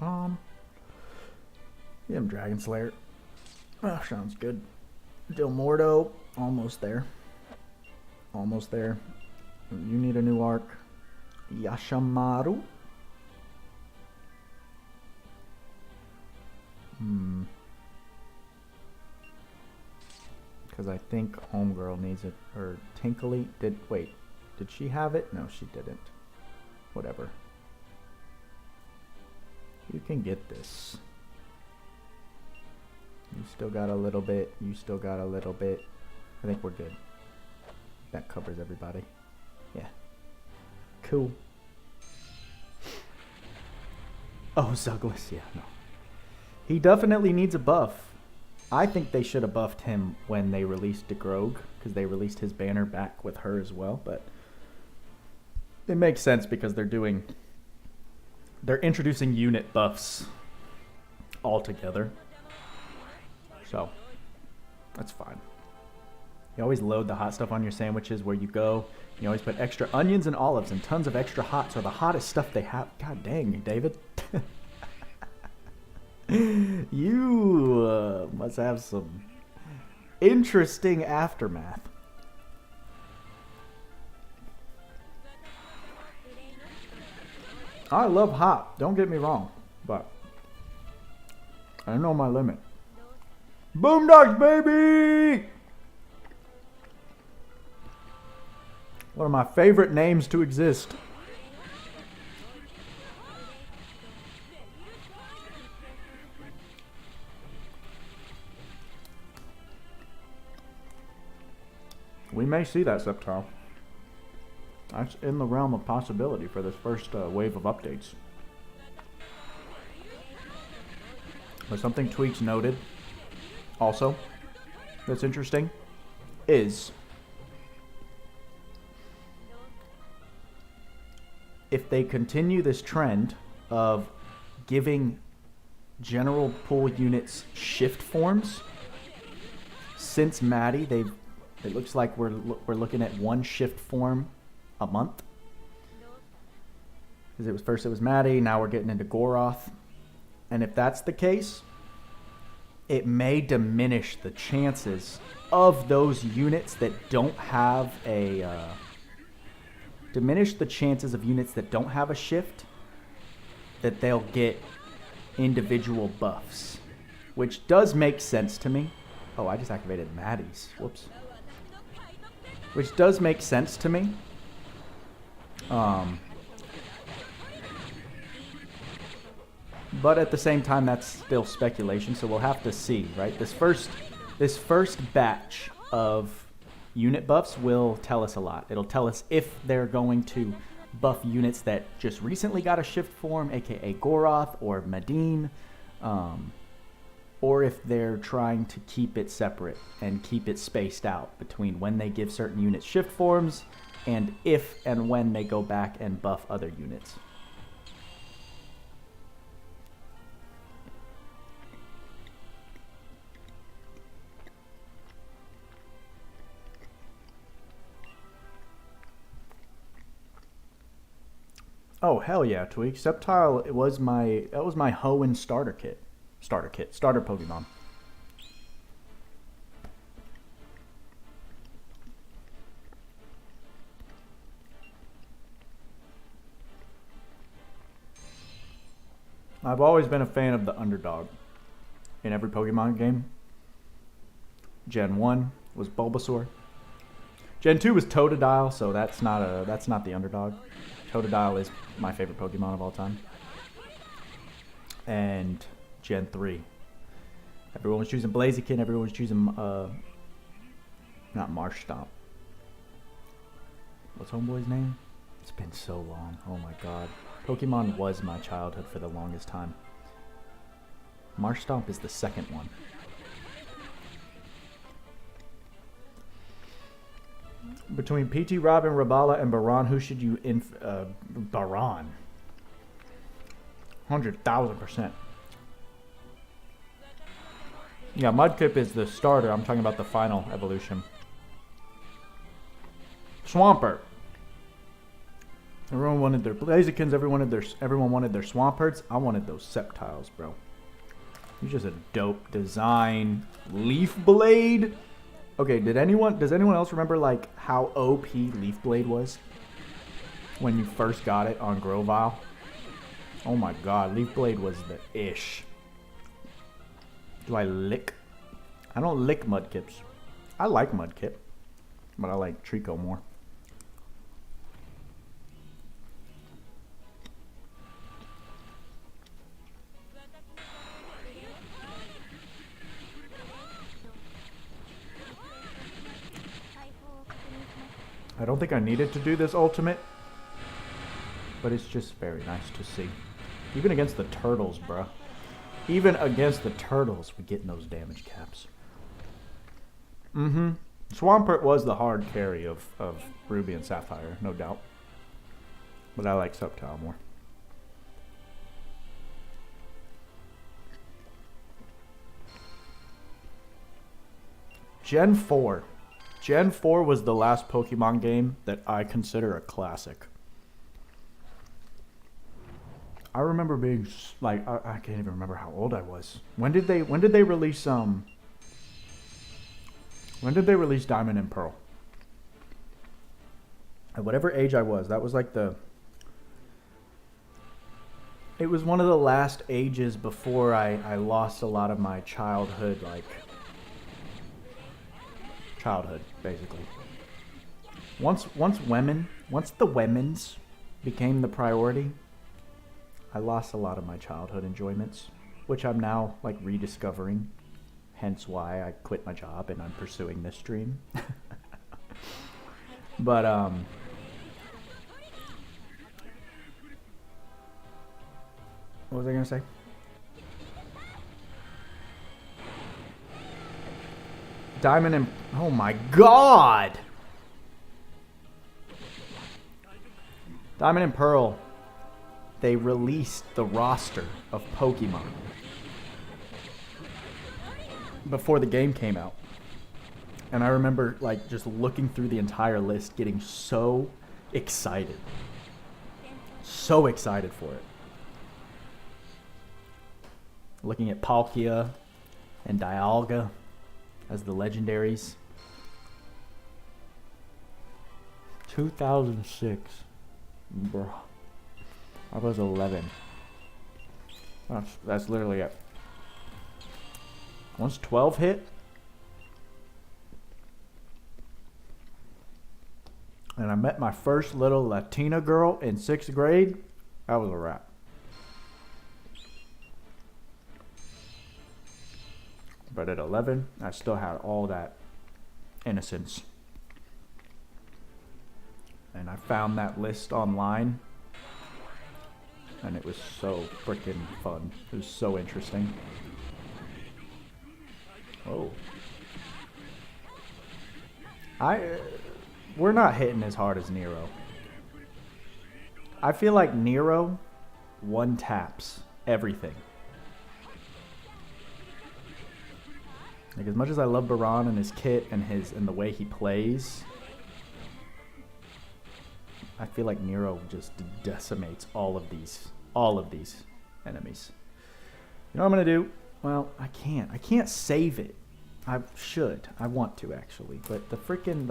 Yeah, I'm Dragon Slayer. Oh, sounds good. Del Mordo, almost there. Almost there. You need a new arc. Yashamaru. Because I think Homegirl needs it. Or Tinkly did. Wait, did she have it? No, she didn't. Whatever. You can get this. You still got a little bit. You still got a little bit. I think we're good. That covers everybody. Yeah. Cool. Oh, Zugless. Yeah, no. He definitely needs a buff. I think they should have buffed him when they released DeGrogue, because they released his banner back with her as well, but it makes sense because they're introducing unit buffs all together. So, that's fine. You always load the hot stuff on your sandwiches where you go. You always put extra onions and olives and tons of extra hot, so the hottest stuff they have. God dang, David. You must have some interesting aftermath. I love hot, don't get me wrong, but I know my limit. Boondocks, baby! One of my favorite names to exist. We may see that Sceptile. That's in the realm of possibility for this first wave of updates. But something Tweaks noted, also, that's interesting, is if they continue this trend of giving general pool units shift forms, since Maddie, it looks like we're looking at one shift form a month. Because first it was Maddie, now we're getting into Goroth. And if that's the case, it may diminish the chances of those units that don't have a shift, that they'll get individual buffs, which does make sense to me. Oh, I just activated Maddie's. Whoops. Which does make sense to me. But at the same time, that's still speculation, so we'll have to see, right? This first batch of unit buffs will tell us a lot. It'll tell us if they're going to buff units that just recently got a shift form, aka Goroth or Medine, or if they're trying to keep it separate and keep it spaced out between when they give certain units shift forms and if and when they go back and buff other units. Oh hell yeah, Tweak. Sceptile was my Hoenn starter Pokemon. I've always been a fan of the underdog in every Pokemon game. Gen 1 was Bulbasaur. Gen 2 was Totodile, so that's not the underdog. Totodile is my favorite Pokemon of all time. And Gen 3. Everyone was choosing Blaziken, everyone was choosing, not Marshtomp. What's Homeboy's name? It's been so long, oh my god. Pokemon was my childhood for the longest time. Marshtomp is the second one. Between PT Robin, Rabala, and Baran, who should you Baran. 100,000%. Yeah, Mudkip is the starter. I'm talking about the final evolution. Swampert. Everyone wanted their Blazikins, everyone wanted their Swamperts. I wanted those Sceptiles, bro. He's just a dope design. Leaf Blade. Okay, does anyone else remember like how OP Leaf Blade was when you first got it on Grovile? Oh my god, Leaf Blade was the ish. Do I lick? I don't lick Mudkips. I like Mudkip, but I like Trico more. I don't think I needed to do this ultimate, but it's just very nice to see. Even against the turtles, bruh. Even against the turtles, we getting those damage caps. Swampert was the hard carry of Ruby and Sapphire, no doubt. But I like Sceptile more. Gen 4. Gen 4 was the last Pokemon game that I consider a classic. I remember being like, I can't even remember how old I was. When did they release Diamond and Pearl? At whatever age I was, that was like it was one of the last ages before I lost a lot of my childhood, basically. Once the women's became the priority, I lost a lot of my childhood enjoyments, which I'm now like rediscovering. Hence why I quit my job and I'm pursuing this dream. But what was I gonna say? Diamond and... Oh my god! Diamond and Pearl, they released the roster of Pokemon before the game came out. And I remember like just looking through the entire list, getting so excited. So excited for it. Looking at Palkia and Dialga as the legendaries. 2006. Bruh. I was 11. That's literally it. Once 12 hit, and I met my first little Latina girl in 6th grade, that was a wrap. But at 11, I still had all that innocence. And I found that list online, and it was so freaking fun. It was so interesting. Oh. We're not hitting as hard as Nero. I feel like Nero one taps everything. Like, as much as I love Baran and his kit and the way he plays, I feel like Nero just decimates all of these enemies. You know what I'm gonna do? Well, I can't save it. I should. I want to, actually. But the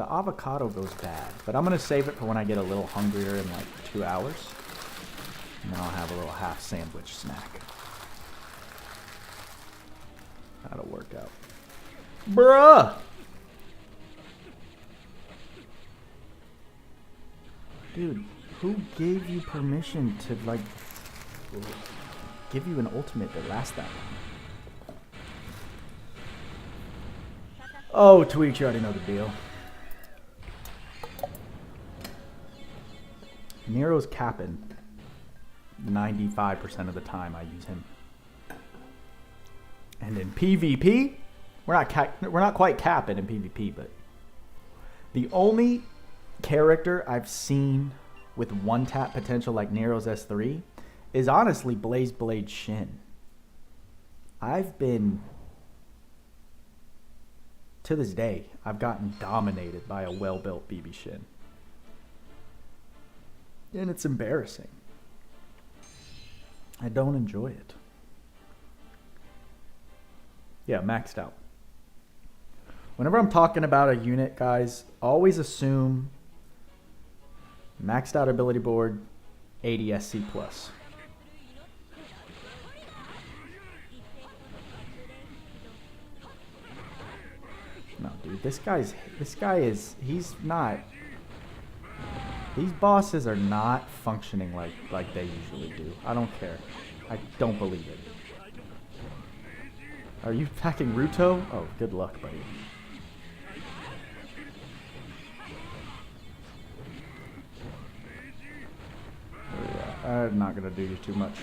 avocado goes bad. But I'm gonna save it for when I get a little hungrier in like 2 hours. And then I'll have a little half sandwich snack. That'll work out. Bruh! Dude, who gave you permission to, like, give you an ultimate that lasts that long? Oh, Tweak, you already know the deal. Nero's capping 95% of the time I use him. And in PvP, we're not quite capping in PvP, but the only character I've seen with one tap potential like Nero's S3 is honestly Blaze Blade Shin. I've been, to this day, I've gotten dominated by a well-built BB Shin. And it's embarrassing. I don't enjoy it. Yeah, maxed out. Whenever I'm talking about a unit, guys, always assume maxed out ability board, 80 SC plus. No, dude, this guy is, he's not, these bosses are not functioning like they usually do. I don't care. I don't believe it. Are you attacking Ruto? Oh, good luck, buddy. Yeah, I'm not gonna do you too much.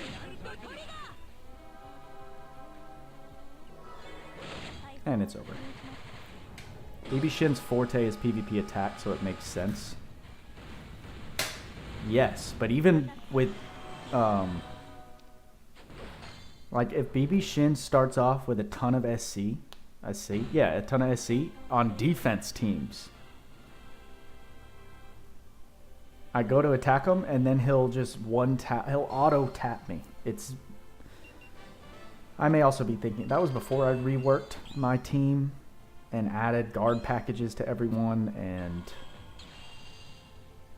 And it's over. BB Shin's forte is PvP attack, so it makes sense. Yes, but even with, like if BB Shin starts off with a ton of SC, yeah, a ton of SC on defense teams, I go to attack him and then he'll just he'll auto tap me. I may also be thinking, that was before I reworked my team and added guard packages to everyone and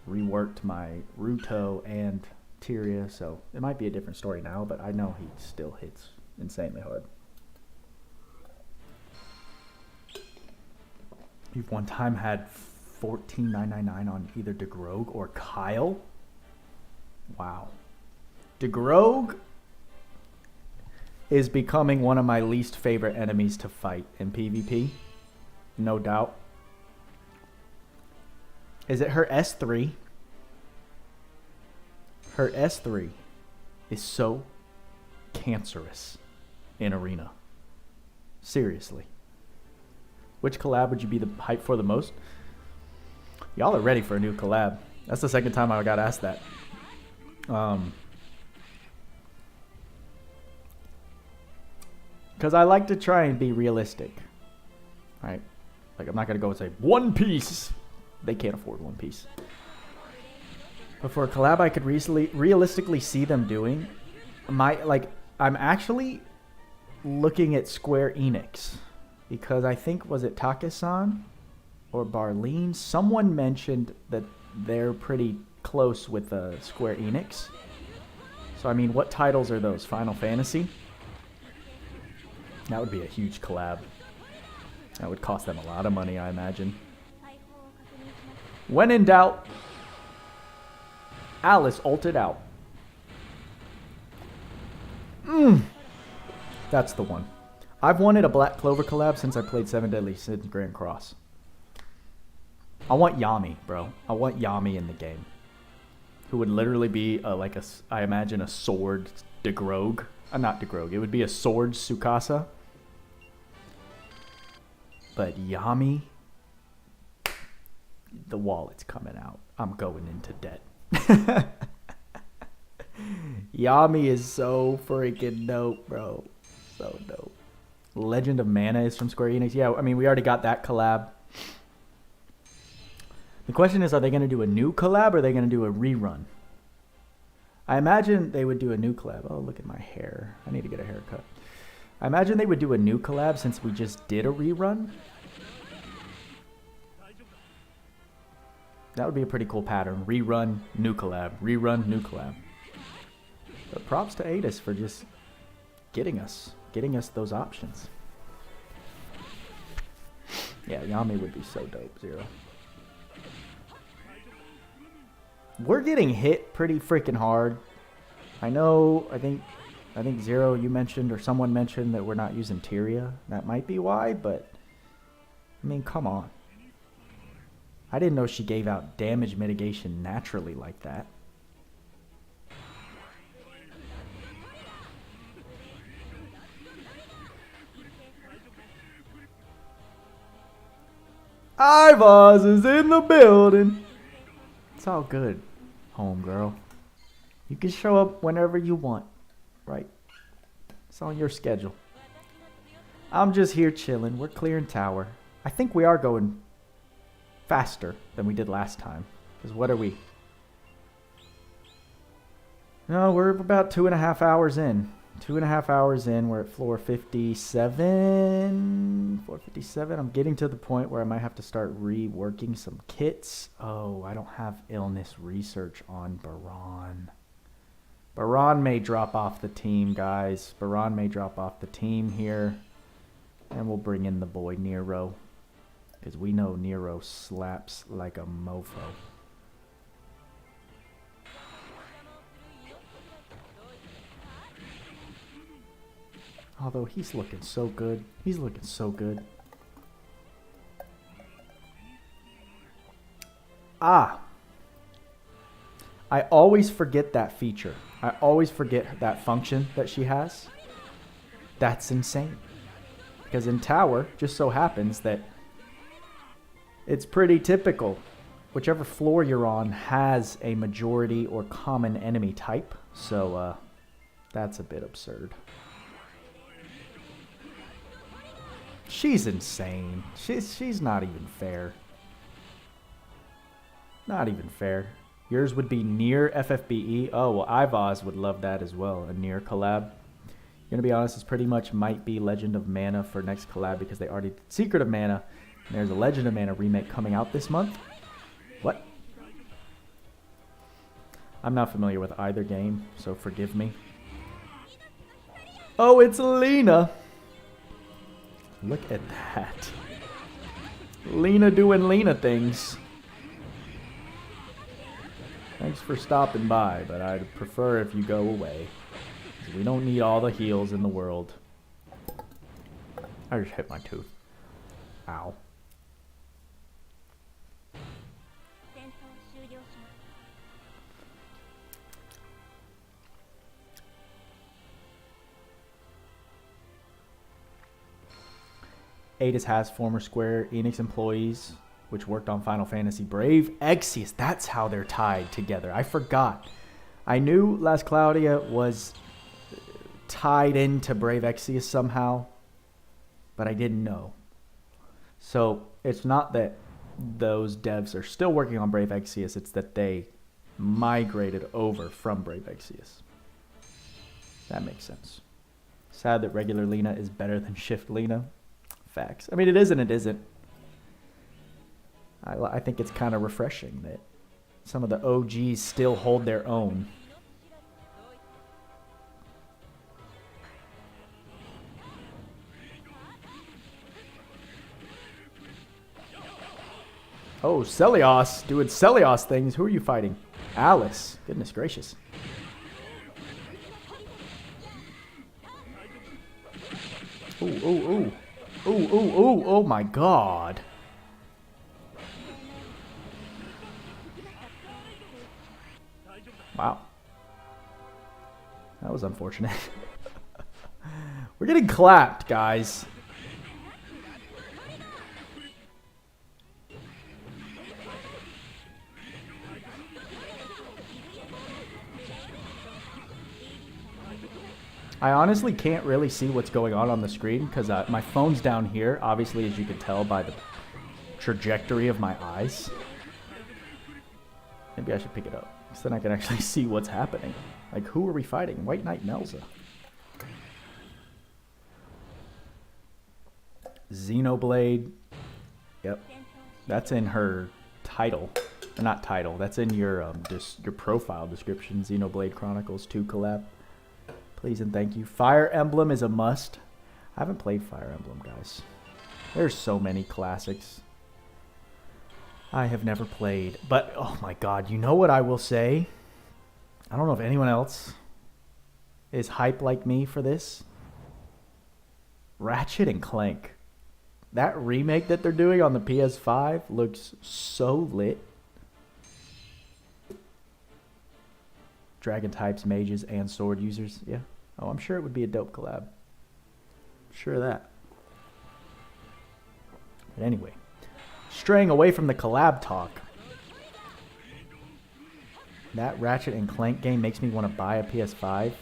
reworked my Ruto and Tyria, so it might be a different story now, but I know he still hits insanely hard. You've one time had 14,999 on either DeGrogue or Kyle. Wow. DeGrogue is becoming one of my least favorite enemies to fight in PvP. No doubt. Is it her S3? Her S3 is so cancerous in Arena. Seriously. Which collab would you be the hype for the most? Y'all are ready for a new collab. That's the second time I got asked that. Because I like to try and be realistic. Right? Like, I'm not going to go and say, One Piece! They can't afford One Piece. But for a collab I could realistically see them doing, I'm actually looking at Square Enix. Because I think, was it Take-san or Barlene? Someone mentioned that they're pretty close with Square Enix. So, I mean, what titles are those? Final Fantasy? That would be a huge collab. That would cost them a lot of money, I imagine. When in doubt, Alice ulted out. That's the one. I've wanted a Black Clover collab since I played 7 Deadly Sins Grand Cross. I want Yami, bro. I want Yami in the game. Who would literally be I imagine a sword DeGrogue. Not DeGrogue. It would be a sword Tsukasa. But Yami, the wallet's coming out. I'm going into debt. Yami is so freaking dope, bro. So dope. Legend of Mana is from Square Enix. Yeah, I mean, we already got that collab. The question is, are they going to do a new collab or are they going to do a rerun? I imagine they would do a new collab. Oh, look at my hair. I need to get a haircut. I imagine they would do a new collab since we just did a rerun. That would be a pretty cool pattern. Rerun, new collab. Rerun, new collab. But props to Adis for just getting us those options. Yeah, Yami would be so dope, Zero. We're getting hit pretty freaking hard. I know, I think Zero, you mentioned, or someone mentioned that we're not using Tyria. That might be why, but I mean, come on. I didn't know she gave out damage mitigation naturally like that. Ivaz is in the building. It's all good, homegirl. You can show up whenever you want, right? It's on your schedule. I'm just here chilling. We're clearing tower. I think we are going faster than we did last time. Because what are we? No, we're about 2.5 hours in. 2.5 hours in. We're at floor 57. Floor 57. I'm getting to the point where I might have to start reworking some kits. Oh, I don't have illness research on Baran. Baran may drop off the team, guys. Baran may drop off the team here. And we'll bring in the boy Nero. Because we know Nero slaps like a mofo. Although he's looking so good. He's looking so good. Ah. I always forget that feature. I always forget that function that she has. That's insane. Because in Tower, just so happens that it's pretty typical. Whichever floor you're on has a majority or common enemy type. So, that's a bit absurd. She's insane. She's not even fair. Not even fair. Yours would be near FFBE. Oh, well, Ivaz would love that as well. A near collab. Gonna be honest, this pretty much might be Legend of Mana for next collab because they already did Secret of Mana. And there's a Legend of Mana remake coming out this month. What? I'm not familiar with either game, so forgive me. Oh, it's Lena. Look at that. Lena doing Lena things. Thanks for stopping by, but I'd prefer if you go away. We don't need all the heals in the world. I just hit my tooth. Ow. Adis has former Square Enix employees which worked on Final Fantasy. Brave Exvius, that's how they're tied together. I forgot. I knew Las Cloudia was tied into Brave Exvius somehow, but I didn't know. So it's not that those devs are still working on Brave Exvius, it's that they migrated over from Brave Exvius. That makes sense. Sad that regular Lena is better than Shift Lena. Facts. I mean, it is and it isn't. I think it's kind of refreshing that some of the OGs still hold their own. Oh, Celios doing Celios things. Who are you fighting? Alice. Goodness gracious. Ooh, ooh, ooh. Ooh, ooh, ooh. Oh my god. Wow. That was unfortunate. We're getting clapped, guys. I honestly can't really see what's going on the screen because my phone's down here, obviously, as you can tell by the trajectory of my eyes. Maybe I should pick it up so then I can actually see what's happening. Like, who are we fighting? White Knight Melza. Xenoblade. Yep. That's in her title. Or not title. That's in your profile description. Xenoblade Chronicles 2 collab. Please and thank you. Fire Emblem is a must. I haven't played Fire Emblem, guys. There's so many classics I have never played. But, oh my god, you know what I will say? I don't know if anyone else is hype like me for this. Ratchet and Clank. That remake that they're doing on the PS5 looks so lit. Dragon types, mages, and sword users. Yeah. Oh, I'm sure it would be a dope collab. Sure of that. But anyway, straying away from the collab talk. That Ratchet and Clank game makes me want to buy a PS5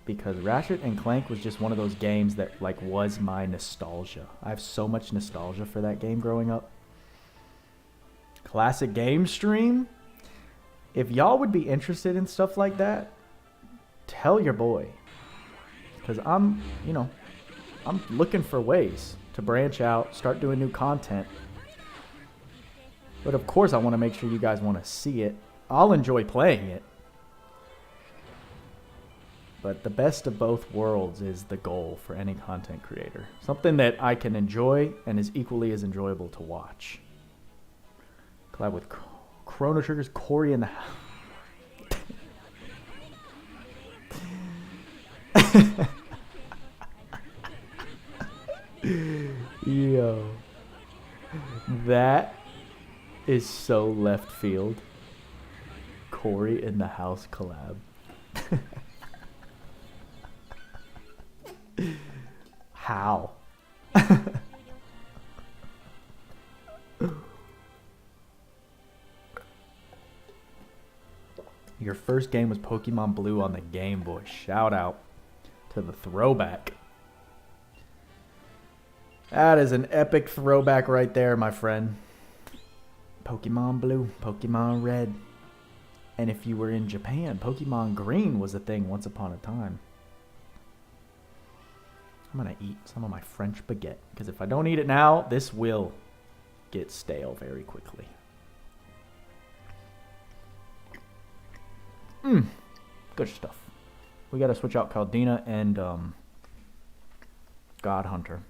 because Ratchet and Clank was just one of those games that like was my nostalgia. I have so much nostalgia for that game growing up. Classic game stream. If y'all would be interested in stuff like that, tell your boy. Because I'm looking for ways to branch out, start doing new content. But of course, I want to make sure you guys want to see it. I'll enjoy playing it. But the best of both worlds is the goal for any content creator. Something that I can enjoy and is equally as enjoyable to watch. Collab with Chrono Trigger's Corey in the house. Yo. That is so left field. Corey in the house collab. How? Your first game was Pokemon Blue on the Game Boy. Shout out to the throwback. That is an epic throwback right there, my friend. Pokemon Blue, Pokemon Red. And if you were in Japan, Pokemon Green was a thing once upon a time. I'm going to eat some of my French baguette, because if I don't eat it now, this will get stale very quickly. Good stuff. We got to switch out Caldina and God Hunter.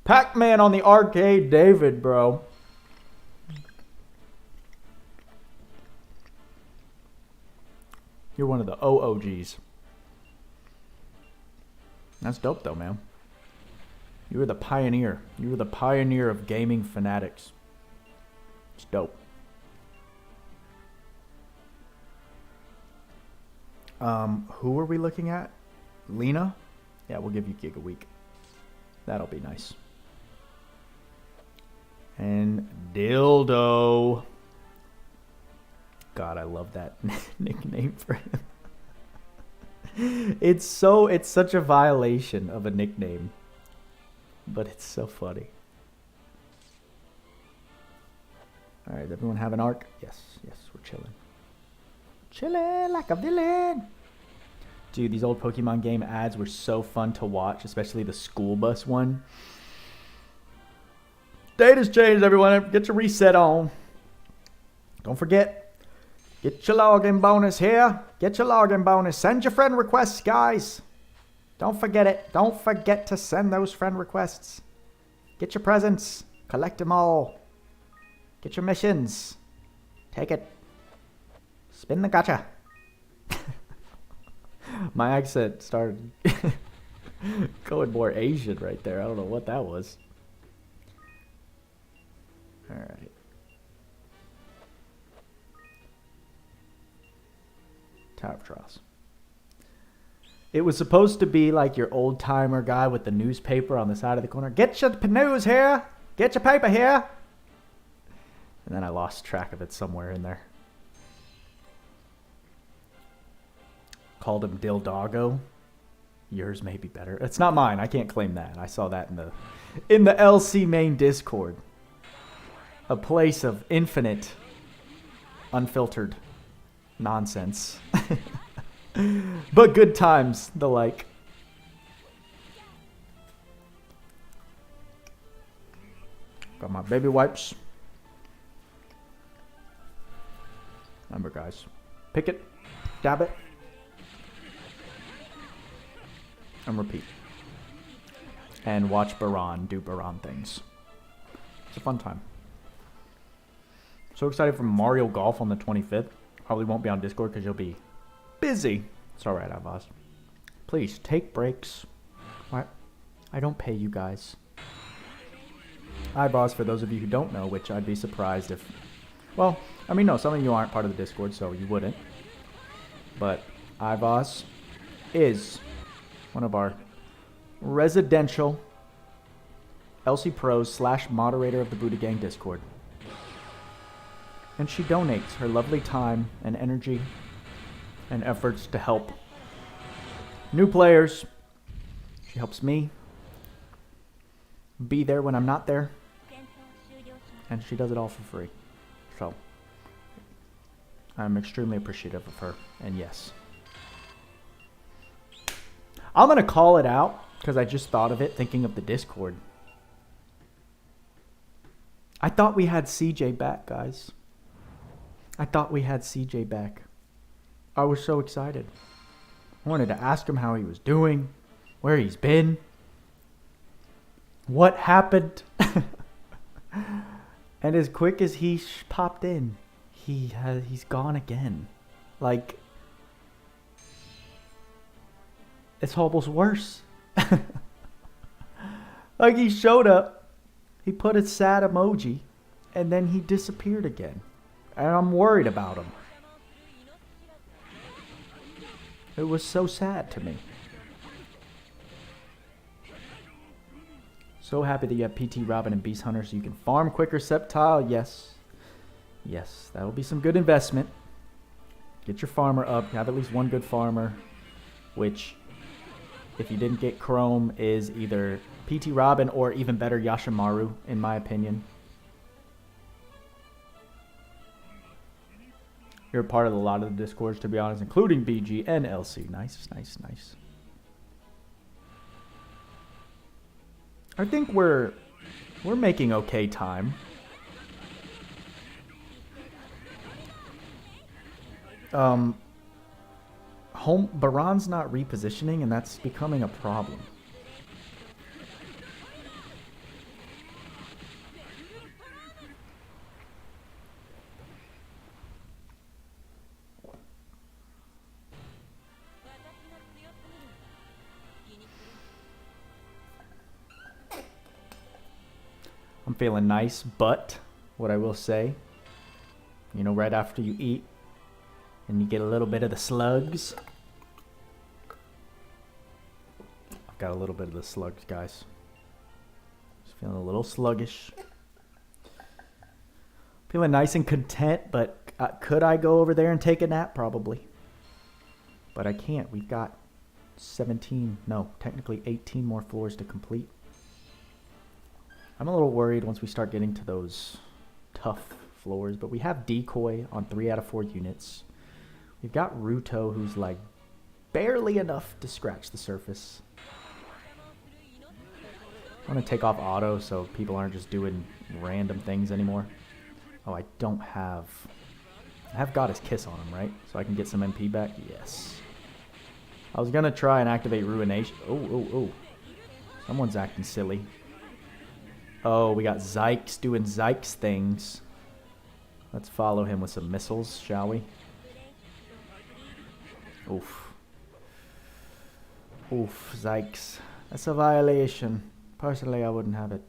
Pac-Man on the arcade, David, bro. You're one of the OOGs. That's dope, though, man. You were the pioneer. You were the pioneer of gaming fanatics. It's dope. Who are we looking at? Lena? Yeah, we'll give you gig a week. That'll be nice. And Dildo. God, I love that nickname for him. It's such a violation of a nickname. But it's so funny. Alright, everyone have an arc? Yes, we're chilling. Chilling like a villain. Dude, these old Pokemon game ads were so fun to watch, especially the school bus one. Data's changed, everyone. Get your reset on. Don't forget, get your login bonus here. Get your login bonus. Send your friend requests, guys. Don't forget it. Don't forget to send those friend requests. Get your presents. Collect them all. Get your missions. Take it. Spin the gacha. My accent started going more Asian right there. I don't know what that was. Alright. Tower of Trials. It was supposed to be like your old timer guy with the newspaper on the side of the corner. Get your news here. Get your paper here. And then I lost track of it somewhere in there. Called him Dildago. Yours may be better. It's not mine. I can't claim that. I saw that in the LC main Discord. A place of infinite, unfiltered nonsense. But good times, the like. Got my baby wipes. Remember, guys. Pick it. Dab it. And repeat. And watch Baran do Baran things. It's a fun time. So excited for Mario Golf on the 25th. Probably won't be on Discord because you'll be busy. It's alright, Avaz. Please, take breaks. What? I don't pay you guys. Avaz, for those of you who don't know, which I'd be surprised if... Well, I mean, no, some of you aren't part of the Discord, so you wouldn't. But Avaz is one of our residential LC Pros / moderator of the Buddha Gang Discord. And she donates her lovely time and energy and efforts to help new players. She helps me be there when I'm not there. And she does it all for free. So, I'm extremely appreciative of her. And yes. I'm going to call it out because I just thought of it thinking of the Discord. I thought we had CJ back, guys. I thought we had CJ back. I was so excited. I wanted to ask him how he was doing, where he's been, what happened. And as quick as he popped in, he's gone again. Like, it's almost worse. Like, he showed up, he put a sad emoji, and then he disappeared again. And I'm worried about him. It was so sad to me. So happy that you have PT Robin and Beast Hunter so you can farm quicker. Sceptile, yes. Yes, that'll be some good investment. Get your farmer up. Have at least one good farmer. Which, if you didn't get Chrome, is either PT Robin or even better Yashimaru, in my opinion. You're a part of a lot of the Discords, to be honest, including BG and LC. Nice, nice, nice. I think we're making okay time. Baran's not repositioning, and that's becoming a problem. I'm feeling nice, but what I will say, you know, right after you eat and you get a little bit of the slugs. I've got a little bit of the slugs, guys. Just feeling a little sluggish. Feeling nice and content, but could I go over there and take a nap? Probably. But I can't. We've got 17, no, technically 18 more floors to complete. I'm a little worried once we start getting to those tough floors, but we have Decoy on 3 out of 4 units. We've got Ruto, who's like barely enough to scratch the surface. I want to take off auto so people aren't just doing random things anymore. Oh, I don't have... I have Goddess Kiss on him, right? So I can get some MP back? Yes. I was going to try and activate Ruination. Oh. Someone's acting silly. Oh, we got Zykes doing Zykes things. Let's follow him with some missiles, shall we? Oof. Oof, Zykes. That's a violation. Personally, I wouldn't have it.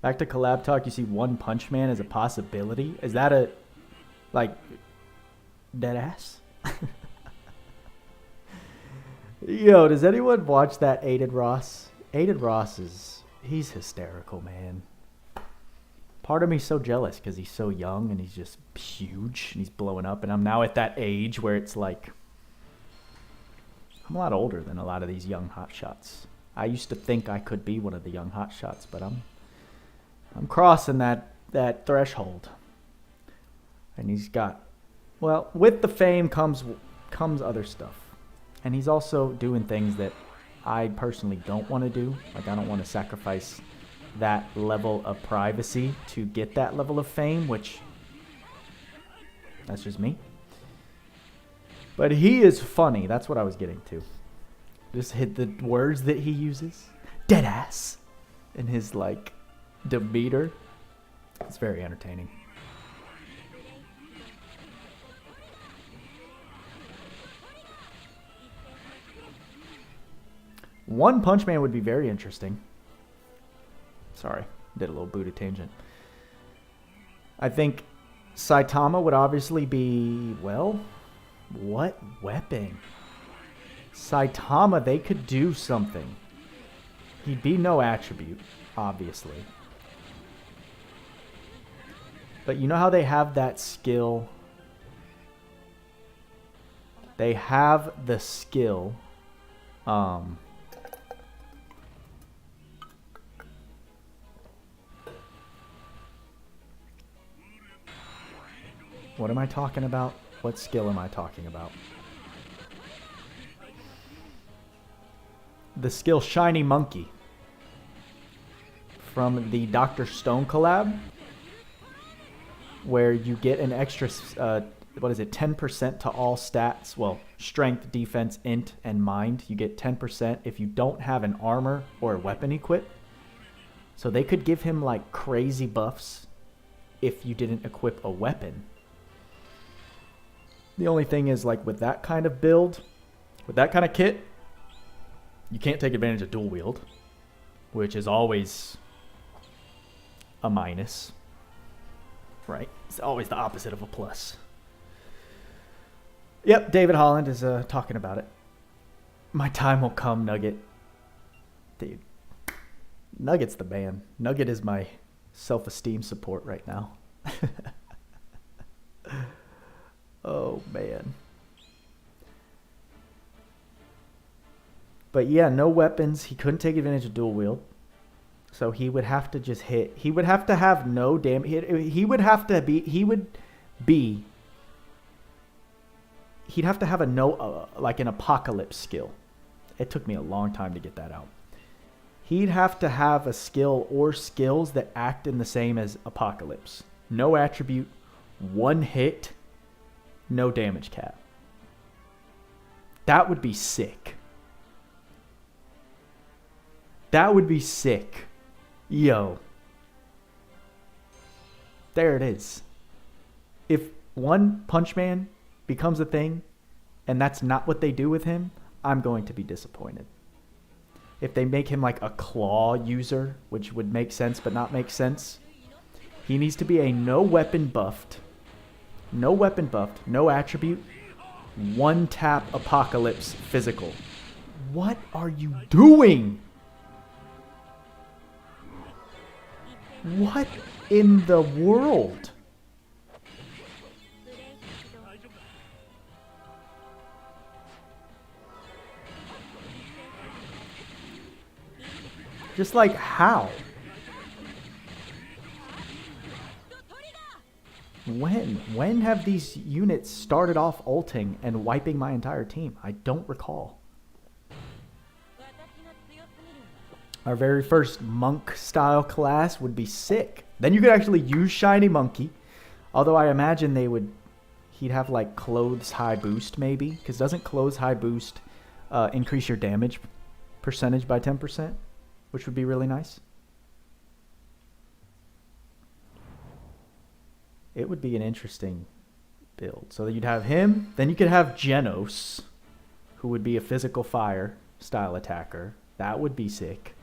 Back to collab talk, you see One Punch Man as a possibility? Is that a, like, dead ass? Yo, does anyone watch that Aiden Ross? Aiden Ross is... he's hysterical, man. Part of me's so jealous because he's so young and he's just huge and he's blowing up. And I'm now at that age where it's like, I'm a lot older than a lot of these young hotshots. I used to think I could be one of the young hotshots, but I'm crossing that threshold. And he's got, well, with the fame comes other stuff. And he's also doing things that I personally don't want to do. Like, I don't want to sacrifice that level of privacy to get that level of fame, which, that's just me. But he is funny. That's what I was getting to. Just hit the words that he uses. Deadass. In his, like, demeanor. It's very entertaining. One Punch Man would be very interesting. Sorry, did a little Buddha tangent. I think Saitama would obviously be, well, what weapon? Saitama, they could do something. He'd be no attribute, obviously. But you know how they have that skill? They have the skill, What am I talking about? What skill am I talking about? The skill Shiny Monkey from the Dr. Stone collab, where you get an extra, 10% to all stats. Well, strength, defense, int, and mind. You get 10% if you don't have an armor or a weapon equipped. So they could give him like crazy buffs if you didn't equip a weapon. The only thing is, like, with that kind of build, with that kind of kit, you can't take advantage of dual wield, which is always a minus, right? It's always the opposite of a plus. Yep, David Holland is talking about it. My time will come, Nugget. Dude, Nugget's the man. Nugget is my self-esteem support right now. Oh, man. But yeah, no weapons. He couldn't take advantage of dual wield. So he would have to just hit. He would have to have no damage. He would have to be. He'd have to have a no, like an apocalypse skill. It took me a long time to get that out. He'd have to have a skill or skills that act in the same as apocalypse. No attribute, one hit, no damage cap. That would be sick. That would be sick. Yo. There it is. If One Punch Man becomes a thing and that's not what they do with him, I'm going to be disappointed. If they make him like a claw user, which would make sense but not make sense, he needs to be a no weapon buffed, no attribute, one tap apocalypse physical. What are you doing? What in the world? Just like how? When have these units started off ulting and wiping my entire team? I don't recall. Our very first monk style class would be sick. Then you could actually use Shiny Monkey. Although I imagine he'd have like Clothes High Boost maybe. Because doesn't Clothes High Boost increase your damage percentage by 10%? Which would be really nice. It would be an interesting build. So you'd have him. Then you could have Genos, who would be a physical fire style attacker. That would be sick.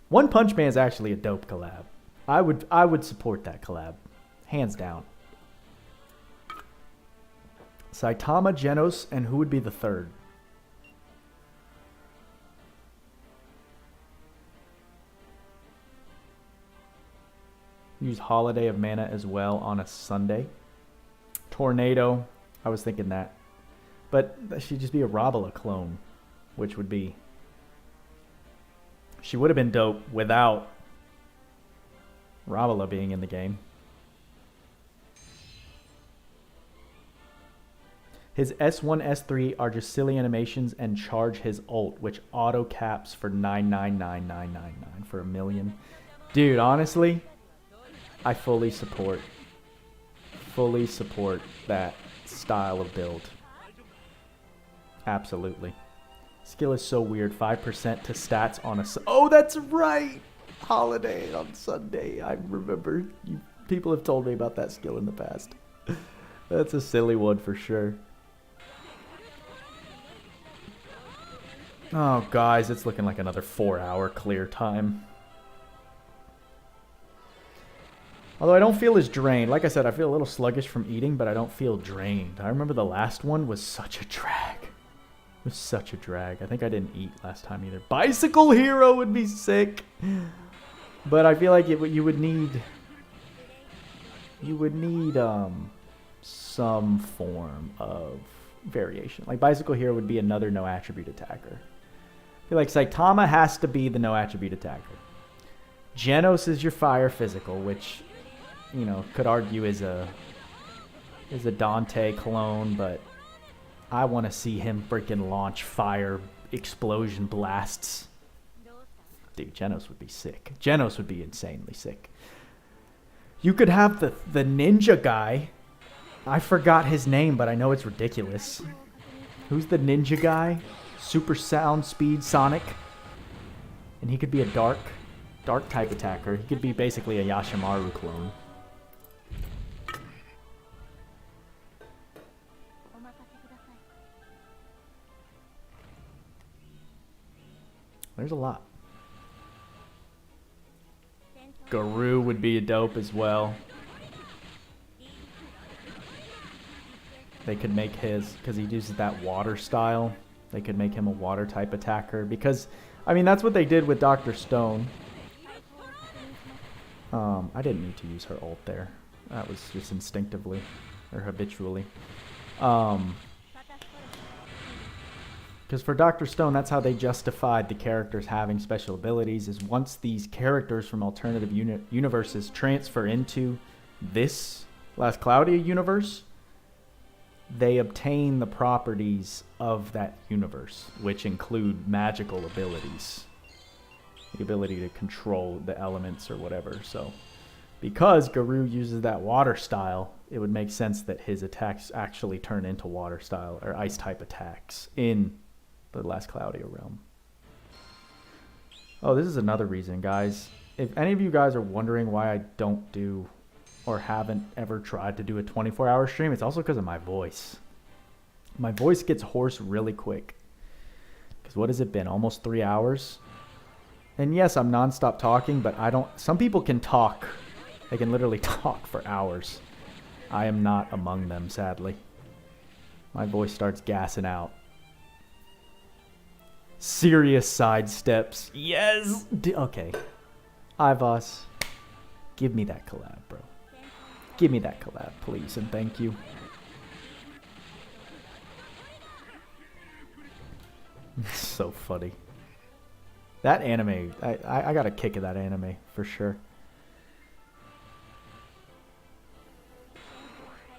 One Punch Man is actually a dope collab. I would support that collab. Hands down. Saitama, Genos, and who would be the third? Use Holiday of Mana as well on a Sunday. Tornado. I was thinking that. But that should just be a Rabala clone. Which would be... She would have been dope without Rabala being in the game. His S1, S3 are just silly animations and charge his ult, which auto caps for 99999 for 1,000,000. Dude, honestly... I fully support that style of build. Absolutely. Skill is so weird. 5% to stats on a... Oh, that's right! Holiday on Sunday. I remember. People have told me about that skill in the past. That's a silly one for sure. Oh, guys, it's looking like another 4-hour clear time. Although I don't feel as drained. Like I said, I feel a little sluggish from eating, but I don't feel drained. I remember the last one was such a drag. It was such a drag. I think I didn't eat last time either. Bicycle Hero would be sick. But I feel like you would need some form of variation. Like Bicycle Hero would be another no attribute attacker. I feel like Saitama has to be the no attribute attacker. Genos is your fire physical, which... you know, could argue is a is a Dante clone, but I want to see him freaking launch fire explosion blasts. Dude, Genos would be sick. Genos would be insanely sick. You could have the ninja guy. I forgot his name, but I know it's ridiculous. Who's the ninja guy? Super sound speed Sonic. And he could be a dark type attacker. He could be basically a Yashimaru clone. There's a lot. Garou would be a dope as well. They could make his, because he uses that water style, they could make him a water type attacker. Because, I mean, that's what they did with Dr. Stone. I didn't need to use her ult there. That was just instinctively, or habitually. Because for Dr. Stone, that's how they justified the characters having special abilities, is once these characters from alternative universes transfer into this Last Cloudia universe, they obtain the properties of that universe, which include magical abilities. The ability to control the elements or whatever. So, because Garou uses that water style, it would make sense that his attacks actually turn into water style or ice type attacks in the Last Cloudia realm. Oh, this is another reason, guys. If any of you guys are wondering why I don't do or haven't ever tried to do a 24-hour stream, it's also because of my voice. My voice gets hoarse really quick. Because what has it been? Almost 3 hours? And yes, I'm nonstop talking, but I don't... Some people can talk. They can literally talk for hours. I am not among them, sadly. My voice starts gassing out. Serious sidesteps. Yes! Okay. Ivos, give me that collab, bro. Give me that collab, please, and thank you. So funny. That anime, I got a kick of that anime, for sure.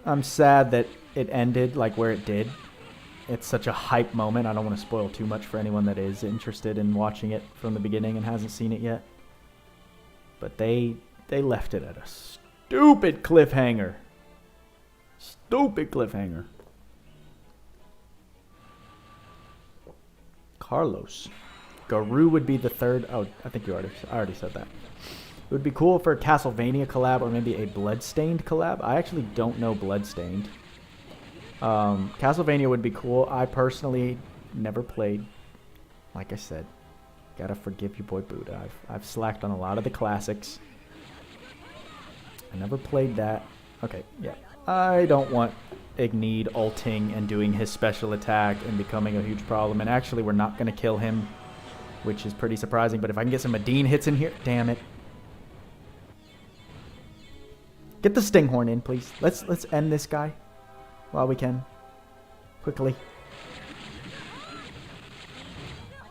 I'm sad that it ended like where it did. It's such a hype moment. I don't want to spoil too much for anyone that is interested in watching it from the beginning and hasn't seen it yet. But they left it at a stupid cliffhanger. Stupid cliffhanger. Carlos. Garou would be the third. Oh, I think I already said that. It would be cool for a Castlevania collab or maybe a Bloodstained collab. I actually don't know Bloodstained. Castlevania would be cool. I personally never played. Like I said, gotta forgive your boy Buddha. I've slacked on a lot of the classics. I never played that. Okay, yeah. I don't want Igneed ulting and doing his special attack and becoming a huge problem. And actually, we're not gonna kill him, which is pretty surprising. But if I can get some Medine hits in here, damn it. Get the Stinghorn in, please. Let's end this guy while we can. Quickly.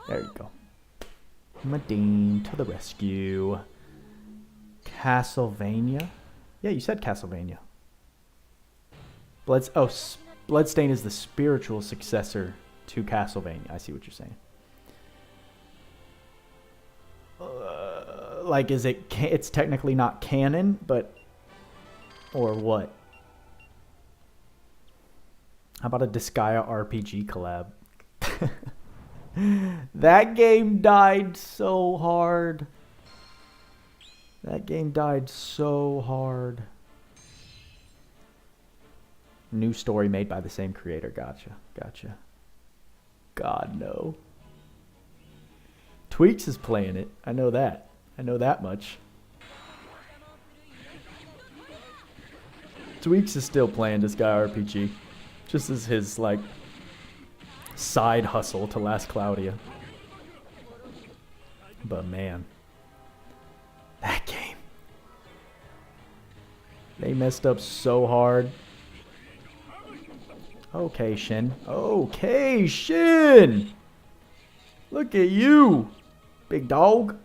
There you go. Medine to the rescue. Castlevania? Yeah, you said Castlevania. Bloodstain is the spiritual successor to Castlevania. I see what you're saying. Like, is it... It's technically not canon, but... Or what? How about a Disgaea RPG collab? That game died so hard. That game died so hard. New story made by the same creator. Gotcha. Gotcha. God, no. Tweaks is playing it. I know that. I know that much. Tweaks is still playing Disgaea RPG. Just as his, like, side hustle to Last Cloudia. But, man. That game. They messed up so hard. Okay, Shin. Okay, Shin! Look at you, big dog.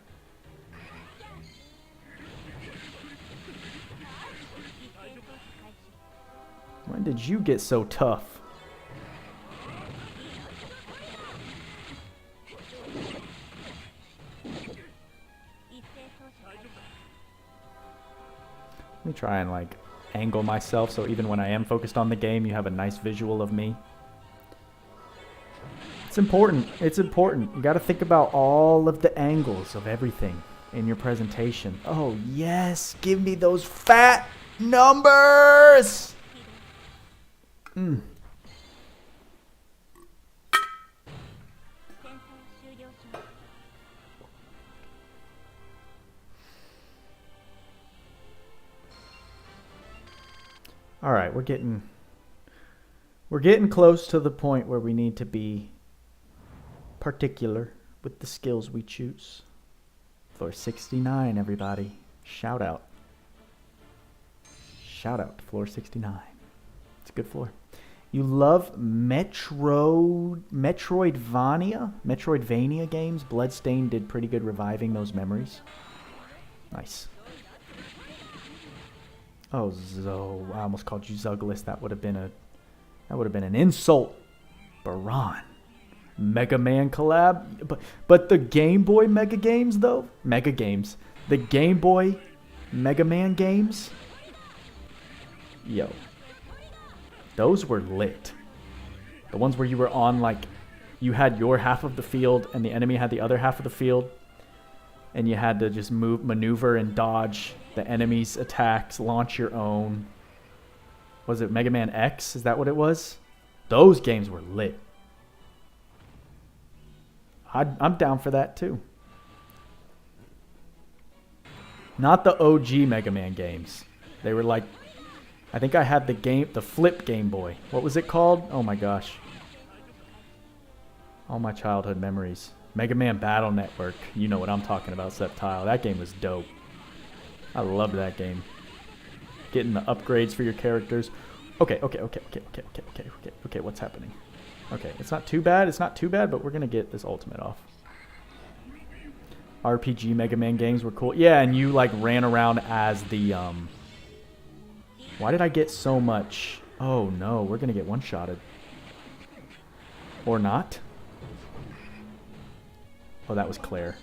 When did you get so tough? Let me try and like angle myself so even when I am focused on the game, you have a nice visual of me. It's important. It's important. You got to think about all of the angles of everything in your presentation. Oh, yes. Give me those fat numbers. All right, we're getting close to the point where we need to be particular with the skills we choose. Floor 69, everybody. Shout out. Shout out to floor 69. It's a good floor. You love Metroidvania games? Bloodstained did pretty good reviving those memories. Nice. Oh, Zo. I almost called you Zuglis. That would have been an insult. Baran. Mega Man collab. But the Game Boy Mega games though? Mega games. The Game Boy Mega Man games? Yo. Those were lit. The ones where you were on like you had your half of the field and the enemy had the other half of the field. And you had to just maneuver and dodge the enemy's attacks, launch your own. Was it Mega Man X? Is that what it was? Those games were lit. I'm down for that too. Not the OG Mega Man games. They were like, I think I had the flip Game Boy. What was it called? Oh my gosh. All my childhood memories. Mega Man Battle Network. You know what I'm talking about, Septile. That game was dope. I loved that game. Getting the upgrades for your characters. Okay, what's happening? Okay, it's not too bad, but we're gonna get this ultimate off. RPG Mega Man games were cool. Yeah, and you like ran around as the why did I get so much? Oh no, we're gonna get one-shotted. Or not? Oh, that was Claire.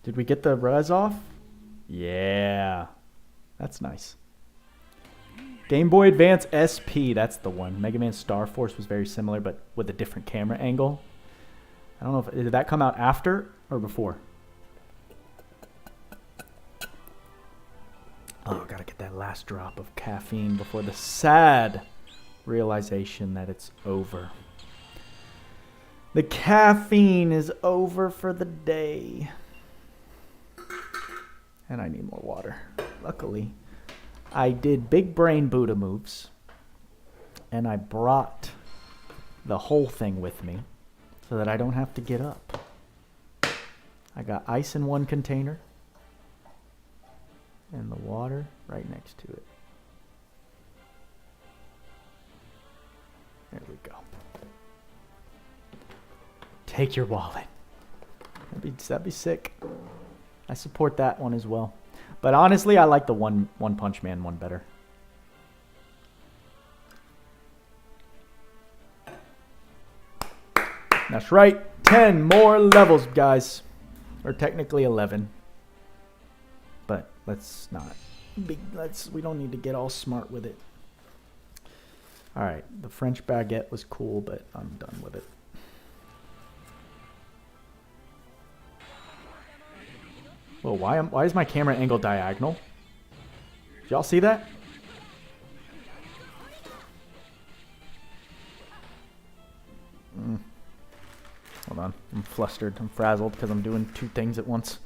Did we get the res off? Yeah. That's nice. Game Boy Advance SP, that's the one. Mega Man Star Force was very similar, but with a different camera angle. I don't know if... Did that come out after or before? Oh, gotta get that last drop of caffeine before the sad realization that it's over. The caffeine is over for the day. And I need more water. Luckily, I did big brain Buddha moves. And I brought the whole thing with me so that I don't have to get up. I got ice in one container. And the water right next to it. There we go. Take your wallet. That'd be sick. I support that one as well. But honestly, I like the One Punch Man one better. That's right. 10 more levels, guys. Or technically 11. But let's not. We don't need to get all smart with it. Alright, the French baguette was cool, but I'm done with it. Whoa, why is my camera angle diagonal? Did y'all see that? Hold on, I'm flustered. I'm frazzled because I'm doing two things at once.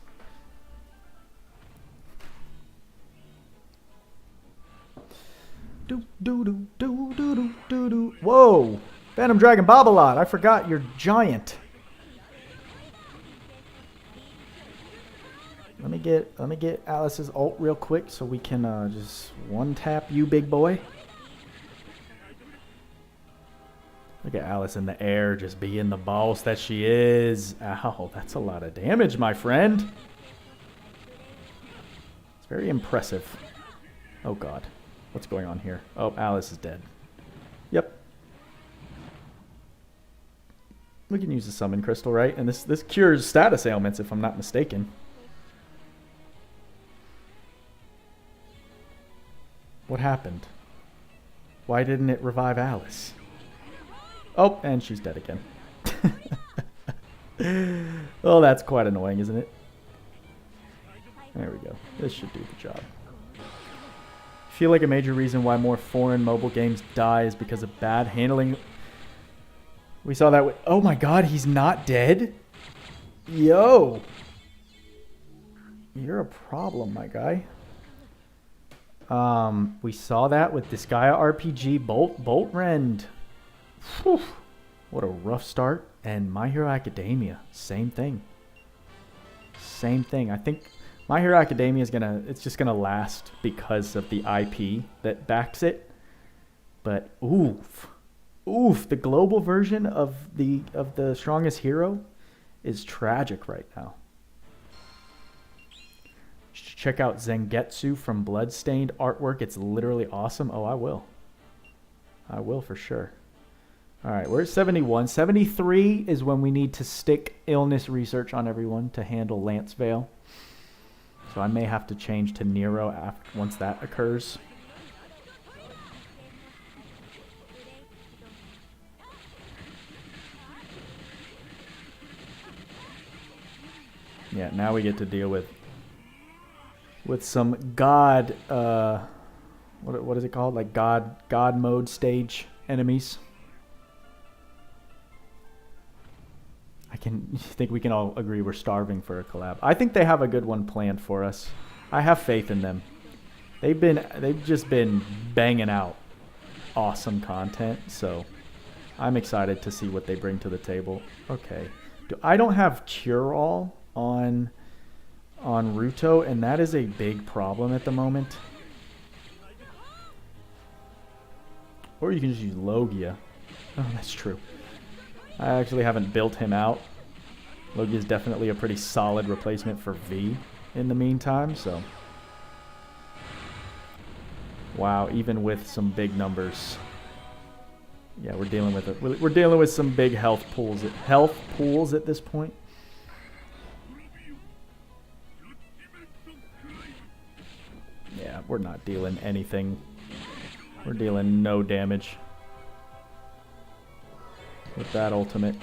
Whoa! Phantom Dragon Babolat, I forgot you're giant. Let me get Alice's ult real quick so we can just one tap you, big boy. Look at Alice in the air, just being the boss that she is. Ow, that's a lot of damage, my friend. It's very impressive. Oh, God. What's going on here? Oh, Alice is dead. Yep. We can use the summon crystal, right? And this cures status ailments, if I'm not mistaken. What happened? Why didn't it revive Alice? Oh, and she's dead again. Oh, that's quite annoying, isn't it? There we go. This should do the job. I feel like a major reason why more foreign mobile games die is because of bad handling. We saw that with... Oh my god, he's not dead? Yo! You're a problem, my guy. We saw that with this Gaia RPG Bolt Rend. Whew, what a rough start. And My Hero Academia, same thing. Same thing. I think My Hero Academia is it's just gonna last because of the IP that backs it. But oof, the global version of the Strongest Hero is tragic right now. Check out Zangetsu from Bloodstained artwork. It's literally awesome. Oh, I will. I will for sure. All right, we're at 71. 73 is when we need to stick illness research on everyone to handle Lance Vale. So I may have to change to Nero once that occurs. Yeah, now we get to deal with some god, what is it called? Like god mode stage enemies. I think we can all agree we're starving for a collab. I think they have a good one planned for us. I have faith in them. They've just been banging out awesome content, so I'm excited to see what they bring to the table. Okay. I don't have Cure All on Ruto, and that is a big problem at the moment. Or you can just use Logia. Oh, that's true. I actually haven't built him out. Logia is definitely a pretty solid replacement for V in the meantime, so. Wow, even with some big numbers. Yeah, we're dealing with some big health pools at this point. Yeah, we're not dealing anything. We're dealing no damage with that ultimate.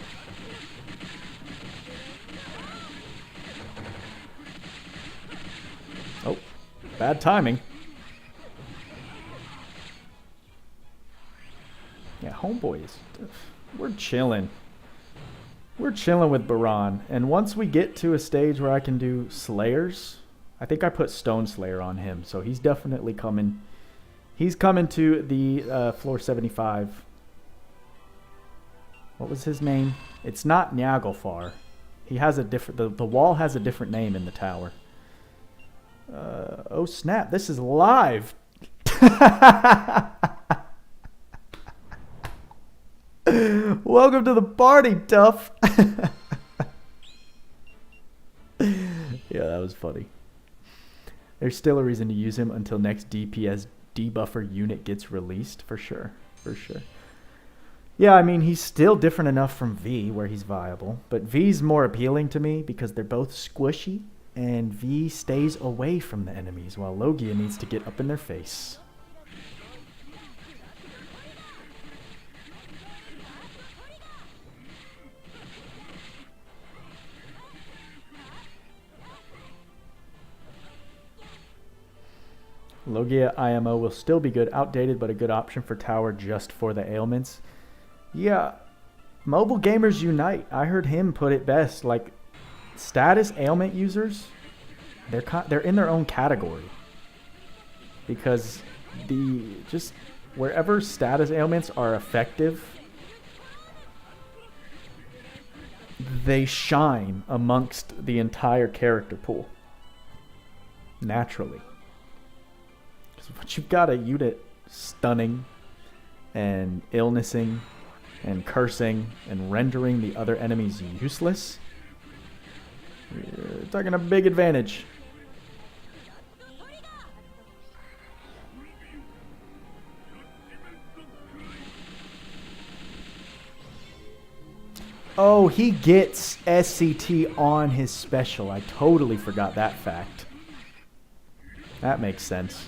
Oh, bad timing. Yeah, homeboy is... We're chilling. We're chilling with Baran. And once we get to a stage where I can do Slayers... I think I put Stone Slayer on him, so he's definitely coming. He's coming to the floor 75. What was his name? It's not Nyagelfar. He has a different... The wall has a different name in the tower. Oh snap, this is live! Welcome to the party, Tough! Yeah, that was funny. There's still a reason to use him until next DPS debuffer unit gets released, for sure. For sure. Yeah, I mean, he's still different enough from V, where he's viable. But V's more appealing to me because they're both squishy, and V stays away from the enemies, while Logia needs to get up in their face. Logia IMO will still be good, outdated, but a good option for tower just for the ailments. Yeah, Mobile Gamers Unite. I heard him put it best. Like, status ailment users, they're in their own category. Because just wherever status ailments are effective, they shine amongst the entire character pool. Naturally. But you've got a unit stunning and illnessing and cursing and rendering the other enemies useless. We're taking a big advantage. Oh, he gets SCT on his special. I totally forgot that fact. That makes sense.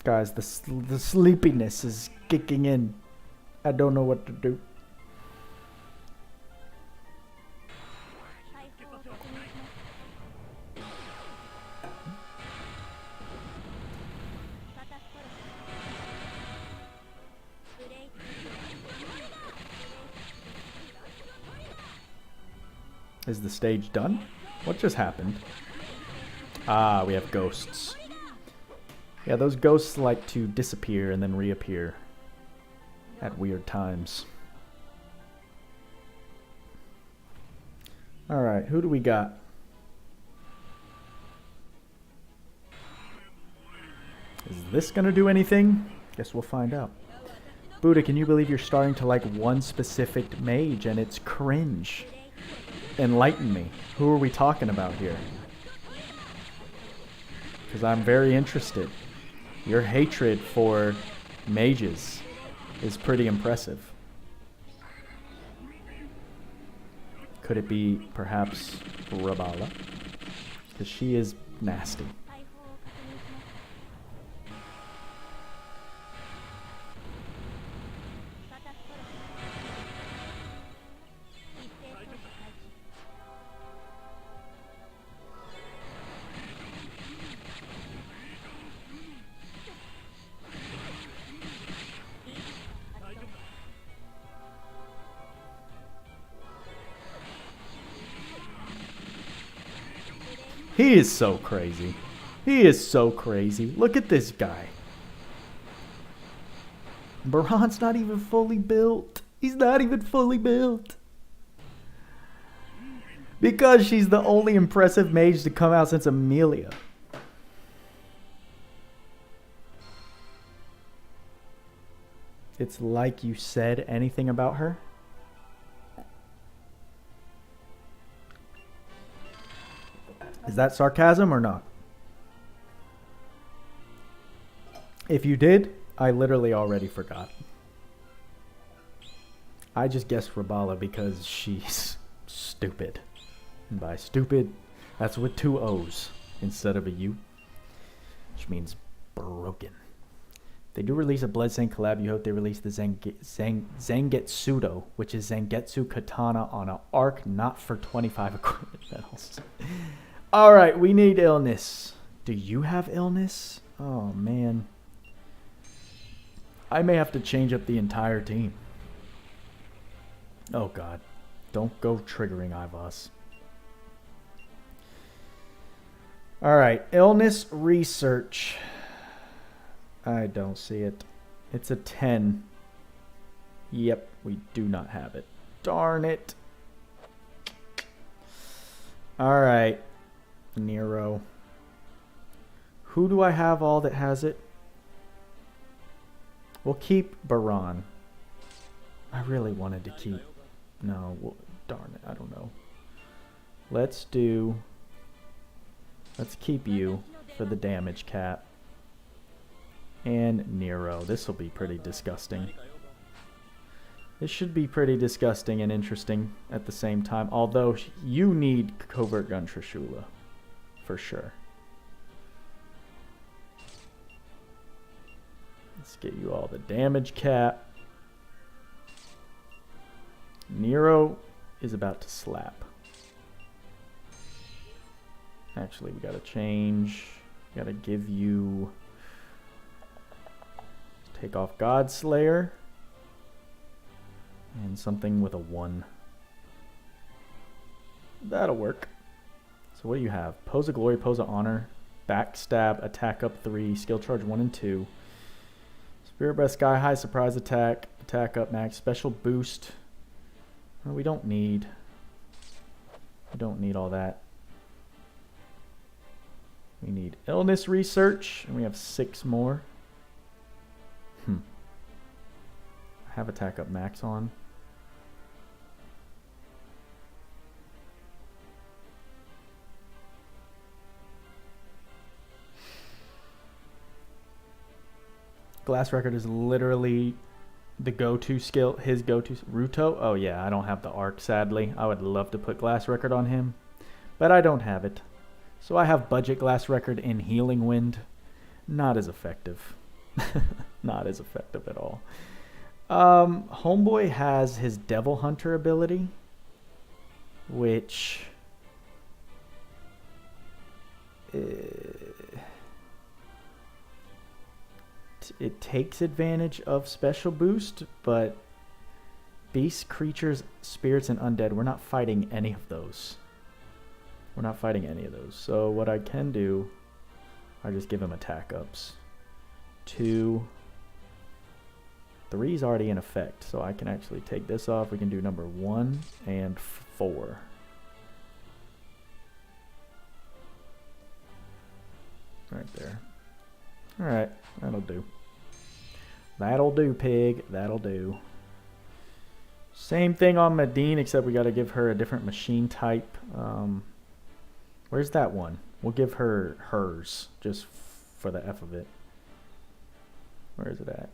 Guys, the sleepiness is kicking in. I don't know what to do. Is the stage done? What just happened? Ah, we have ghosts. Yeah, those ghosts like to disappear and then reappear at weird times. Alright, who do we got? Is this gonna do anything? Guess we'll find out. Buddha, can you believe you're starting to like one specific mage and it's cringe? Enlighten me. Who are we talking about here? Because I'm very interested. Your hatred for mages is pretty impressive. Could it be perhaps Rabala? Because she is nasty. He is so crazy. He is so crazy. Look at this guy. Baran's not even fully built. He's not even fully built. Because she's the only impressive mage to come out since Amelia. It's like you said anything about her? Is that sarcasm or not? If you did, I literally already forgot. I just guessed Rabala because she's stupid. And by stupid, that's with 2 O's instead of a U. Which means broken. They do release a Bloodsaint collab. You hope they release the Zangetsudo, which is Zangetsu Katana on an arc not for 25 equipment medals. Alright, we need illness. Do you have illness? Oh, man. I may have to change up the entire team. Oh, God. Don't go triggering Ivos. Alright, illness research. I don't see it. It's a 10. Yep, we do not have it. Darn it. Alright. Nero. Who do I have all that has it? We'll keep Baran. I really wanted to keep... No, well, darn it, I don't know. Let's keep you for the damage cap. And Nero. This will be pretty disgusting. This should be pretty disgusting and interesting at the same time. Although you need Covert Gun Trishula. For sure. Let's get you all the damage cap. Nero is about to slap. Actually, we gotta change. Gotta give you... Take off Godslayer. And something with a 1. That'll work. So what do you have? Pose of Glory, Pose of Honor. Backstab, attack up 3, skill charge 1 and 2. Spirit Breath, Sky High, surprise attack, attack up max, special boost. Well, we don't need all that. We need illness research, and we have 6 more. I have attack up max on. Glass Record is literally the go-to skill, his go-to. Ruto? Oh yeah, I don't have the arc, sadly. I would love to put Glass Record on him, but I don't have it. So I have budget Glass Record in Healing Wind. Not as effective. Not as effective at all. Homeboy has his Devil Hunter ability, which... it takes advantage of special boost, but beasts, creatures, spirits, and undead, we're not fighting any of those. We're not fighting any of those. So what I can do, I just give him attack ups. 2, 3 is already in effect, so I can actually take this off. We can do number 1 and 4. Right there. Alright, that'll do. That'll do, pig. That'll do. Same thing on Medine, except we got to give her a different machine type. Where's that one? We'll give her hers, just for the F of it. Where is it at?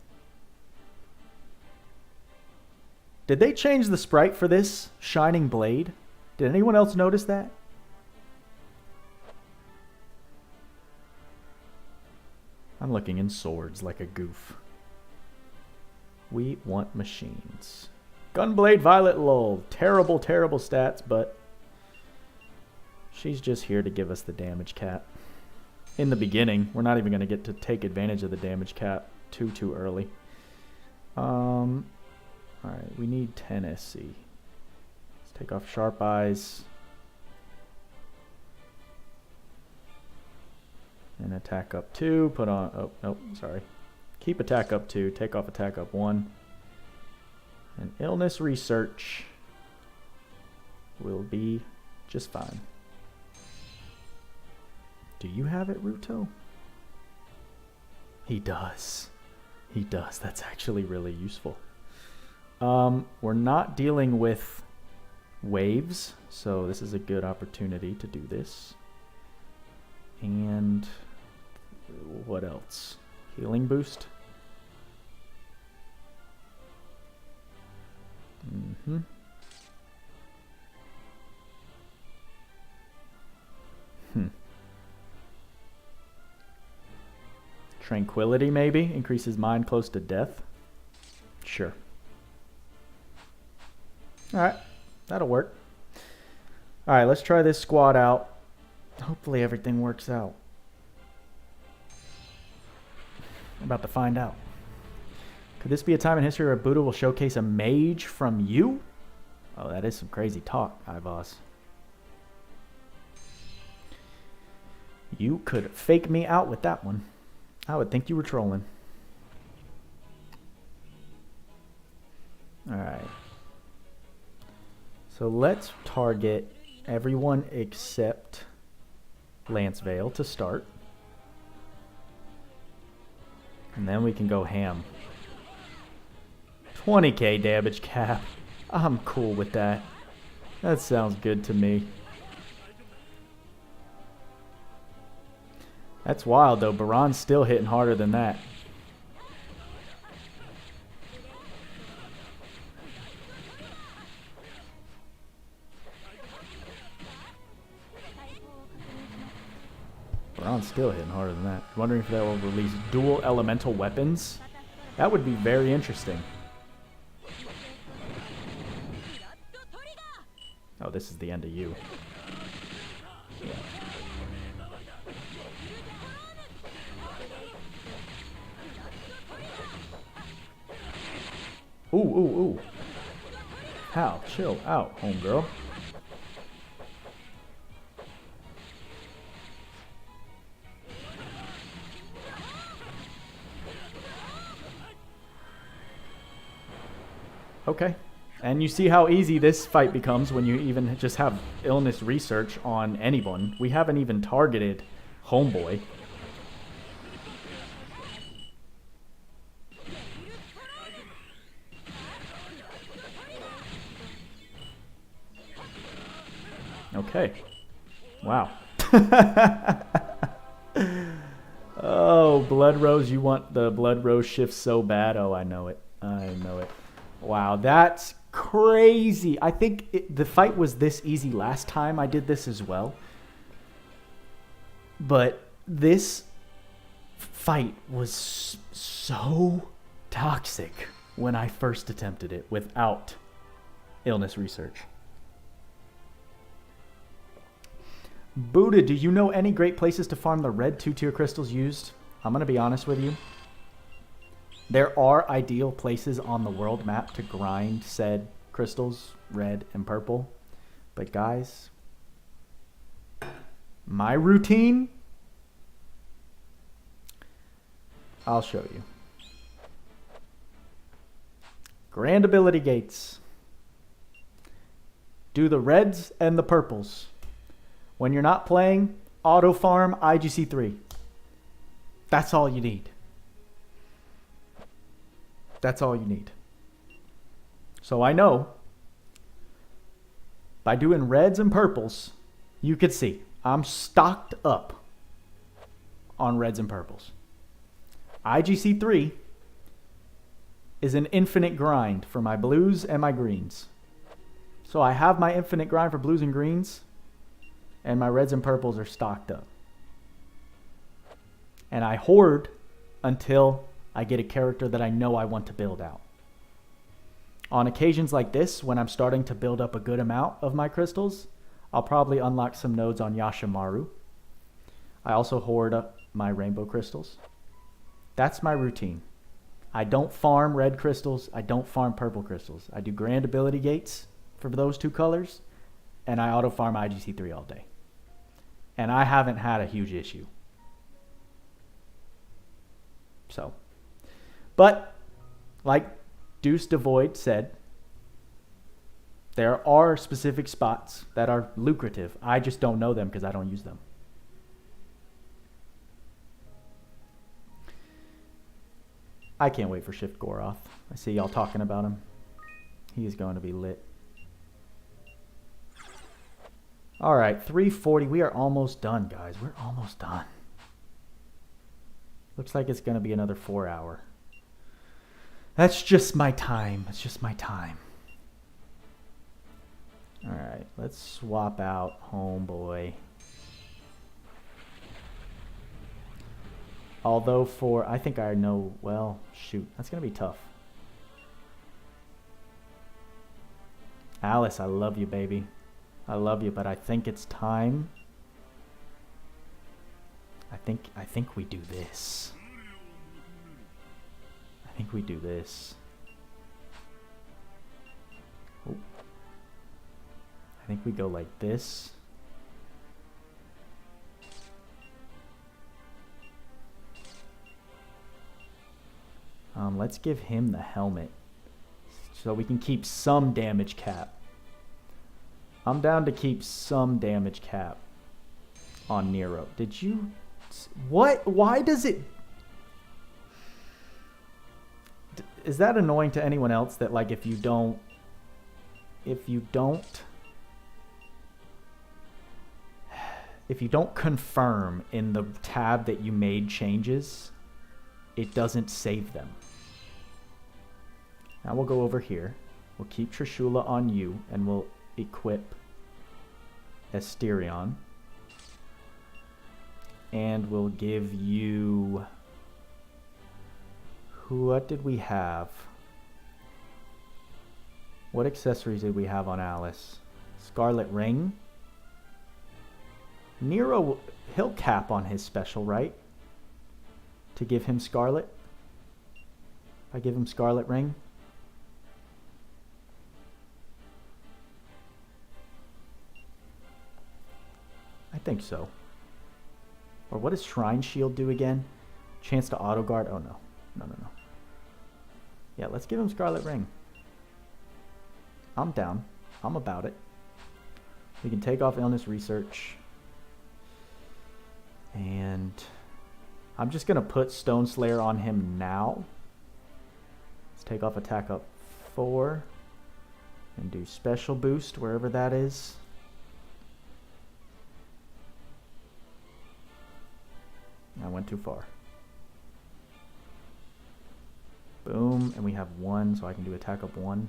Did they change the sprite for this Shining Blade? Did anyone else notice that? I'm looking in swords like a goof. We want machines. Gunblade Violet Lull. Terrible, terrible stats, but she's just here to give us the damage cap. In the beginning, we're not even going to get to take advantage of the damage cap too early. Alright, we need 10 SC. Let's take off Sharp Eyes. And attack up 2, put on, oh, nope, sorry. Keep attack up 2, take off attack up 1. And illness research will be just fine. Do you have it, Ruto? He does. He does. That's actually really useful. We're not dealing with waves, so this is a good opportunity to do this. And what else? Healing boost. Tranquility maybe increases mind close to death. Sure. Alright, that'll work. Alright, let's try this squad out. Hopefully everything works out. I'm about to find out. Could this be a time in history where Buddha will showcase a mage from you? Oh, that is some crazy talk, Ivos. You could fake me out with that one. I would think you were trolling. Alright. So let's target everyone except Lance Vale to start. And then we can go ham. 20k damage cap. I'm cool with that. That sounds good to me. That's wild though. Baran's still hitting harder than that. Baran's still hitting harder than that. Wondering if that will release dual elemental weapons. That would be very interesting. Oh, this is the end of you. Yeah. Ooh, ooh, ooh. How? Chill out, homegirl. Okay. And you see how easy this fight becomes when you even just have illness research on anyone. We haven't even targeted Homeboy. Okay. Wow. Oh, Blood Rose, you want the Blood Rose shift so bad. Oh, I know it. I know it. Wow, that's crazy. I think the fight was this easy last time I did this as well. But this fight was so toxic when I first attempted it without illness research. Buddha, do you know any great places to farm the red 2-tier crystals used? I'm going to be honest with you. There are ideal places on the world map to grind said crystals, red and purple. But guys, my routine, I'll show you. Grand ability gates. Do the reds and the purples. When you're not playing, auto farm IGC3. That's all you need. That's all you need. So I know by doing reds and purples, you could see I'm stocked up on reds and purples. IGC3 is an infinite grind for my blues and my greens. So I have my infinite grind for blues and greens, and my reds and purples are stocked up. And I hoard until I get a character that I know I want to build out. On occasions like this, when I'm starting to build up a good amount of my crystals, I'll probably unlock some nodes on Yashimaru. I also hoard up my rainbow crystals. That's my routine. I don't farm red crystals. I don't farm purple crystals. I do grand ability gates for those two colors, and I auto farm IGC3 all day. And I haven't had a huge issue. So, but like Deuce Devoid said, there are specific spots that are lucrative. I just don't know them because I don't use them. I can't wait for Shift Goroth. I see y'all talking about him. He is going to be lit. All right, 3:40. We are almost done, guys. We're almost done. Looks like it's going to be another 4 hour. That's just my time. It's just my time. All right, let's swap out Homeboy. Although for, I think I know, well, shoot, that's going to be tough. Alice, I love you, baby. I love you, but I think it's time. I think we do this. I think we do this. Oh. I think we go like this. Let's give him the helmet so we can keep some damage cap. I'm down to keep some damage cap on Nero. Did you... What? Why does it... Is that annoying to anyone else that, like, if you don't confirm in the tab that you made changes, it doesn't save them? Now we'll go over here. We'll keep Trishula on you, and we'll equip Asterion. And we'll give you... What did we have? What accessories did we have on Alice? Scarlet Ring. Nero, he'll cap on his special, right? To give him Scarlet? If I give him Scarlet Ring? I think so. Or what does Shrine Shield do again? Chance to auto guard? Oh no. No. Yeah, let's give him Scarlet Ring. I'm down. I'm about it. We can take off illness research. And I'm just going to put Stone Slayer on him now. Let's take off attack up 4. And do special boost wherever that is. I went too far. Boom, and we have 1, so I can do attack up 1.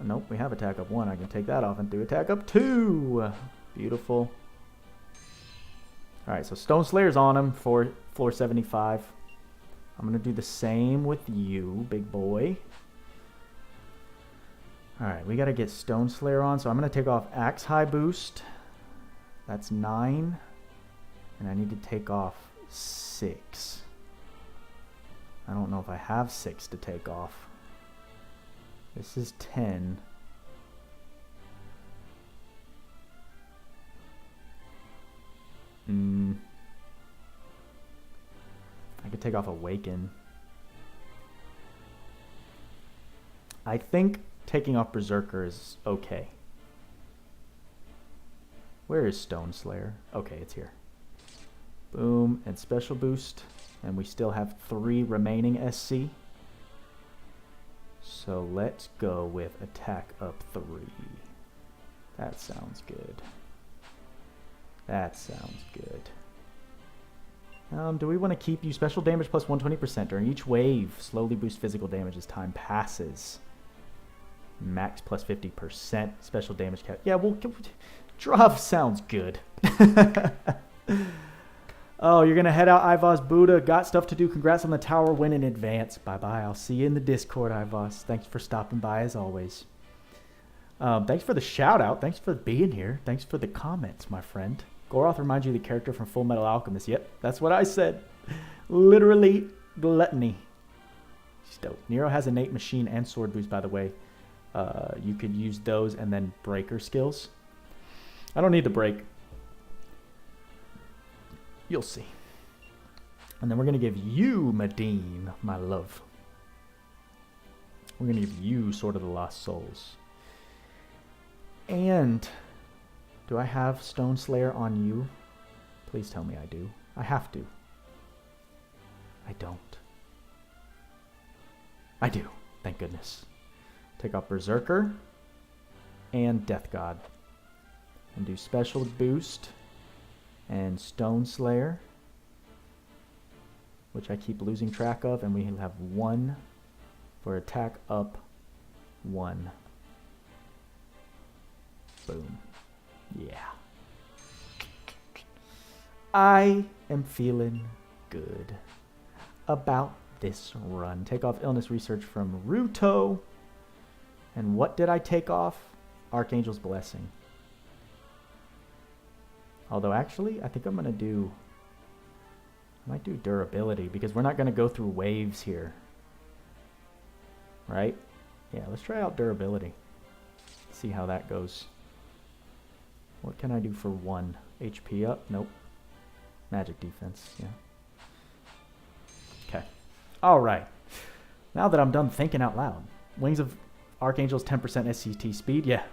Nope, we have attack up 1. I can take that off and do attack up 2. Beautiful. Alright, so Stone Slayer's on him for floor 75. I'm going to do the same with you, big boy. Alright, we got to get Stone Slayer on, so I'm going to take off Axe High Boost. That's 9. And I need to take off 6. I don't know if I have 6 to take off. This is 10. I could take off Awaken. I think taking off Berserker is okay. Where is Stone Slayer? Okay, it's here. Boom, and special boost. And we still have 3 remaining SC. So let's go with attack up 3. That sounds good. That sounds good. Do we want to keep you special damage plus 120% during each wave? Slowly boost physical damage as time passes. Max plus 50% special damage cap. Yeah, well, Drav sounds good. Oh, you're going to head out, Ivos Buddha. Got stuff to do. Congrats on the tower win in advance. Bye-bye. I'll see you in the Discord, Ivos. Thanks for stopping by, as always. Thanks for the shout-out. Thanks for being here. Thanks for the comments, my friend. Goroth reminds you of the character from Full Metal Alchemist. Yep, that's what I said. Literally gluttony. She's dope. Nero has innate machine and sword boost, by the way. You could use those and then breaker skills. I don't need the break. You'll see. And then we're going to give you, Medine, my love. We're going to give you Sword of the Lost Souls. And do I have Stone Slayer on you? Please tell me I do. I have to. I don't. I do. Thank goodness. Take off Berserker and Death God. And do special boost and Stone Slayer, which I keep losing track of, and we have 1 for attack up 1. Boom. Yeah. I am feeling good about this run. Take off illness research from Ruto. And what did I take off? Archangel's Blessing. Although actually, I think I'm going to do... I might do durability, because we're not going to go through waves here. Right? Yeah, let's try out durability. See how that goes. What can I do for 1? HP up? Nope. Magic defense, yeah. Okay. Alright. Now that I'm done thinking out loud. Wings of Archangel's 10% SCT speed? Yeah.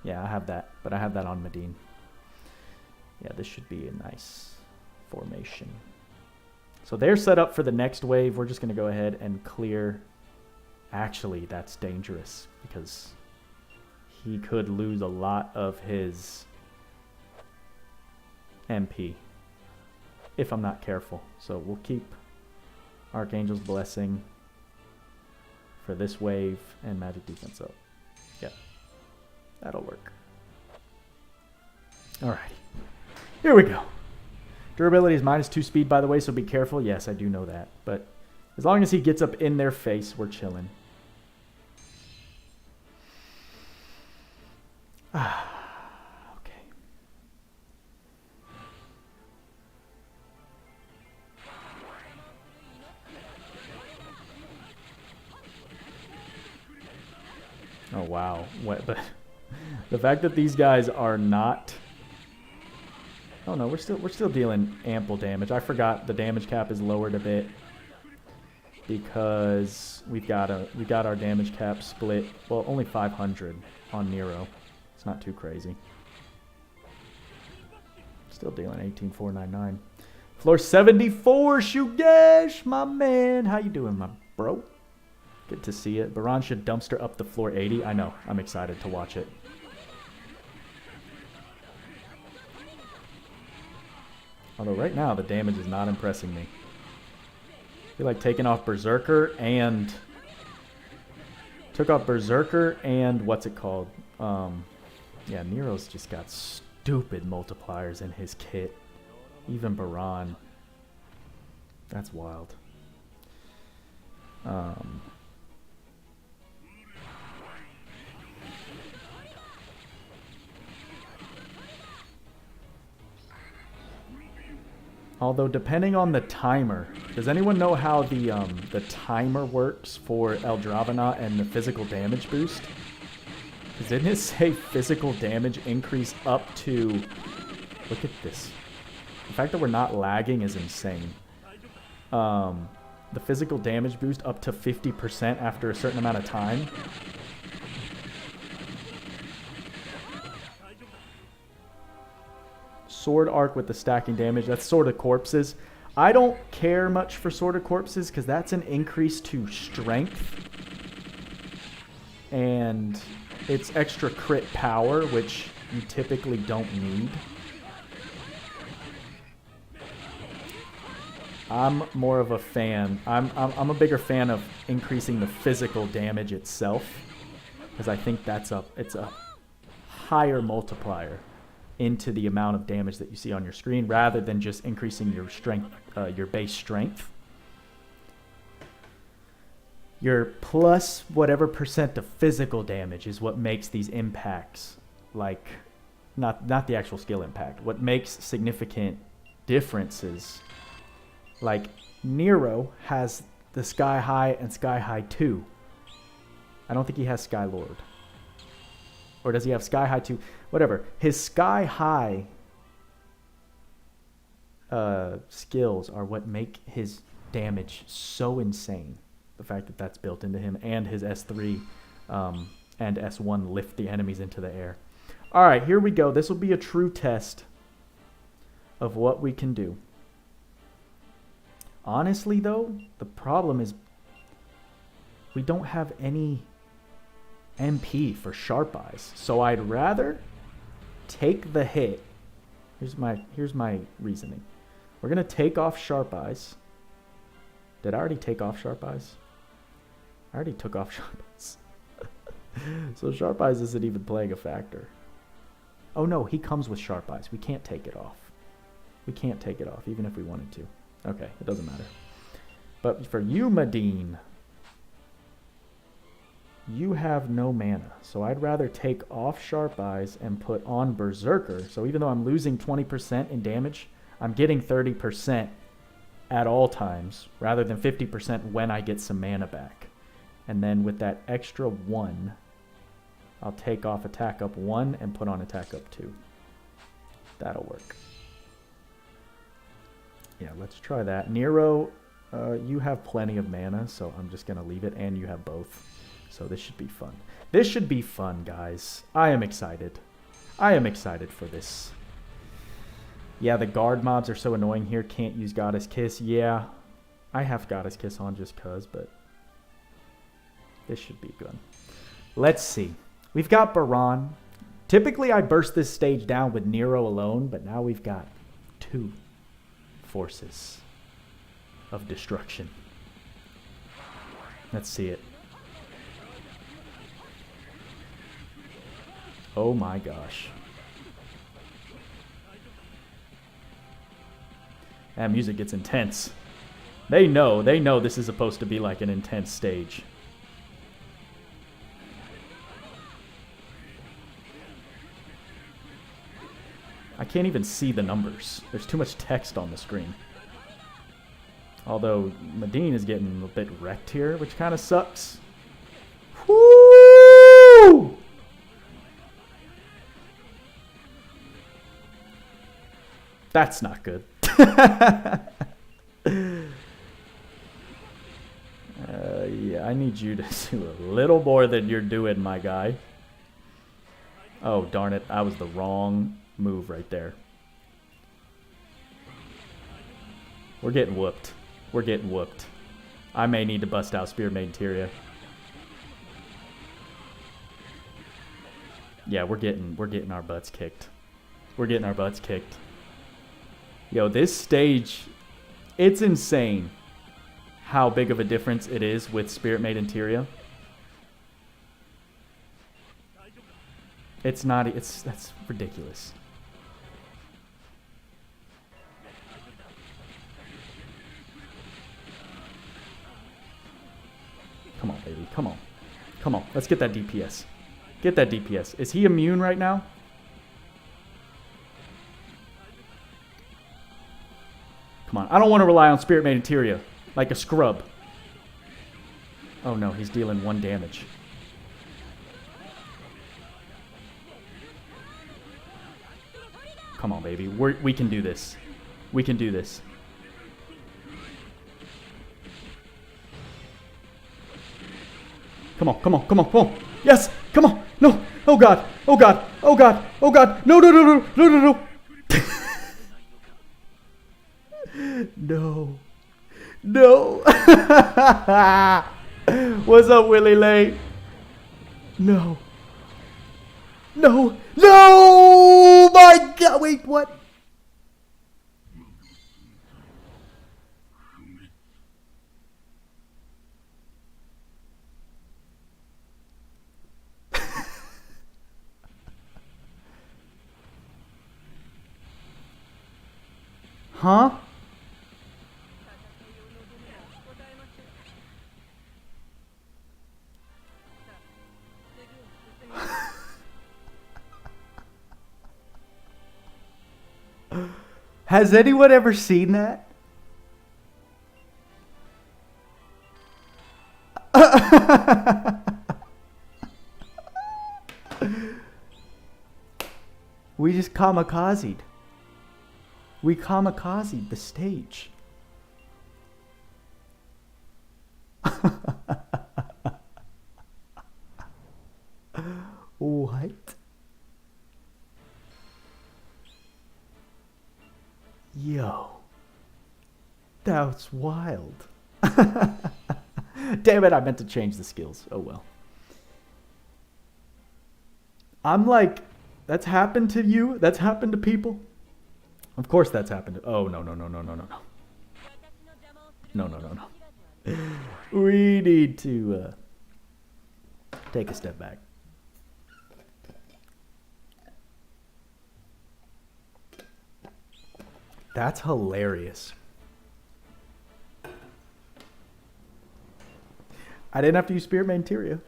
Yeah, I have that. But I have that on Medine. Yeah, this should be a nice formation. So they're set up for the next wave. We're just going to go ahead and clear. Actually, that's dangerous because he could lose a lot of his MP if I'm not careful. So we'll keep Archangel's Blessing for this wave and magic defense up. Yep, that'll work. Alrighty. Here we go. Durability is -2 speed, by the way, so be careful. Yes, I do know that. But as long as he gets up in their face, we're chilling. Okay. Oh, wow. What, but the fact that these guys are not... Oh no, we're still dealing ample damage. I forgot the damage cap is lowered a bit. because we got our damage cap split. Well, only 500 on Nero. It's not too crazy. Still dealing 18,499. Floor 74, Shugesh, my man. How you doing, my bro? Good to see it. Baran should dumpster up the floor 80. I know. I'm excited to watch it. Although right now the damage is not impressing me. I feel like taking off Berserker and... Took off Berserker and what's it called? Yeah, Nero's just got stupid multipliers in his kit. Even Baran. That's wild. Although depending on the timer, does anyone know how the timer works for Eldravenant and the physical damage boost? Because didn't it say physical damage increase up to... Look at this. The fact that we're not lagging is insane. The physical damage boost up to 50% after a certain amount of time. Sword Arc with the stacking damage. That's Sword of Corpses. I don't care much for Sword of Corpses because that's an increase to strength. And it's extra crit power, which you typically don't need. I'm more of a fan. I'm a bigger fan of increasing the physical damage itself because I think it's a higher multiplier into the amount of damage that you see on your screen rather than just increasing your strength, your base strength. Your plus whatever percent of physical damage is what makes these impacts, like, not the actual skill impact. What makes significant differences, like Nero has the Sky High and Sky High 2. I don't think he has Sky Lord. Or does he have Sky High 2? Whatever. His Sky High skills are what make his damage so insane. The fact that that's built into him, and his S3 and S1 lift the enemies into the air. All right, here we go. This will be a true test of what we can do. Honestly, though, the problem is we don't have any MP for Sharp Eyes. So I'd rather take the hit. Here's my reasoning. We're going to take off Sharp Eyes. Did I already take off Sharp Eyes? I already took off Sharp Eyes. So Sharp Eyes isn't even playing a factor. Oh no, he comes with Sharp Eyes. We can't take it off. We can't take it off, even if we wanted to. Okay, it doesn't matter. But for you, Medine, you have no mana. So I'd rather take off Sharp Eyes and put on Berserker. So even though I'm losing 20% in damage, I'm getting 30% at all times, rather than 50% when I get some mana back. And then with that extra 1, I'll take off attack up 1 and put on attack up 2. That'll work. Yeah, let's try that. Nero, you have plenty of mana, so I'm just going to leave it, and you have both. So this should be fun. This should be fun, guys. I am excited. I am excited for this. Yeah, the guard mobs are so annoying here. Can't use Goddess Kiss. Yeah, I have Goddess Kiss on just cuz, but this should be good. Let's see. We've got Baran. Typically, I burst this stage down with Nero alone, but now we've got 2 forces of destruction. Let's see it. Oh my gosh. That music gets intense. They know this is supposed to be like an intense stage. I can't even see the numbers. There's too much text on the screen. Although Medine is getting a bit wrecked here, which kind of sucks. Woo! That's not good. I need you to do a little more than you're doing, my guy. Oh, darn it. That was the wrong move right there. We're getting whooped. We're getting whooped. I may need to bust out Spirit Maiden Tyria. Yeah, we're getting our butts kicked. We're getting our butts kicked. Yo, this stage, it's insane how big of a difference it is with Spirit Maiden Tyria. It's not, that's ridiculous. Come on, baby, come on. Come on, let's get that DPS. Get that DPS. Is he immune right now? Come on, I don't want to rely on Spirit Maiden Tyria like a scrub. Oh no, he's dealing 1 damage. Come on, baby. We can do this. We can do this. Come on, come on, come on, come on. Yes, come on. No. Oh God. Oh God. Oh God. Oh God. No, no, no, no, no, no, no. No. No. What's up, Willie Lay? No. No. No! My God. Wait, what? Huh? Has anyone ever seen that? We just kamikazed. We kamikazed the stage. What? Yo. That's wild. Damn it, I meant to change the skills. Oh well. I'm like, that's happened to you? That's happened to people? Of course that's happened to... Oh, no, no, no, no, no, no, no. No, no, no, no. We need to take a step back. That's hilarious. I didn't have to use Spirit Maiden Tyria.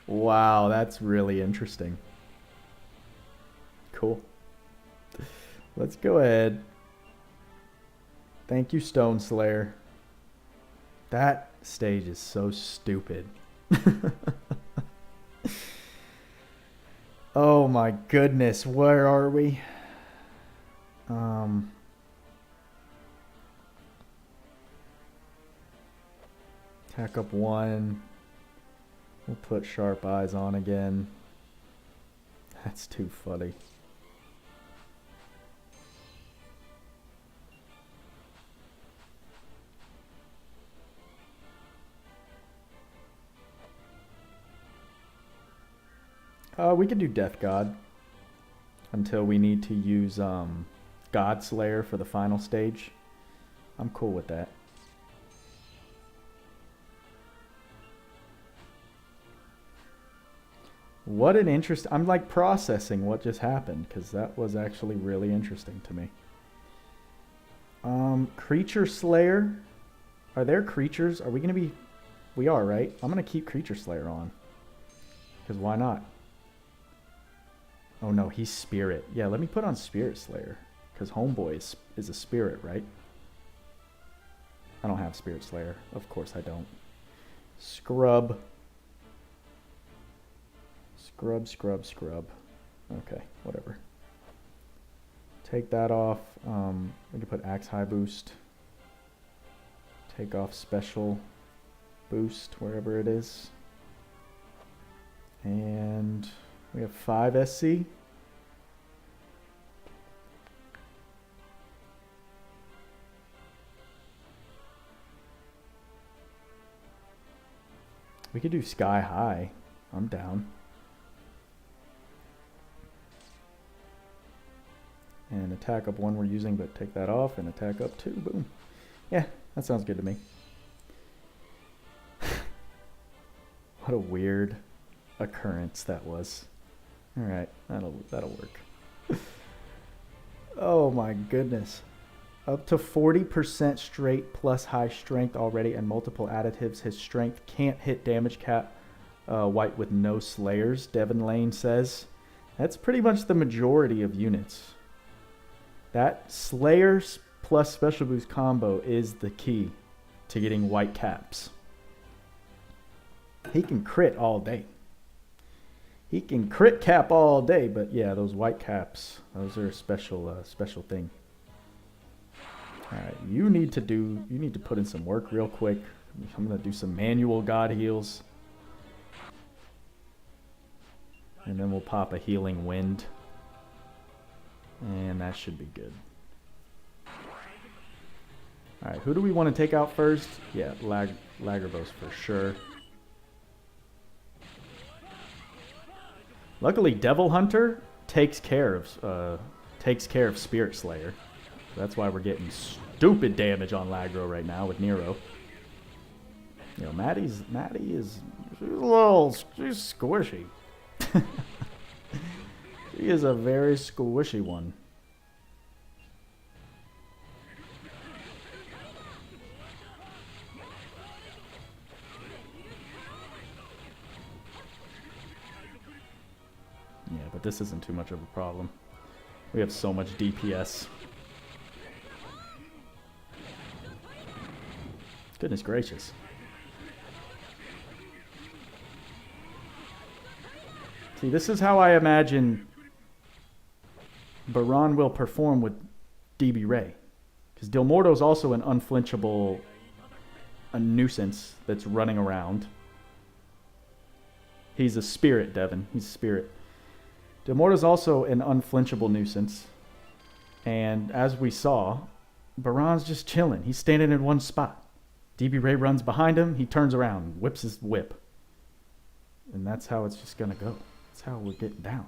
Wow, that's really interesting. Cool. Let's go ahead. Thank you, Stone Slayer. That stage is so stupid. Oh my goodness, where are we? Attack up 1. We'll put Sharp Eyes on again. That's too funny. We could do Death God until we need to use God Slayer for the final stage. I'm cool with that. What an interest. I'm like processing what just happened because that was actually really interesting to me. Creature Slayer. Are there creatures? Are we going to be... We are, right? I'm going to keep Creature Slayer on. Because why not? Oh no, he's Spirit. Yeah, let me put on Spirit Slayer. Because Homeboy is a Spirit, right? I don't have Spirit Slayer. Of course I don't. Scrub. Scrub, scrub, scrub. Okay, whatever. Take that off. We can put Axe High Boost. Take off special boost wherever it is. And we have 5 SC. We could do sky high. I'm down. And attack up 1 we're using, but take that off and attack up 2. Boom. Yeah, that sounds good to me. What a weird occurrence that was. All right, that'll work. Oh my goodness. Up to 40% straight plus high strength already and multiple additives. His strength can't hit damage cap white with no slayers, Devin Lane says. That's pretty much the majority of units. That slayers plus special boost combo is the key to getting white caps. He can crit all day. He can crit cap all day, but yeah, those white caps, those are a special thing. All right, you need to put in some work real quick. I'm gonna do some manual God heals, and then we'll pop a healing wind, and that should be good. All right, who do we want to take out first? Yeah, Lagravos for sure. Luckily, Devil Hunter takes care of Spirit Slayer. That's why we're getting stupid damage on Lagro right now with Nero. You know, Maddie is she's squishy. She is a very squishy one. Yeah, but this isn't too much of a problem. We have so much DPS. Goodness gracious. See, this is how I imagine Baran will perform with DB Ray. Because Dilmorto's also an unflinchable nuisance that's running around. He's a spirit, Devin. He's a spirit. Dilmorto's also an unflinchable nuisance. And as we saw, Baran's just chilling. He's standing in one spot. DB Ray runs behind him, he turns around, whips his whip. And that's how it's just gonna go. That's how we're getting down.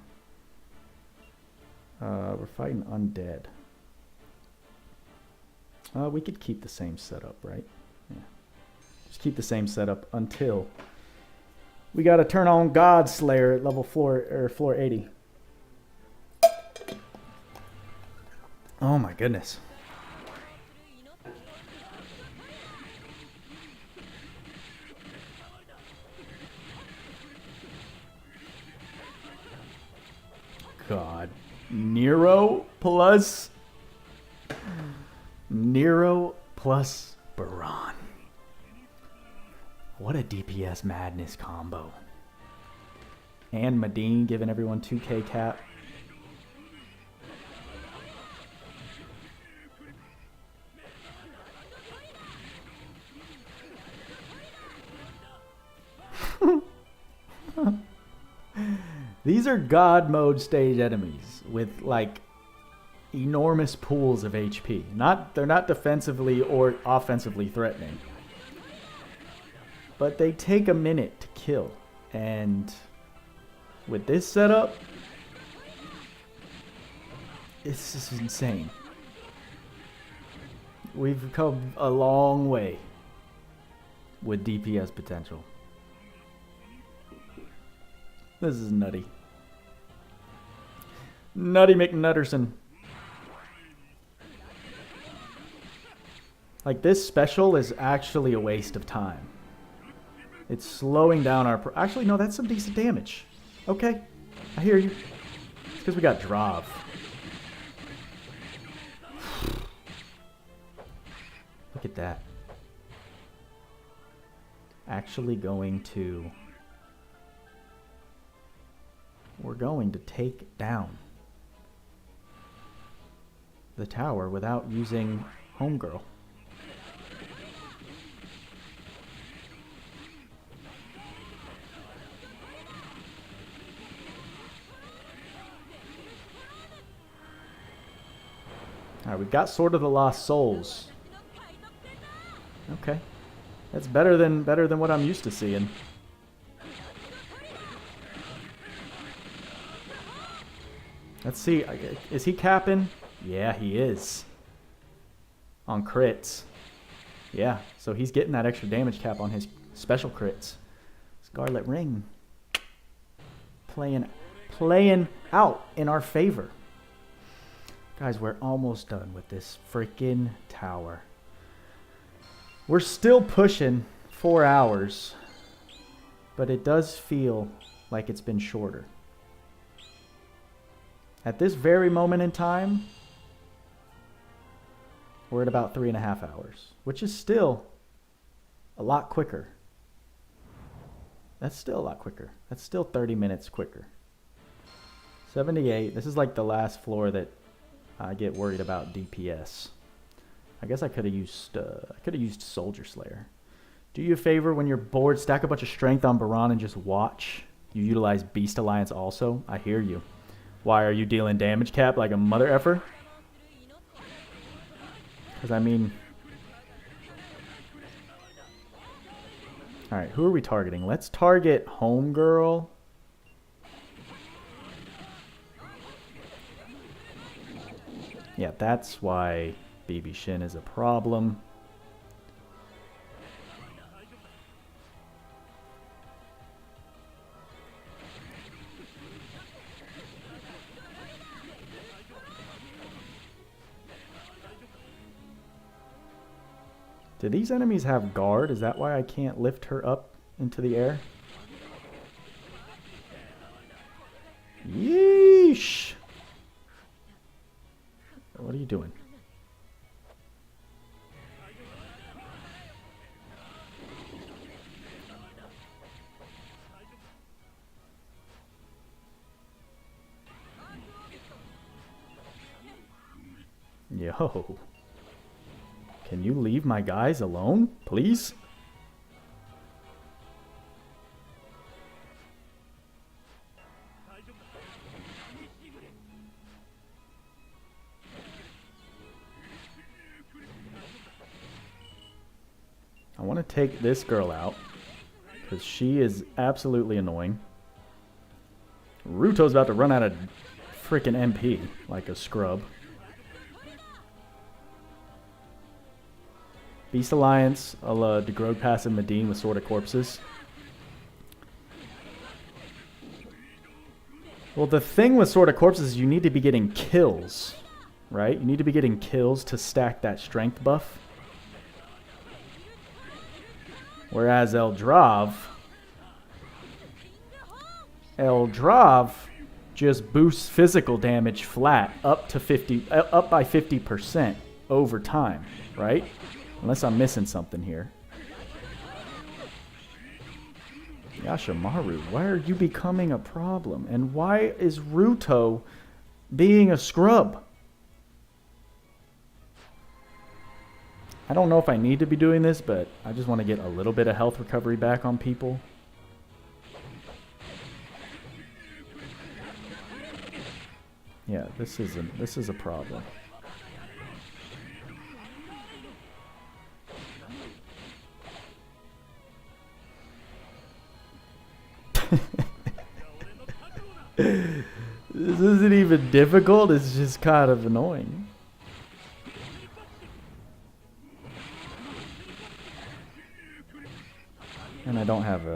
We're fighting undead. We could keep the same setup, right? Yeah. Just keep the same setup until we gotta turn on God Slayer at level floor 80. Oh my goodness. God. Nero plus Baran. What a DPS madness combo. And Medine giving everyone 2k cap. These are God mode stage enemies with like enormous pools of HP. They're not defensively or offensively threatening. But they take a minute to kill. And with this setup, it's just insane. We've come a long way with DPS potential. This is nutty. Nutty McNutterson. Like, this special is actually a waste of time. It's slowing down our... Actually, no, that's some decent damage. Okay, I hear you. It's because we got Drav. Look at that. Actually going to... We're going to take down the tower without using Homegirl. we've got Sword of the Lost Souls. Okay. That's better than what I'm used to seeing. Let's see. Is he capping? Yeah, he is. On crits. Yeah, so he's getting that extra damage cap on his special crits. Scarlet Ring. Playing out in our favor. Guys, we're almost done with this freaking tower. We're still pushing 4 hours, but it does feel like it's been shorter. At this very moment in time, we're at about 3.5 hours, which is still a lot quicker. That's still a lot quicker. That's still 30 minutes quicker. 78. This is like the last floor that I get worried about DPS. I guess I could have used Soldier Slayer. Do you a favor when you're bored, stack a bunch of strength on Baran and just watch. You utilize Beast Alliance also. I hear you. Why are you dealing damage cap like a mother effer? Because I mean... Alright, who are we targeting? Let's target Homegirl. Yeah, that's why BB Shin is a problem. Do these enemies have guard? Is that why I can't lift her up into the air? Yeesh! What are you doing? Yo. Can you leave my guys alone, please? I want to take this girl out because she is absolutely annoying. Ruto's about to run out of freaking MP like a scrub. Beast Alliance, I'll degrade passive Medine with Sword of Corpses. Well, the thing with Sword of Corpses is you need to be getting kills, right? You need to be getting kills to stack that strength buff. Whereas Eldrav just boosts physical damage flat up to 50, up by 50% over time, right? Unless I'm missing something here. Yashimaru, why are you becoming a problem? And why is Ruto being a scrub? I don't know if I need to be doing this, but I just want to get a little bit of health recovery back on people. Yeah, this is a problem. This isn't even difficult, it's just kind of annoying. And I don't have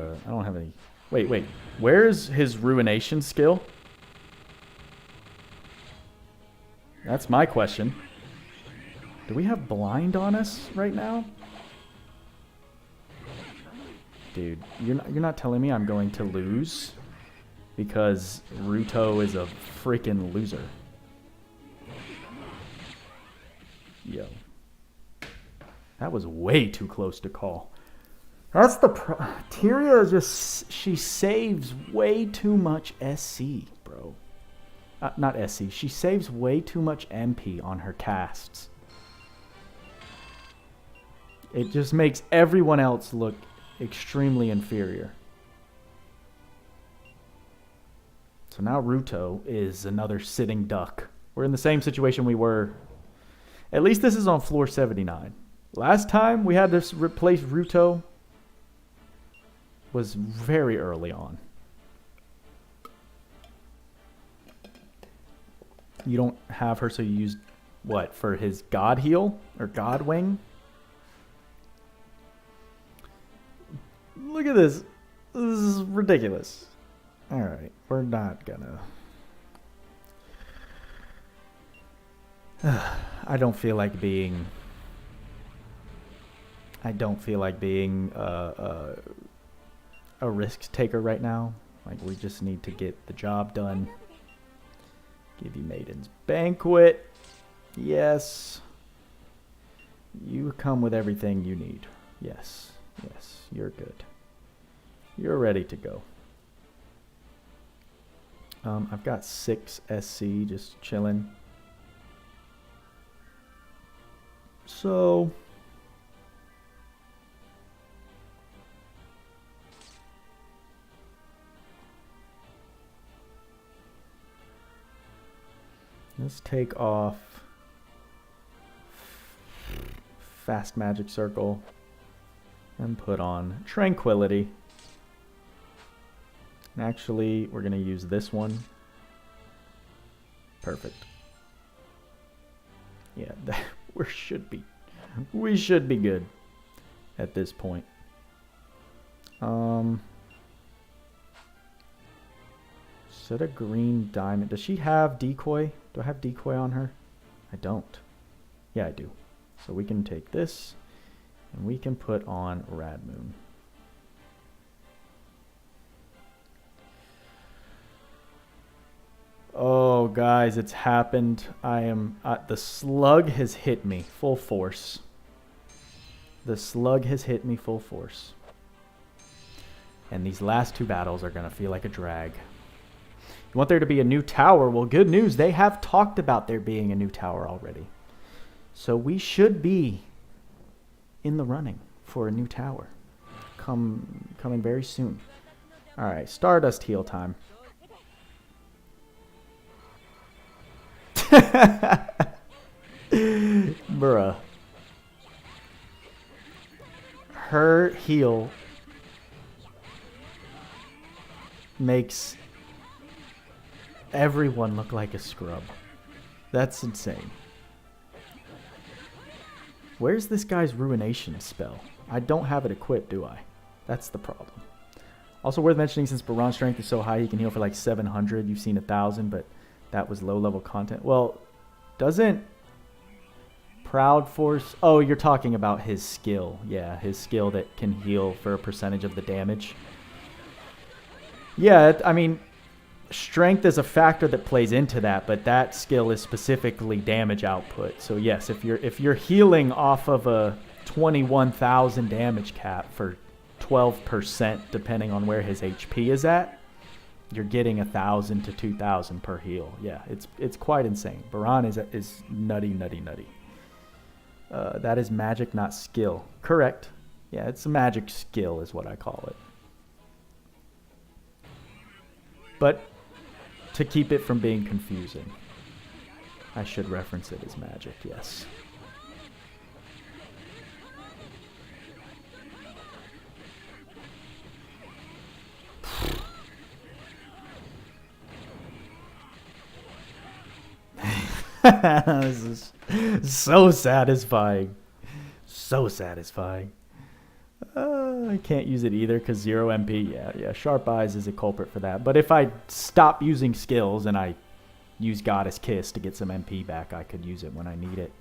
any. Wait. Where's his ruination skill? That's my question. Do we have blind on us right now? Dude, you're not telling me I'm going to lose because Ruto is a freaking loser. Yo. That was way too close to call. That's the Tyria just, she saves way too much SC, bro. Not SC. She saves way too much MP on her casts. It just makes everyone else look extremely inferior. So now Ruto is another sitting duck. We're in the same situation we were At least this is on floor 79. Last time we had to replace Ruto was very early on. You don't have her, so you used what? For his God Heal? Or God Wing? Look at this. This is ridiculous. Alright, we're not gonna... I don't feel like being a risk taker right now. Like, we just need to get the job done. Give you Maiden's Banquet. Yes. You come with everything you need. Yes. Yes, you're good. You're ready to go. I've got 6 SC just chilling. So let's take off Fast Magic Circle and put on Tranquility. And actually, we're going to use this one. Perfect. Yeah, we should be good at this point. Set a green diamond. Does she have decoy? Do I have decoy on her? I don't. Yeah, I do. So we can take this and we can put on Rad Moon. Oh, guys, it's happened. I am... the slug has hit me full force. The slug has hit me full force. And these last 2 battles are going to feel like a drag. You want there to be a new tower? Well, good news. They have talked about there being a new tower already. So we should be in the running for a new tower. Coming very soon. All right, Stardust heal time. Bruh. Her heal makes everyone look like a scrub. That's insane. Where's this guy's Ruination spell? I don't have it equipped, do I? That's the problem. Also worth mentioning, since Baran's strength is so high, he can heal for like 700. You've seen 1,000, but that was low-level content. Well, doesn't Proud Force... Oh, you're talking about his skill. Yeah, his skill that can heal for a percentage of the damage. Yeah, I mean, strength is a factor that plays into that, but that skill is specifically damage output. So yes, if you're healing off of a 21,000 damage cap for 12%, depending on where his HP is at, you're getting 1,000 to 2,000 per heal. Yeah, it's quite insane. Baran is nutty. That is magic, not skill. Correct. Yeah, it's a magic skill is what I call it. But to keep it from being confusing, I should reference it as magic, yes. This is so satisfying. So satisfying. I can't use it either because 0 MP. Yeah. Sharp Eyes is a culprit for that. But if I stop using skills and I use Goddess Kiss to get some MP back, I could use it when I need it.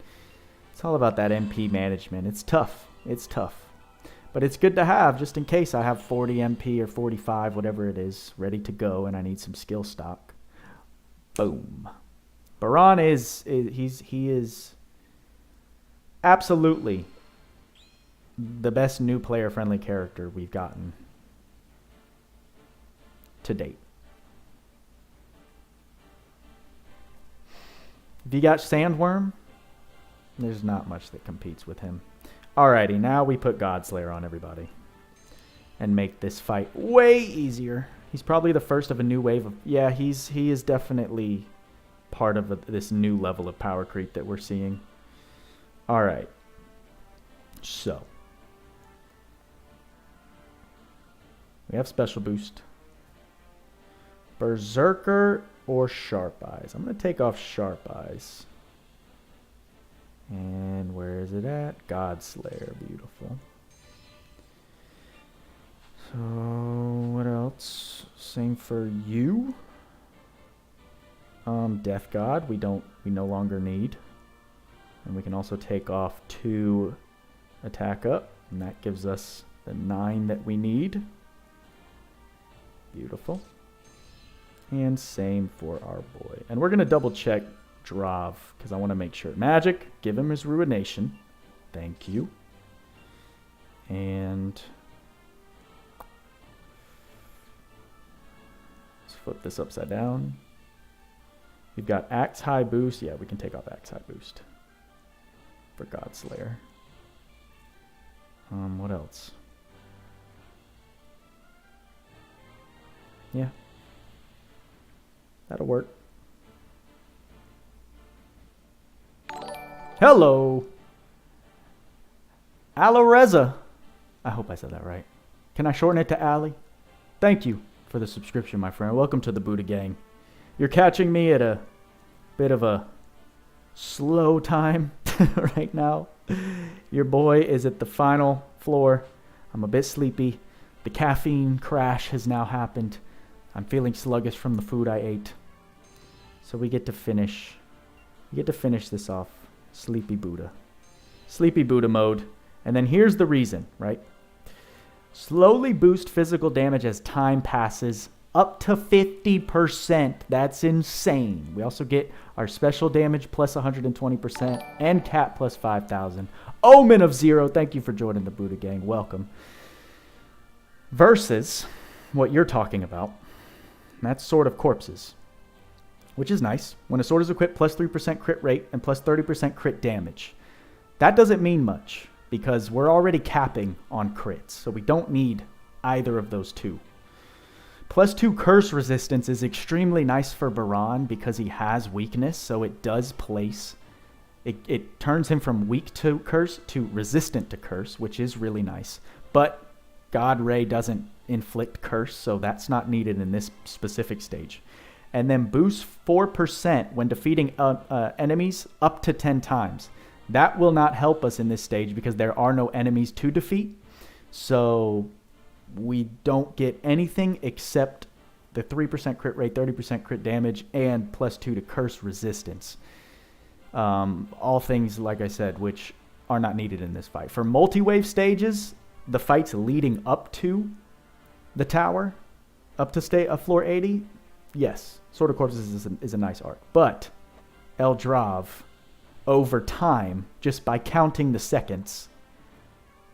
It's all about that MP management. It's tough. It's tough. But it's good to have just in case I have 40 MP or 45, whatever it is, ready to go and I need some skill stock. Boom. Baran he is absolutely the best new player-friendly character we've gotten to date. If you got Sandworm, there's not much that competes with him. Alrighty, now we put Godslayer on everybody and make this fight way easier. He's probably the first of a new wave of... Yeah, he is definitely part of this new level of power creep that we're seeing. All right. So we have special boost. Berserker or Sharp Eyes? I'm going to take off Sharp Eyes. And where is it at? Godslayer. Beautiful. So what else? Same for you. Death God we no longer need. And we can also take off 2 attack up. And that gives us the 9 that we need. Beautiful. And same for our boy. And we're going to double check Drav because I want to make sure. Magic, give him his Ruination. Thank you. And let's flip this upside down. We've got Axe High Boost. Yeah, we can take off Axe High Boost for Godslayer. What else? Yeah. That'll work. Hello. Alareza. I hope I said that right. Can I shorten it to Ali? Thank you for the subscription, my friend. Welcome to the Buddha Gang. You're catching me at a bit of a slow time right now. Your boy is at the final floor. I'm a bit sleepy. The caffeine crash has now happened. I'm feeling sluggish from the food I ate. So we get to finish. We get to finish this off. Sleepy Buddha. Sleepy Buddha mode. And then here's the reason, right? Slowly boost physical damage as time passes up to 50%. That's insane. We also get our special damage plus 120% and cap plus 5,000. Omen of 0. Thank you for joining the Buddha Gang. Welcome. Versus what you're talking about. And that's Sword of Corpses, which is nice. When a sword is equipped, plus 3% crit rate and plus 30% crit damage. That doesn't mean much because we're already capping on crits, so we don't need either of those two. Plus 2 curse resistance is extremely nice for Baran because he has weakness, so it does place. It turns him from weak to curse to resistant to curse, which is really nice. But God Ray doesn't inflict curse, so that's not needed in this specific stage. And then boost 4% when defeating enemies up to 10 times. That will not help us in this stage because there are no enemies to defeat. So we don't get anything except the 3% crit rate, 30% crit damage, and plus 2 to curse resistance. All things, like I said, which are not needed in this fight. For multi-wave stages, the fights leading up to the tower, up to floor 80, yes, Sword of Corpses is a nice arc. But Eldrav, over time, just by counting the seconds,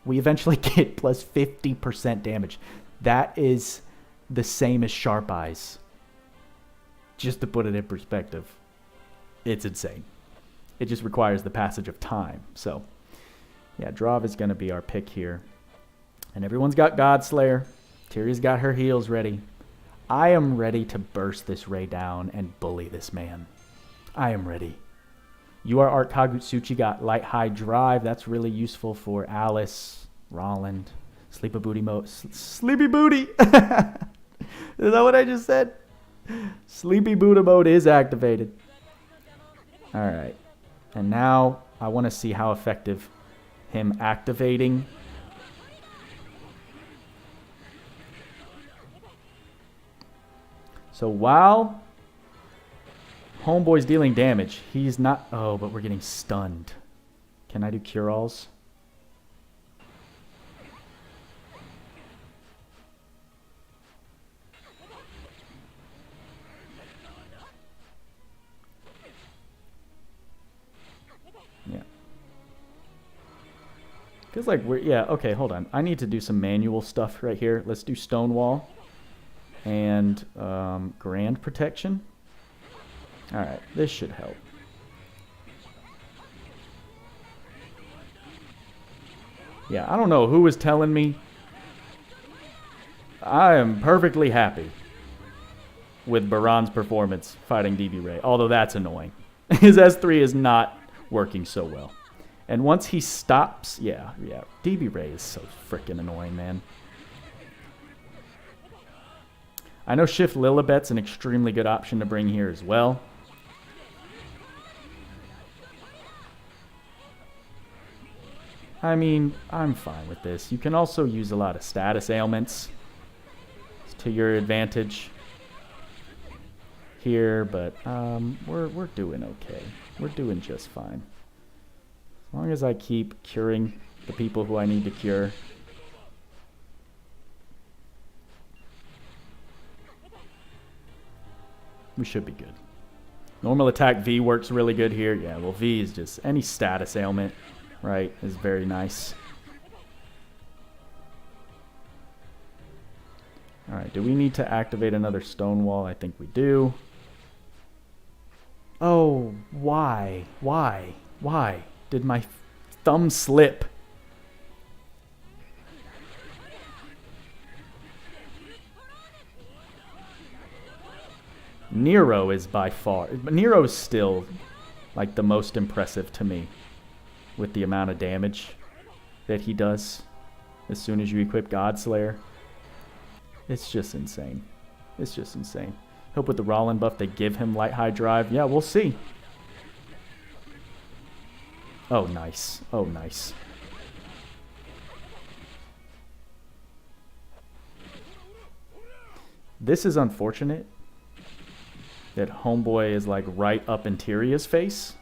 we eventually get plus 50% damage. That is the same as Sharp Eyes. Just to put it in perspective, it's insane. It just requires the passage of time. So, yeah, Drav is going to be our pick here. And everyone's got Godslayer. Tyrion's got her heals ready. I am ready to burst this Ray down and bully this man. I am ready. You are Art Kagutsuchi, got Light High Drive. That's really useful for Alice, Rolland, Sleepy Booty mode. Sleepy Booty! Is that what I just said? Sleepy Buddha mode is activated. Alright. And now I want to see how effective him activating. So while Homeboy's dealing damage, he's not... Oh, but we're getting stunned. Can I do cure-alls? Yeah. Feels like we're... Yeah, okay, hold on. I need to do some manual stuff right here. Let's do Stonewall and Grand Protection. Alright, this should help. Yeah, I don't know who was telling me. I am perfectly happy with Baran's performance fighting DB Ray, although that's annoying. His S3 is not working so well. And once he stops, yeah. DB Ray is so freaking annoying, man. I know Shift Lilibet's an extremely good option to bring here as well. I mean, I'm fine with this. You can also use a lot of status ailments to your advantage here, but we're doing okay. We're doing just fine. As long as I keep curing the people who I need to cure. We should be good. Normal attack V works really good here. Yeah, well, V is just any status ailment, right, is very nice. All right, do we need to activate another stone wall? I think we do. Oh, why? Why did my thumb slip? Nero is by far, Nero is still like the most impressive to me with the amount of damage that he does as soon as you equip Godslayer. It's just insane. It's just insane. Hope with the Rerolling buff they give him light high drive. Yeah, we'll see. Oh, nice. Oh, nice. This is unfortunate that homeboy is like right up in Tyria's face.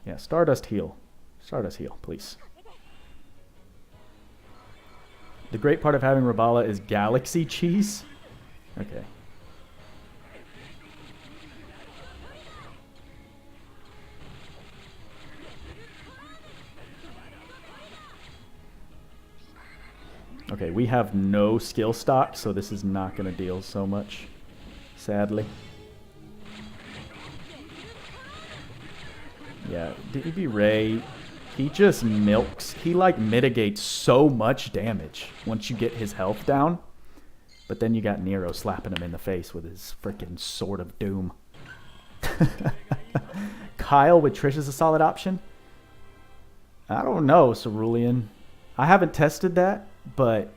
Yeah, Stardust heal. Stardust heal, please. The great part of having Rabala is galaxy cheese. Okay. Okay, we have no skill stock, so this is not going to deal so much, sadly. Yeah, DB Ray, he just milks. He like mitigates so much damage once you get his health down. But then you got Nero slapping him in the face with his freaking Sword of Doom. Kyle with Trish is a solid option? I don't know, Cerulean. I haven't tested that, but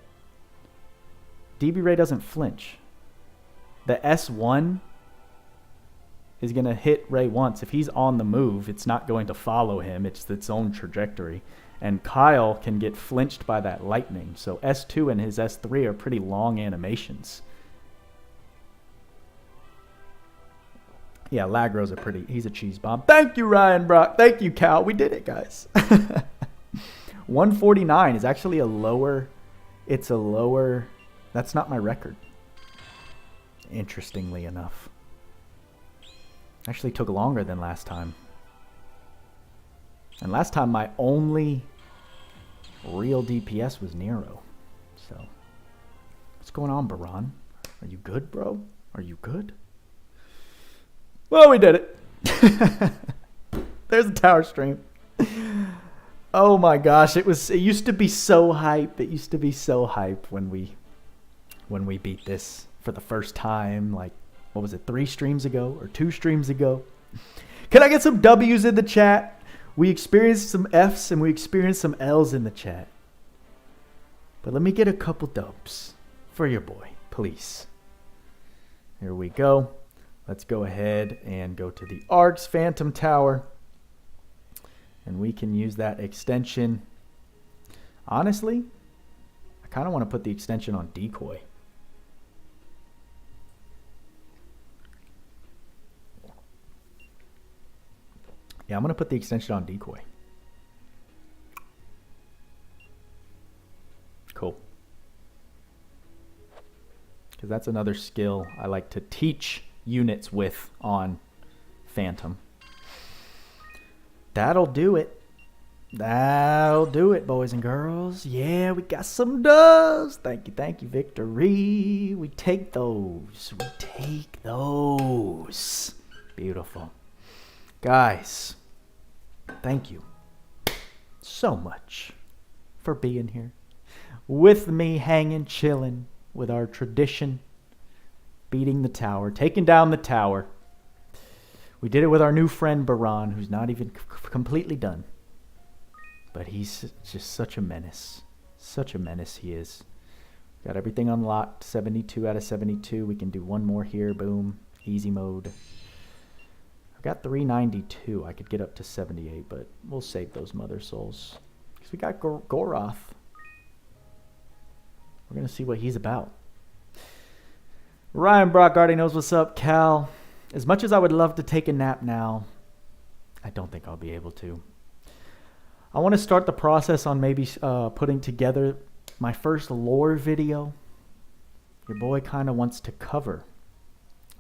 DB Ray doesn't flinch. The S1 is going to hit Ray once. If he's on the move, it's not going to follow him. It's its own trajectory. And Kyle can get flinched by that lightning. So S2 and his S3 are pretty long animations. Yeah, Lagro's he's a cheese bomb. Thank you, Ryan Brock. Thank you, Cal. We did it, guys. 149 is actually a lower, that's not my record. Interestingly enough. Actually took longer than last time. And last time my only real DPS was Nero. So, what's going on, Baran? Are you good, bro? Are you good? Well, we did it. There's a tower stream. Oh my gosh, it used to be so hype. It used to be so hype when we beat this for the first time, like, what was it, 3 streams ago or 2 streams ago? Can I get some W's in the chat? We experienced some F's and we experienced some L's in the chat. But let me get a couple dubs for your boy, please. Here we go. Let's go ahead and go to the Arcs Phantom Tower. And we can use that extension. Honestly, I kind of want to put the extension on Decoy. Yeah, I'm going to put the extension on Decoy. Cool. Because that's another skill I like to teach units with on Phantom. That'll do it. That'll do it, boys and girls. Yeah, we got some dubs. Thank you, victory. We take those. We take those. Beautiful. Guys, thank you so much for being here with me, hanging, chilling with our tradition, beating the tower, taking down the tower. We did it with our new friend Baran, who's not even completely done. But he's just such a menace. Such a menace he is. Got everything unlocked. 72 out of 72. We can do one more here. Boom. Easy mode. I've got 392. I could get up to 78, but we'll save those mother souls. Because we got Goroth. We're going to see what he's about. Ryan Brock already knows what's up. Cal, as much as I would love to take a nap now, I don't think I'll be able to. I want to start the process on maybe putting together my first lore video. Your boy kind of wants to cover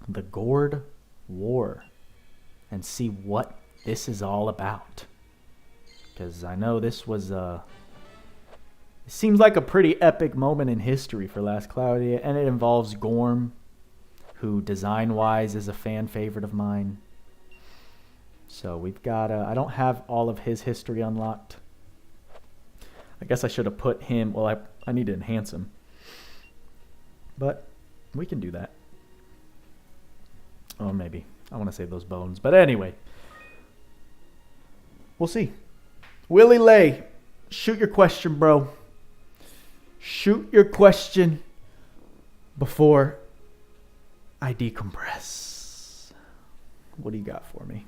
the Gourd War and see what this is all about. Because I know this was it seems like a pretty epic moment in history for Last Cloudia, and it involves Gorm, who design-wise is a fan favorite of mine. So we've got, I don't have all of his history unlocked. I guess I should have put him, well, I need to enhance him. But we can do that. Oh, maybe. I want to save those bones. But anyway, we'll see. Willie Lay, shoot your question, bro. Shoot your question before I decompress. What do you got for me?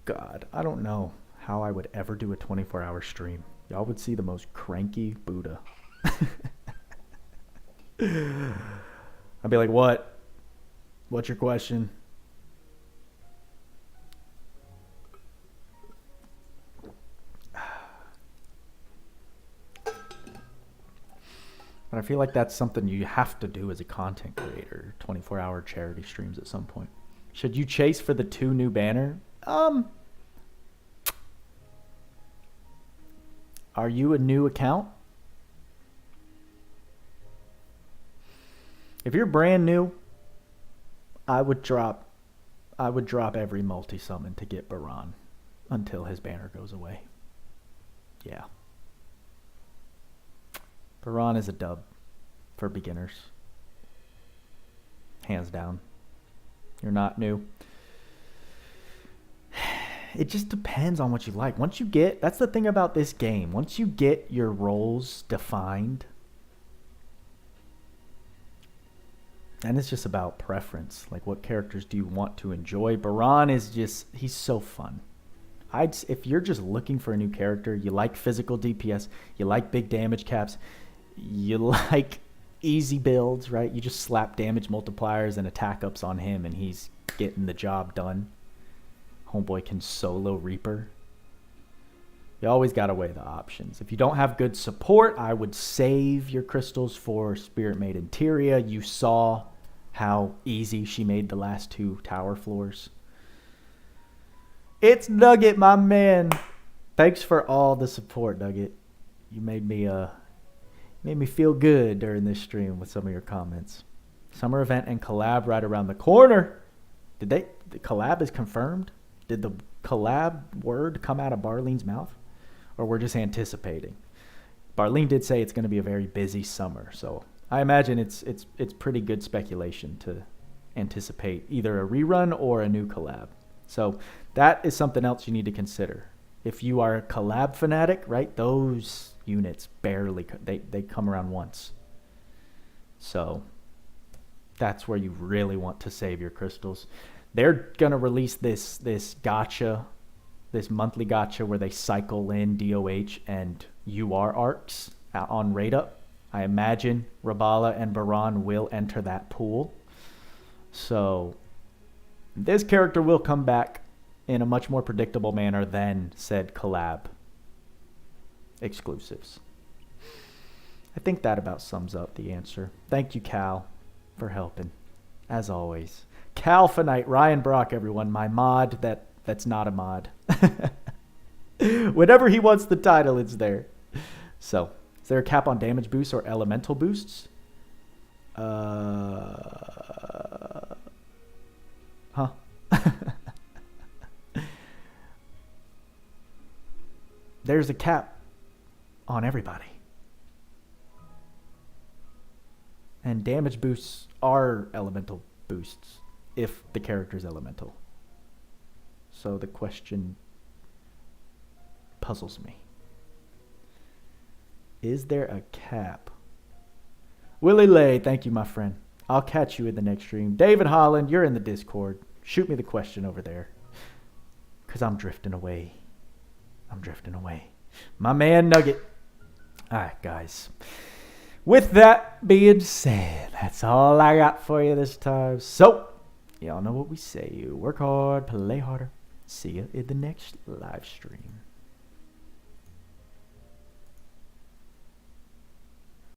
God, I don't know how I would ever do a 24-hour stream. Y'all would see the most cranky Buddha. I'd be like, what? What's your question? But I feel like that's something you have to do as a content creator. 24-hour charity streams at some point. Should you chase for the 2 new banner? Are you a new account? If you're brand new, I would drop every multi-summon to get Baran until his banner goes away. Yeah. Baran is a dub for beginners. Hands down. You're not new. It just depends on what you like. Once you get, that's the thing about this game. Once you get your roles defined, and it's just about preference. Like, what characters do you want to enjoy? Baran is just, he's so fun. If you're just looking for a new character, you like physical DPS, you like big damage caps, you like easy builds, right? You just slap damage multipliers and attack ups on him and he's getting the job done. Homeboy can solo Reaper. You always got to weigh the options. If you don't have good support, I would save your crystals for Spirit Maiden Tyria. You saw how easy she made the last 2 tower floors. It's Nugget, my man. Thanks for all the support, Nugget. You made me feel good during this stream with some of your comments. Summer event and collab right around the corner. The collab is confirmed? Did the collab word come out of Barlene's mouth? Or we're just anticipating? Barlene did say it's going to be a very busy summer, so I imagine it's pretty good speculation to anticipate either a rerun or a new collab. So that is something else you need to consider. If you are a collab fanatic, right, those units barely, they come around once. So that's where you really want to save your crystals. They're going to release this gacha, this monthly gacha where they cycle in DOH and UR arcs on rate up. I imagine Rabala and Baran will enter that pool. So this character will come back in a much more predictable manner than said collab exclusives. I think that about sums up the answer. Thank you, Cal, for helping, as always. Calfinite, Ryan Brock, everyone, my mod that's not a mod. Whenever he wants the title, it's there. So, is there a cap on damage boosts or elemental boosts? Huh? There's a cap on everybody. And damage boosts are elemental boosts. if the character's elemental. So the question puzzles me. Is there a cap? Willie Lay, thank you, my friend. I'll catch you in the next stream. David Holland, you're in the Discord. Shoot me the question over there. Because I'm drifting away. My man Nugget. Alright, guys. With that being said, that's all I got for you this time. So, y'all know what we say. Work hard, play harder. See you in the next live stream.